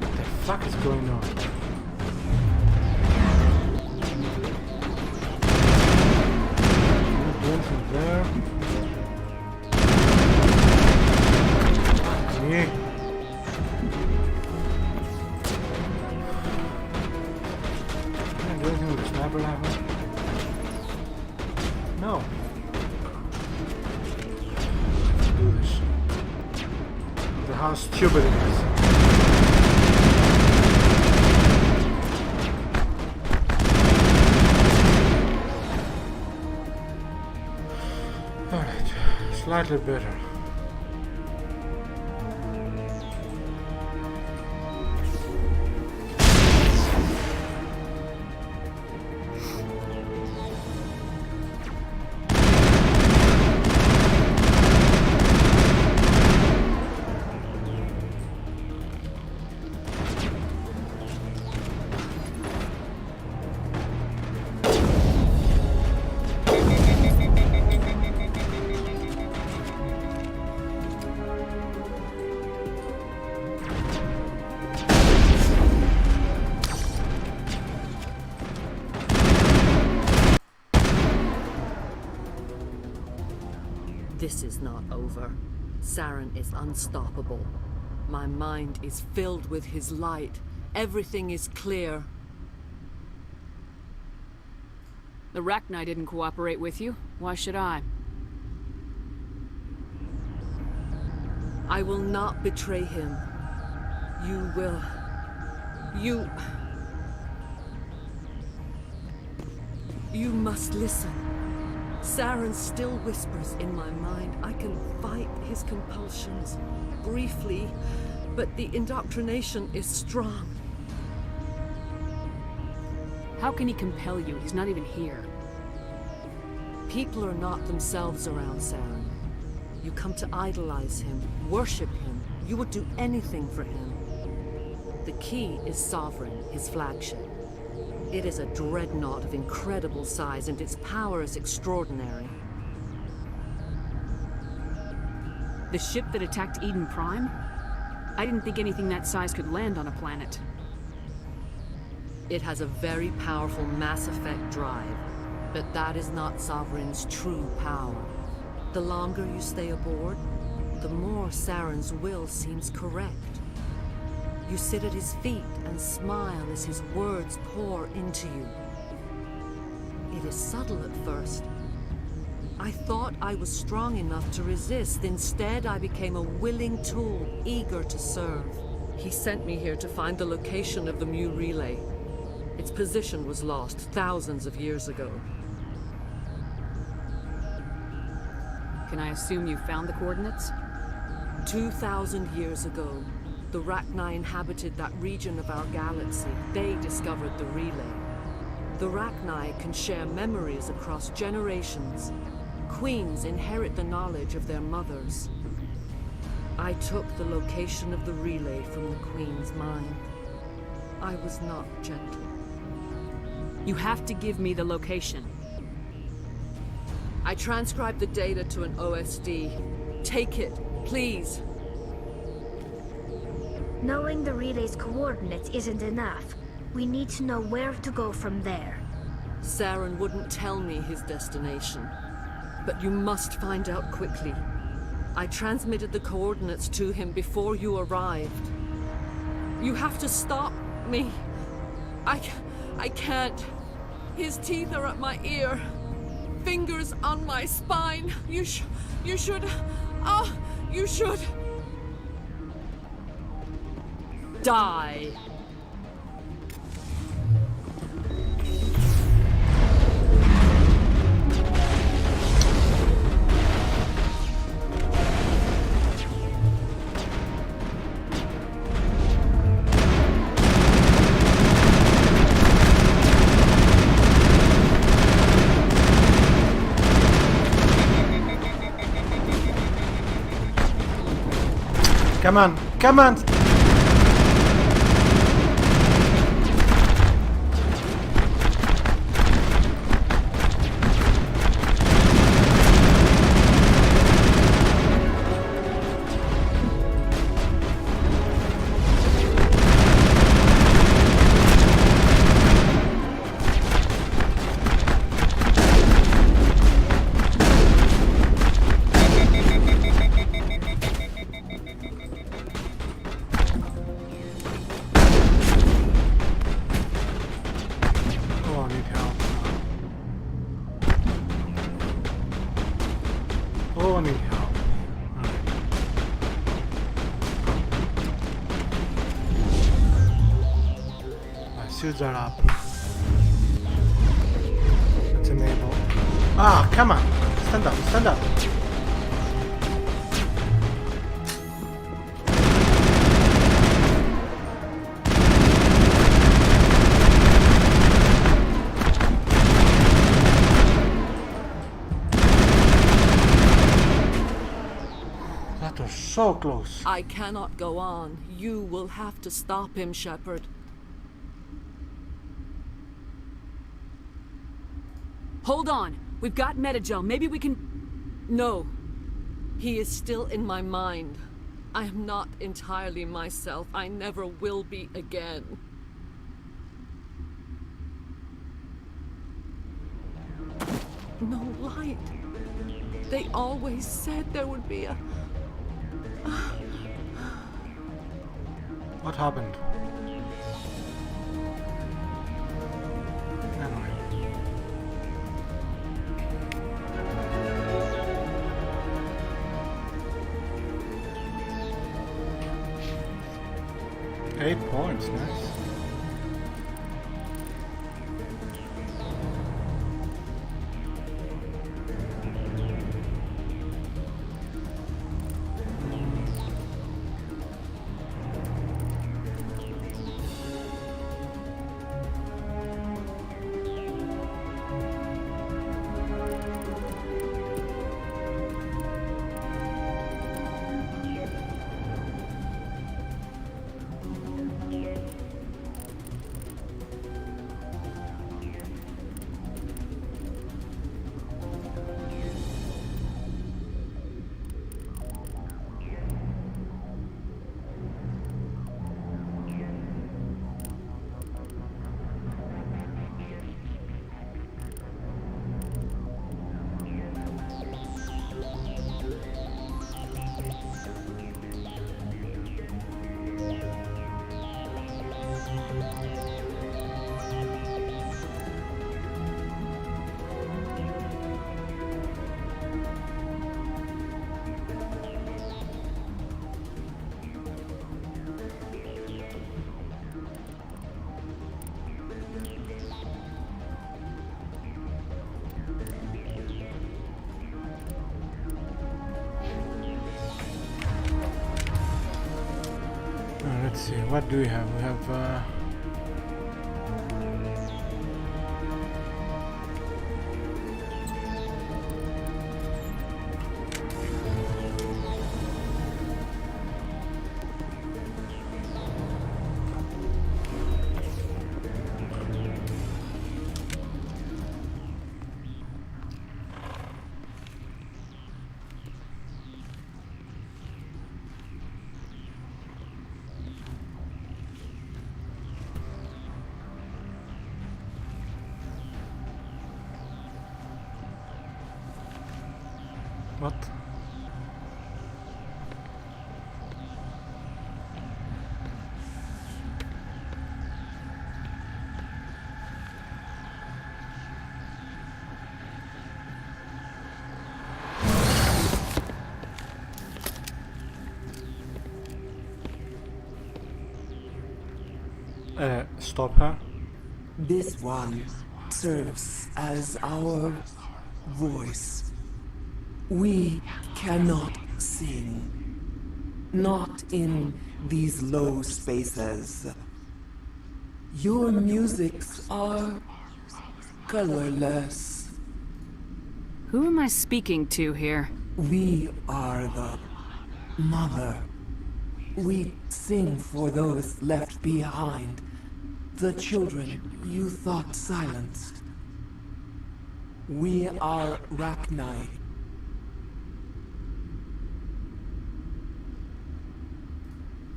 What the fuck is going on? Not do anything there. Yeah. Can I do anything with the sniper rifle? No. Let's do this. Look at how stupid it is. Alright, slightly better. This is not over. Saren is unstoppable. My mind is filled with his light. Everything is clear. The Rachni didn't cooperate with you. Why should I? I will not betray him. You will. You must listen. Saren still whispers in my mind. I can fight his compulsions briefly, but the indoctrination is strong. How can he compel you? He's not even here. People are not themselves around Saren. You come to idolize him, worship him. You would do anything for him. The key is Sovereign, his flagship. It is a dreadnought of incredible size, and its power is extraordinary. The ship that attacked Eden Prime? I didn't think anything that size could land on a planet. It has a very powerful Mass Effect drive, but that is not Sovereign's true power. The longer you stay aboard, the more Saren's will seems correct. You sit at his feet and smile as his words pour into you. It is subtle at first. I thought I was strong enough to resist. Instead, I became a willing tool, eager to serve. He sent me here to find the location of the Mu relay. Its position was lost thousands of years ago. Can I assume you found the coordinates? 2,000 years ago, the Rachni inhabited that region of our galaxy. They discovered the relay. The Rachni can share memories across generations. Queens inherit the knowledge of their mothers. I took the location of the relay from the Queen's mind. I was not gentle. You have to give me the location. I transcribed the data to an OSD. Take it, please. Knowing the relay's coordinates isn't enough. We need to know where to go from there. Saren wouldn't tell me his destination. But you must find out quickly. I transmitted the coordinates to him before you arrived. You have to stop me. I can't. His teeth are at my ear. Fingers on my spine. You should... Oh, you should... Die. Come on, come on! Suits are up. Let's enable. Ah, come on! Stand up, stand up! That was so close. I cannot go on. You will have to stop him, Shepard. Hold on. We've got Metagel. Maybe we can... No. He is still in my mind. I am not entirely myself. I never will be again. No light. They always said there would be a... What happened? Anyway. Eight points, nice. Let's see, what do we have? We have what? Stop her. This one serves as our voice. We cannot sing. Not in these low spaces. Your musics are colorless. Who am I speaking to here? We are the mother. We sing for those left behind. The children you thought silenced. We are Rachni.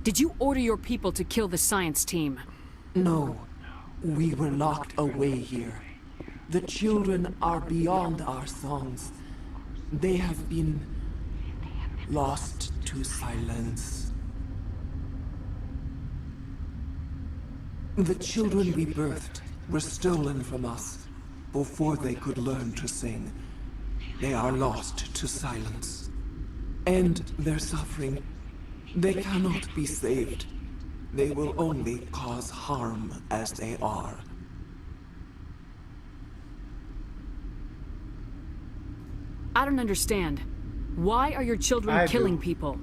Did you order your people to kill the science team? No. We were locked away here. The children are beyond our songs. They have been lost to silence. The children we birthed were stolen from us before they could learn to sing. They are lost to silence. And their suffering, they cannot be saved. They will only cause harm as they are. I don't understand. Why are your children killing people?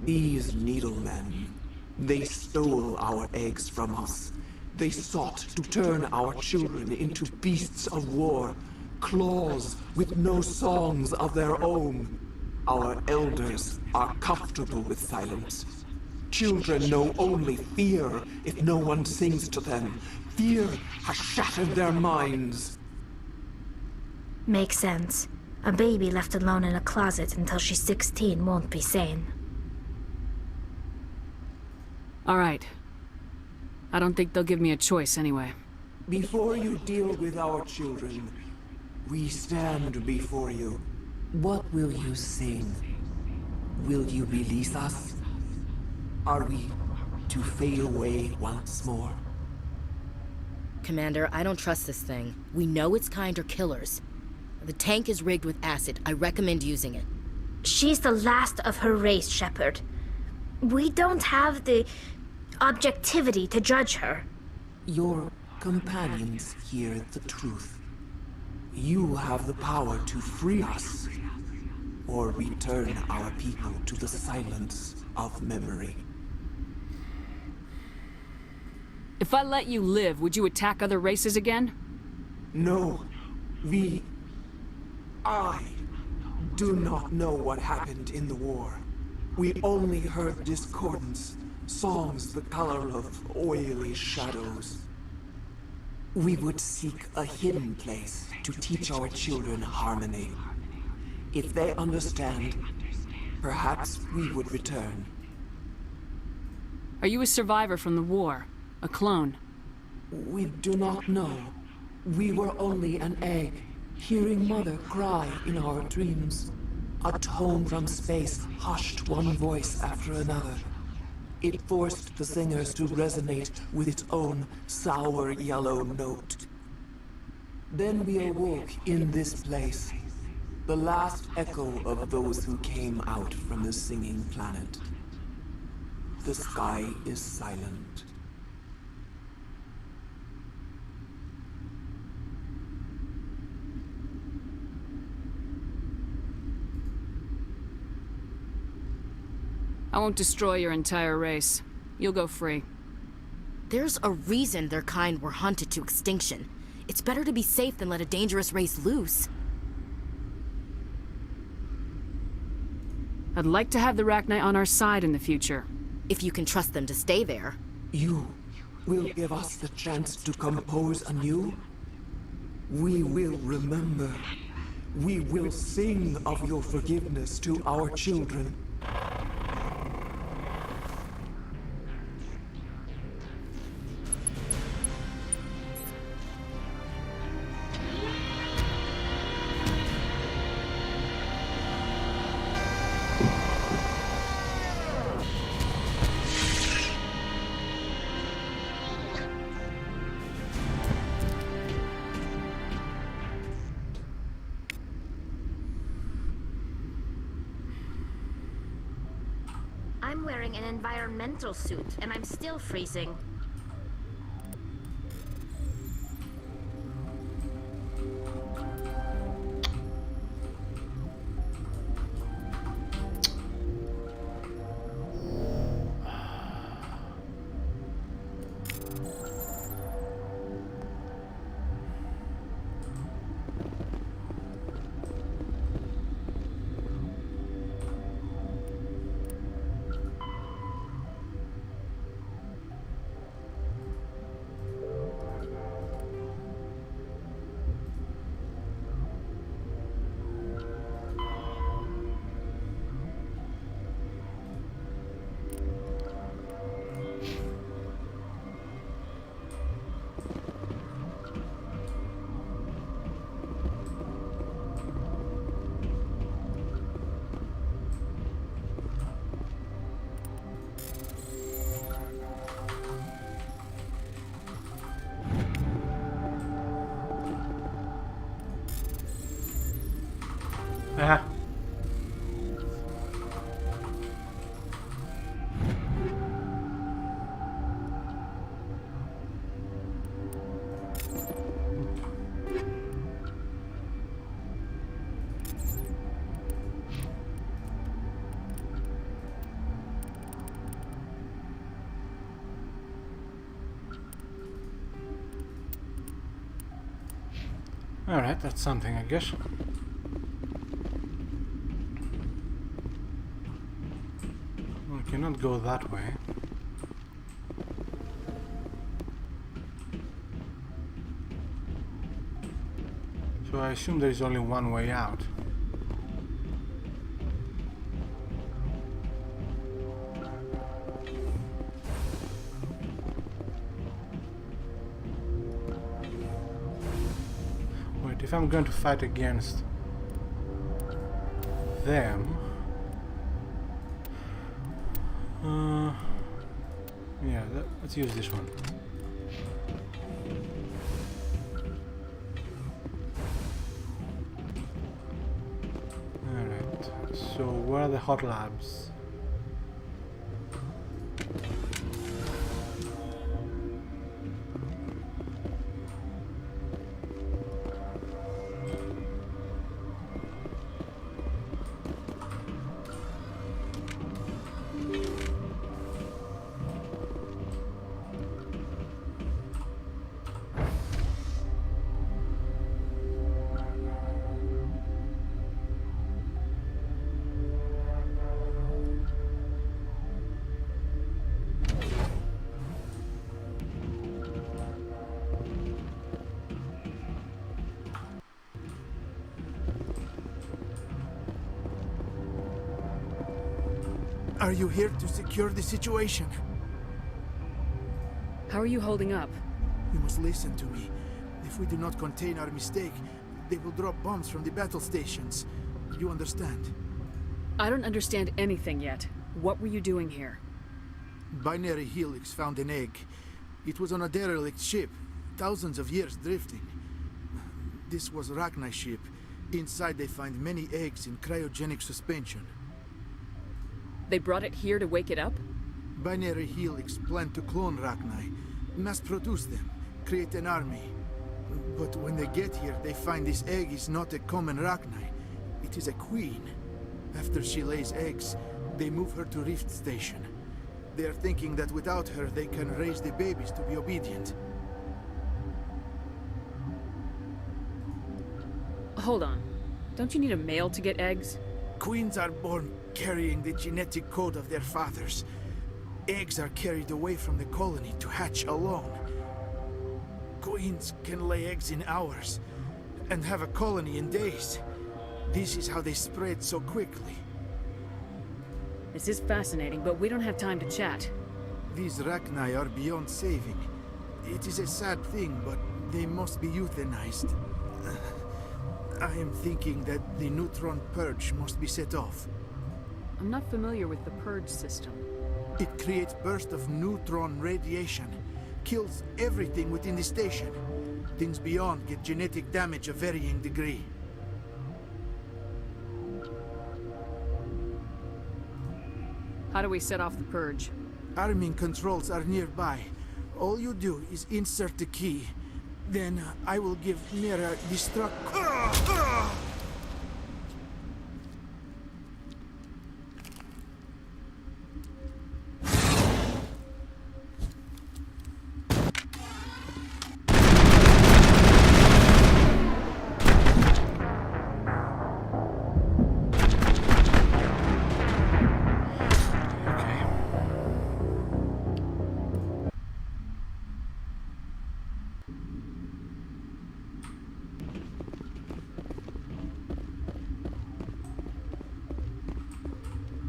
These needlemen, they stole our eggs from us. They sought to turn our children into beasts of war, claws with no songs of their own. Our elders are comfortable with silence. Children know only fear if no one sings to them. Fear has shattered their minds. Makes sense. A baby left alone in a closet until she's 16 won't be sane. All right. I don't think they'll give me a choice anyway. Before you deal with our children, we stand before you. What will you sing? Will you release us? Are we to fade away once more? Commander, I don't trust this thing. We know its kind are killers. The tank is rigged with acid. I recommend using it. She's the last of her race, Shepard. We don't have the objectivity to judge her. Your companions hear the truth. You have the power to free us, or return our people to the silence of memory. If I let you live, would you attack other races again? No. I do not know what happened in the war. We only heard discordance, songs the color of oily shadows. We would seek a hidden place to teach our children harmony. If they understand, perhaps we would return. Are you a survivor from the war? A clone? We do not know. We were only an egg, hearing Mother cry in our dreams. A tone from space hushed one voice after another. It forced the singers to resonate with its own sour yellow note. Then we awoke in this place, the last echo of those who came out from the singing planet. The sky is silent. I won't destroy your entire race. You'll go free. There's a reason their kind were hunted to extinction. It's better to be safe than let a dangerous race loose. I'd like to have the Rachni on our side in the future. If you can trust them to stay there. You will give us the chance to compose anew? We will remember. We will sing of your forgiveness to our children. I'm wearing an environmental suit, and I'm still freezing. Ah. Alright, that's something, I guess. We cannot go that way. So I assume there is only one way out. Wait, if I'm going to fight against them. Yeah, let's use this one. Alright, so where are the hot labs? Are you here to secure the situation? How are you holding up? You must listen to me. If we do not contain our mistake, they will drop bombs from the battle stations. You understand? I don't understand anything yet. What were you doing here? Binary Helix found an egg. It was on a derelict ship, thousands of years drifting. This was Rachni's ship. Inside they find many eggs in cryogenic suspension. They brought it here to wake it up? Binary Helix planned to clone Rachni, mass-produce them, create an army. But when they get here, they find this egg is not a common Rachni. It is a queen. After she lays eggs, they move her to Rift Station. They are thinking that without her, they can raise the babies to be obedient. Hold on. Don't you need a male to get eggs? Queens are born carrying the genetic code of their fathers. Eggs are carried away from the colony to hatch alone. Queens can lay eggs in hours and have a colony in days. This is how they spread so quickly. This is fascinating, but we don't have time to chat. These Rachni are beyond saving. It is a sad thing, but they must be euthanized. I am thinking that the neutron purge must be set off. I'm not familiar with the purge system. It creates bursts of neutron radiation, kills everything within the station. Things beyond get genetic damage of varying degree. How do we set off the purge? Arming controls are nearby. All you do is insert the key. Then I will give Mira destruct.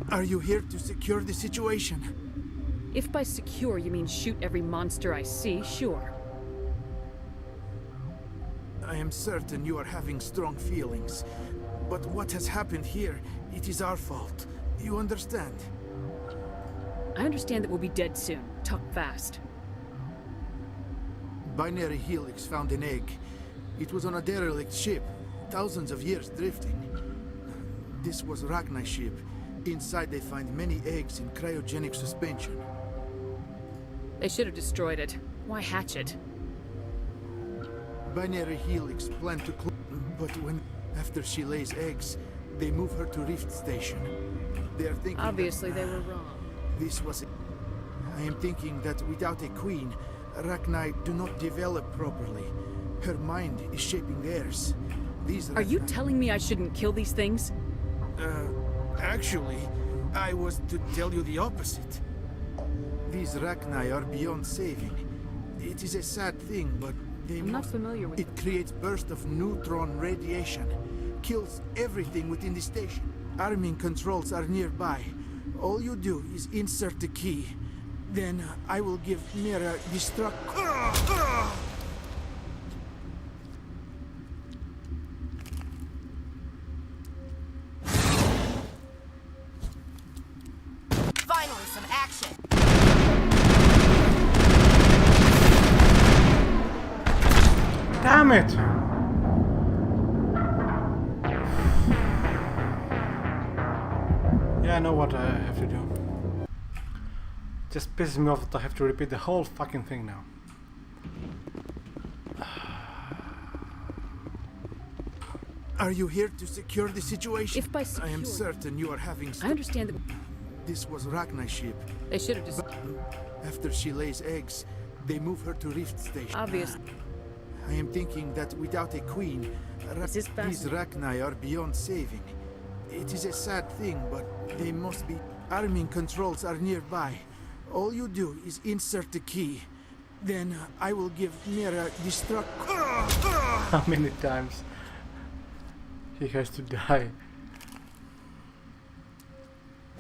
Are you here to secure the situation? If by secure you mean shoot every monster I see, sure. I am certain you are having strong feelings. But what has happened here, it is our fault. You understand? I understand that we'll be dead soon. Talk fast. Binary Helix found an egg. It was on a derelict ship, thousands of years drifting. This was Rachni's ship. Inside they find many eggs in cryogenic suspension. They should have destroyed it. Why hatch it? Binary Helix planned to but when after she lays eggs, they move her to Rift Station. They are thinking obviously they were wrong. This was I am thinking that without a queen, Rachni do not develop properly. Her mind is shaping theirs. These Are you telling me I shouldn't kill these things? Actually, I was to tell you the opposite. These Rachni are beyond saving. It is a sad thing, but I'm not familiar with it. Creates bursts of neutron radiation, kills everything within the station. Arming controls are nearby. All you do is insert the key. Then I will give Mira destruct. Finally, some action. Damn it! Yeah, I know what I have to do. Just pisses me off that I have to repeat the whole fucking thing now. Are you here to secure the situation? If by secure, I am certain you are having... I understand that... This was Rachni's ship. They should have just... After she lays eggs, they move her to Rift Station. Obvious. I am thinking that without a queen, these Rachni are beyond saving. It is a sad thing, but they must be... Arming controls are nearby. All you do is insert the key. Then I will give Mira destruct... How many times he has to die?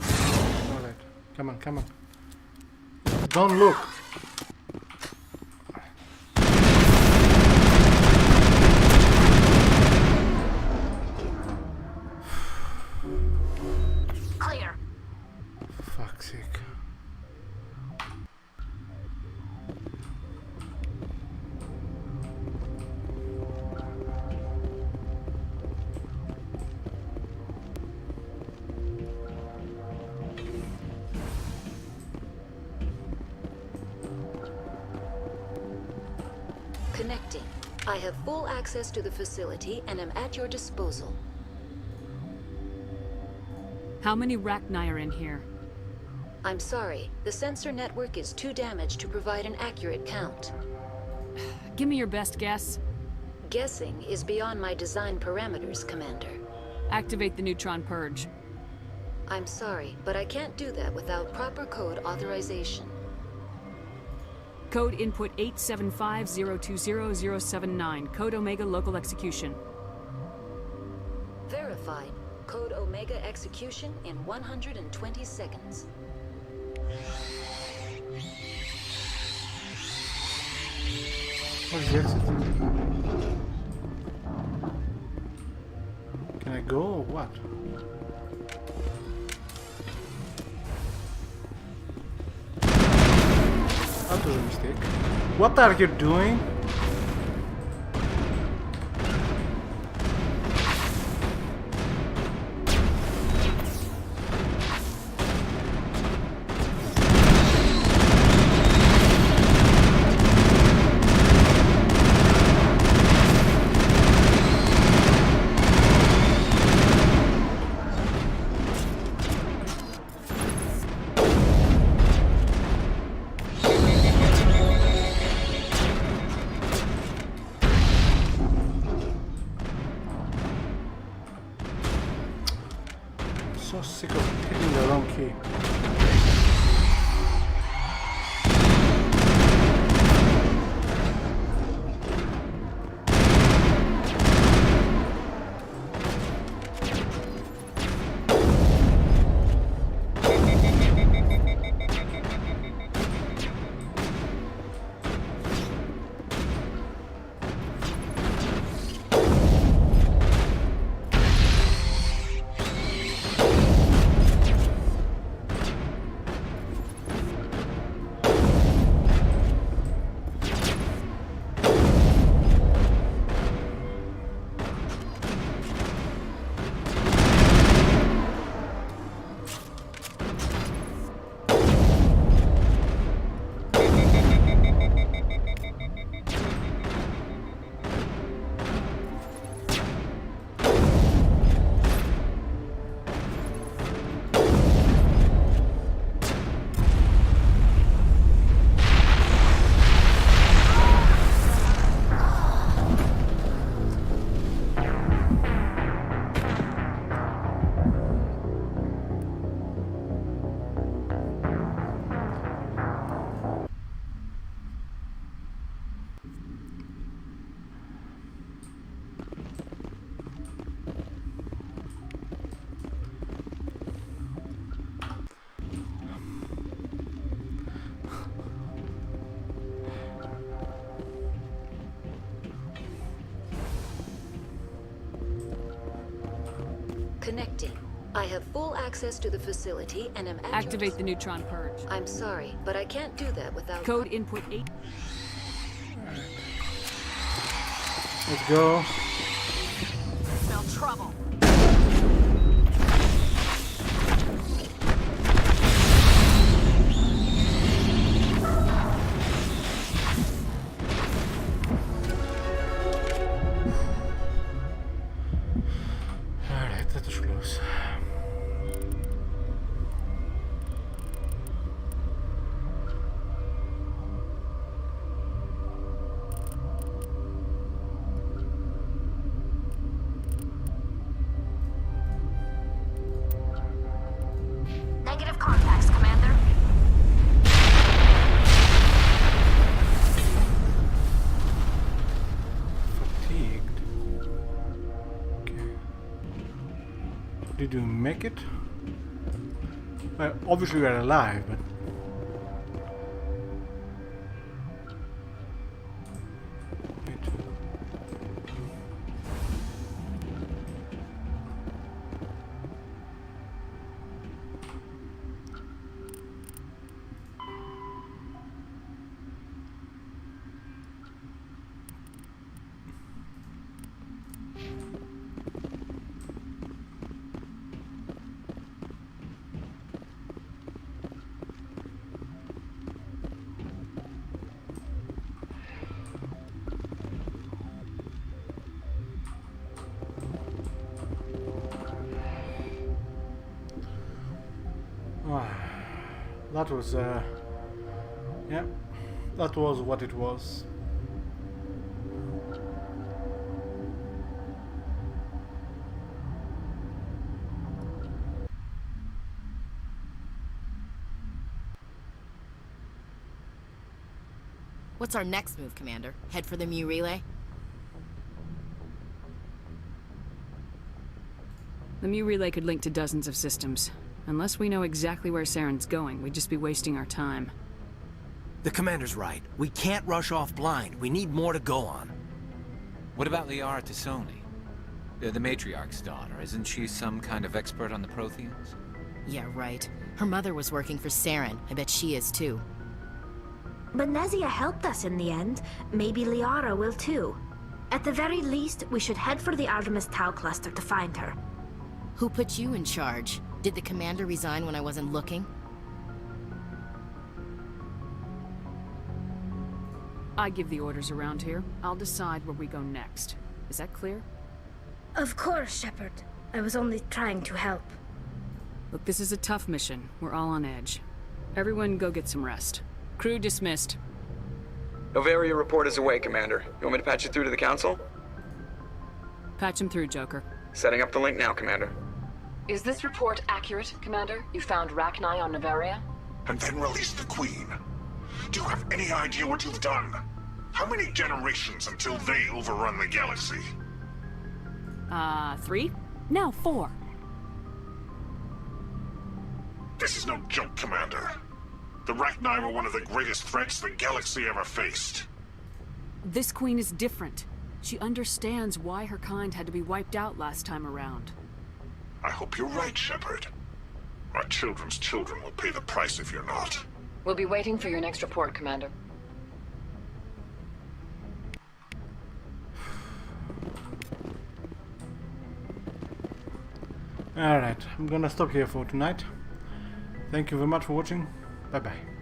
Alright, come on, come on. Don't look! Clear. For fuck's sake. Connecting. I have full access to the facility and am at your disposal. How many Rachni are in here? I'm sorry, the sensor network is too damaged to provide an accurate count. Give me your best guess. Guessing is beyond my design parameters, Commander. Activate the neutron purge. I'm sorry, but I can't do that without proper code authorization. Code input 875020079. Code Omega local execution. Verified. Code Omega execution in 120 seconds. Where's the exit? Can I go or what? That was a mistake. What are you doing? So sick of hitting the wrong key. I have full access to the facility and am Activate the neutron purge. I'm sorry, but I can't do that without... Code input 8. Let's go. Smell trouble. Alright, that was close. Negative contacts, Commander. Fatigued. Okay. Did you make it? Well, obviously we're alive, but... that was, yeah, that was what it was. What's our next move, Commander? Head for the Mu relay? The Mu relay could link to dozens of systems. Unless we know exactly where Saren's going, we'd just be wasting our time. The Commander's right. We can't rush off blind. We need more to go on. What about Liara Tassoni? The Matriarch's daughter. Isn't she some kind of expert on the Protheans? Yeah, right. Her mother was working for Saren. I bet she is too. But Nezia helped us in the end. Maybe Liara will too. At the very least, we should head for the Artemis Tau cluster to find her. Who put you in charge? Did the Commander resign when I wasn't looking? I give the orders around here. I'll decide where we go next. Is that clear? Of course, Shepard. I was only trying to help. Look, this is a tough mission. We're all on edge. Everyone go get some rest. Crew dismissed. Novaria report is away, Commander. You want me to patch it through to the Council? Patch him through, Joker. Setting up the link now, Commander. Is this report accurate, Commander? You found Rachni on Novaria? And then released the Queen. Do you have any idea what you've done? How many generations until they overrun the galaxy? 3? No, 4. This is no joke, Commander. The Rachni were one of the greatest threats the galaxy ever faced. This Queen is different. She understands why her kind had to be wiped out last time around. I hope you're right, Shepard. Our children's children will pay the price if you're not. We'll be waiting for your next report, Commander. Alright, I'm gonna stop here for tonight. Thank you very much for watching. Bye bye.